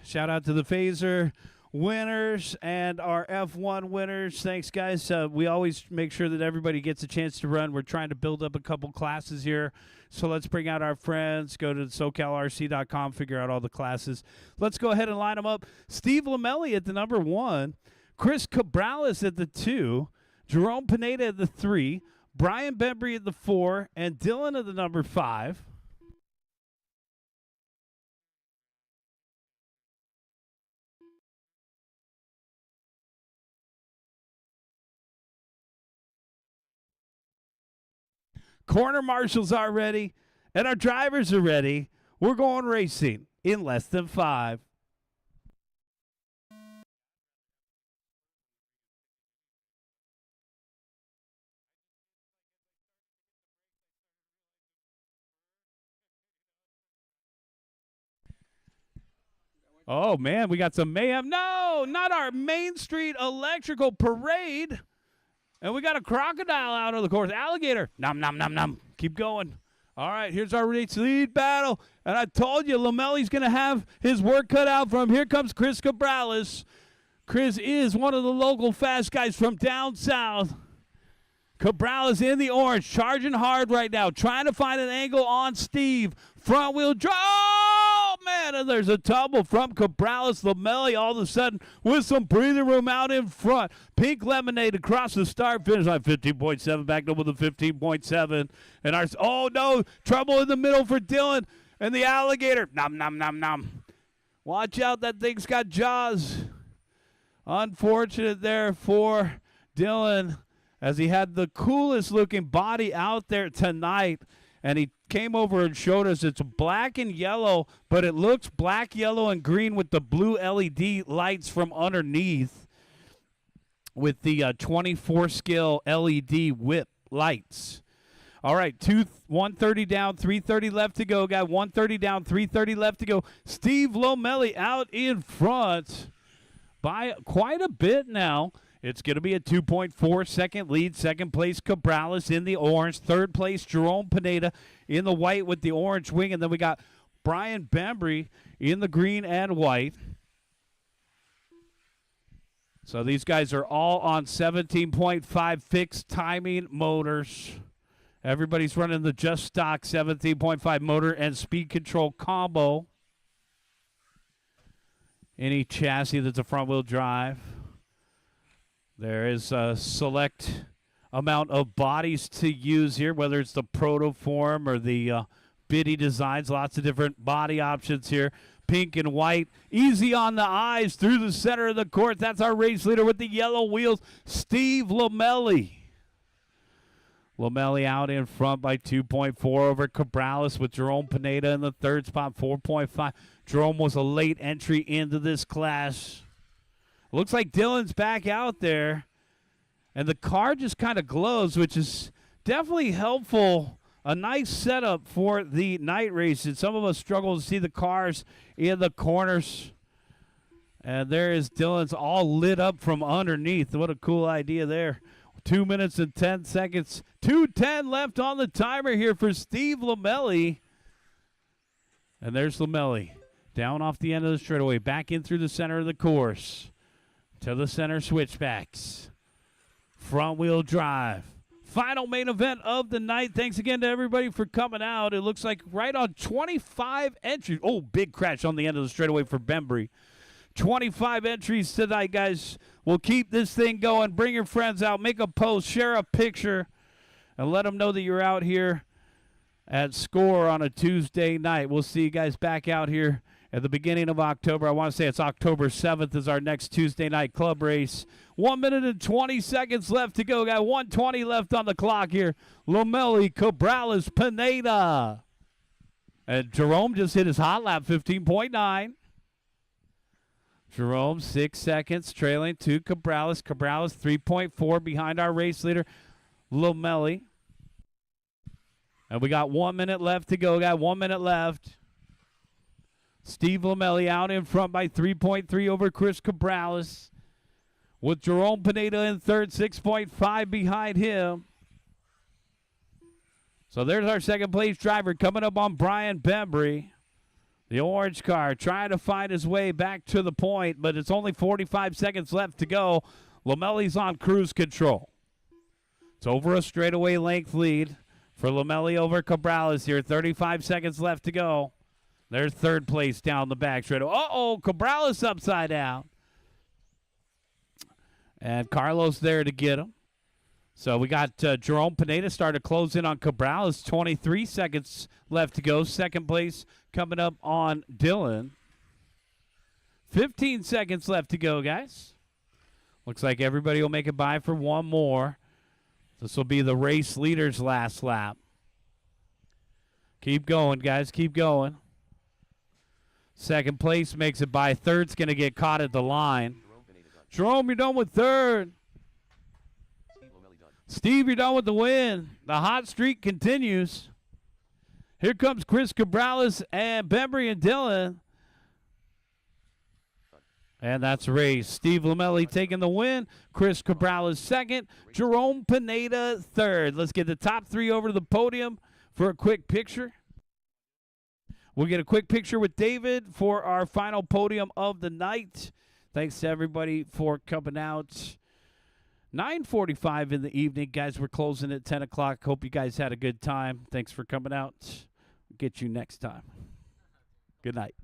Shout out to the Phaser winners and our F1 winners. Thanks, guys. We always make sure that everybody gets a chance to run. We're trying to build up a couple classes here. So let's bring out our friends. Go to SoCalRC.com, figure out all the classes. Let's go ahead and line them up. Steve Lamelli at the number 1. Chris Cabrales at the 2. Jerome Pineda at the 3. Brian Bembry at the 4. And Dylan at the number 5. Corner marshals are ready, and our drivers are ready. We're going racing in less than 5. Oh, man, we got some mayhem. No, not our Main Street Electrical Parade. And we got a crocodile out on the course. Alligator. Nom, nom, nom, nom. Keep going. All right, here's our race lead battle. And I told you, Lamelli's going to have his work cut out for him. Here comes Chris Cabrales. Chris is one of the local fast guys from down south. Cabrales in the orange, charging hard right now, trying to find an angle on Steve. Front wheel drive. Oh, man, and there's a tumble from Cabrales. Lamelli all of a sudden with some breathing room out in front. Pink Lemonade across the start finish line. 15.7 back up with a 15.7. And our, oh, no, trouble in the middle for Dylan. And the Alligator. Nom, nom, nom, nom. Watch out, that thing's got jaws. Unfortunate there for Dylan, as he had the coolest looking body out there tonight. And he came over and showed us it's black and yellow, but it looks black, yellow, and green with the blue LED lights from underneath with the 24 scale LED whip lights. All right, 130 down, 330 left to go. Got 130 down, 330 left to go. Steve Lamelli out in front by quite a bit now. It's going to be a 2.4 second lead. Second place, Cabrales in the orange. Third place, Jerome Pineda in the white with the orange wing. And then we got Brian Bembry in the green and white. So these guys are all on 17.5 fixed timing motors. Everybody's running the just stock 17.5 motor and speed control combo. Any chassis that's a front wheel drive. There is a select amount of bodies to use here, whether it's the Protoform or the Biddy designs. Lots of different body options here. Pink and white, easy on the eyes through the center of the court. That's our race leader with the yellow wheels, Steve Lamelli. Lamelli out in front by 2.4 over Cabrales with Jerome Pineda in the third spot, 4.5. Jerome was a late entry into this class. Looks like Dylan's back out there, and the car just kind of glows, which is definitely helpful. A nice setup for the night races. Some of us struggle to see the cars in the corners, and there is Dylan's all lit up from underneath. What a cool idea there. 2 minutes and 10 seconds. 2:10 left on the timer here for Steve Lamelli. And there's Lamelli down off the end of the straightaway, back in through the center of the course. To the center switchbacks. Front wheel drive. Final main event of the night. Thanks again to everybody for coming out. It looks like right on 25 entries. Oh, big crash on the end of the straightaway for Bembry. 25 entries tonight, guys. We'll keep this thing going. Bring your friends out. Make a post. Share a picture. And let them know that you're out here at SCOR on a Tuesday night. We'll see you guys back out here at the beginning of October. I want to say it's October 7th is our next Tuesday night club race. 1 minute and 20 seconds left to go. Got 1:20 left on the clock here. Lomeli, Cabrales, Pineda. And Jerome just hit his hot lap, 15.9. Jerome, 6 seconds, trailing to Cabrales. Cabrales, 3.4 behind our race leader, Lomeli. And we got 1 minute left to go. Got 1 minute left. Steve Lomeli out in front by 3.3 over Chris Cabrales. With Jerome Pineda in third, 6.5 behind him. So there's our second place driver coming up on Brian Bembry. The orange car trying to find his way back to the point, but it's only 45 seconds left to go. Lomeli's on cruise control. It's over a straightaway length lead for Lomeli over Cabrales here. 35 seconds left to go. There's third place down the back straight. Uh-oh, Cabrales upside down. And Carlos there to get him. So we got Jerome Pineda starting to close in on Cabrales. 23 seconds left to go. Second place coming up on Dylan. 15 seconds left to go, guys. Looks like everybody will make it by for one more. This will be the race leader's last lap. Keep going, guys. Keep going. Second place makes it by. Third's going to get caught at the line. Jerome, you're done with third. Steve, you're done with the win. The hot streak continues. Here comes Chris Cabrales and Bembry and Dylan. And that's a race. Steve Lomeli taking the win. Chris Cabrales second. Jerome Pineda third. Let's get the top three over to the podium for a quick picture. We'll get a quick picture with David for our final podium of the night. Thanks to everybody for coming out. 9:45 in the evening. Guys, we're closing at 10 o'clock. Hope you guys had a good time. Thanks for coming out. Get you next time. Good night.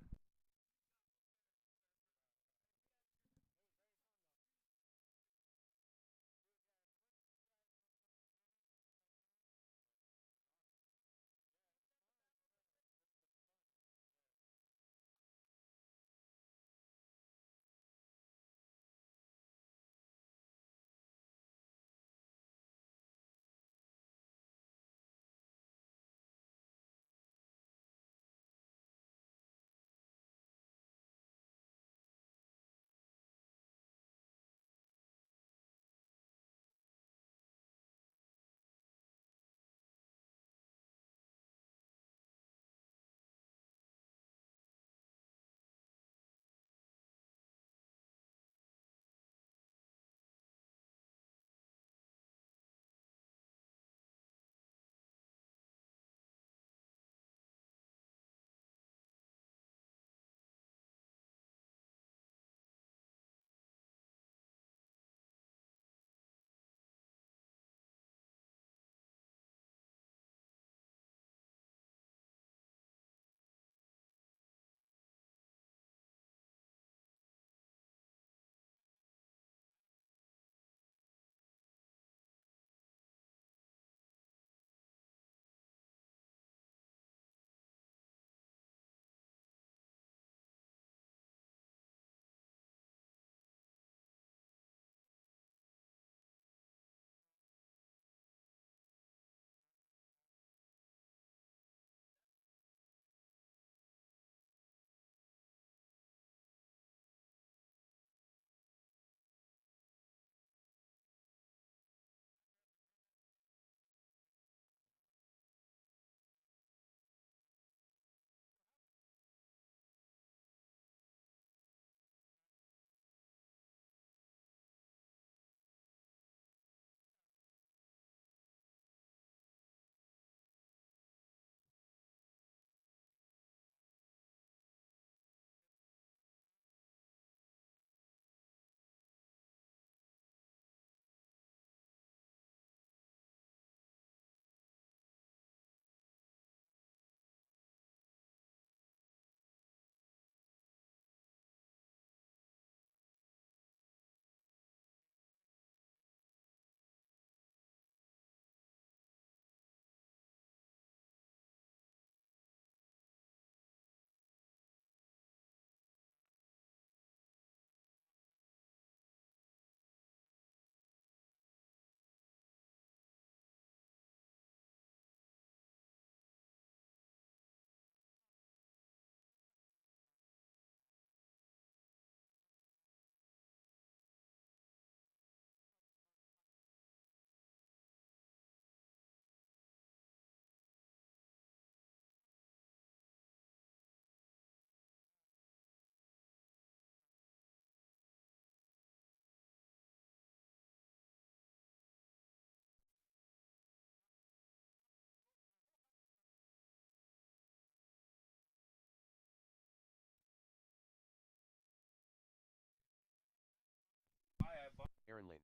Aaron Lane.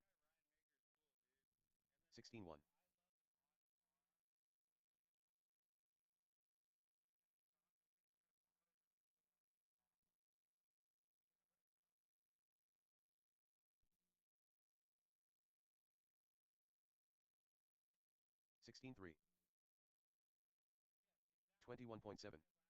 16-1. $16-3. 21.7.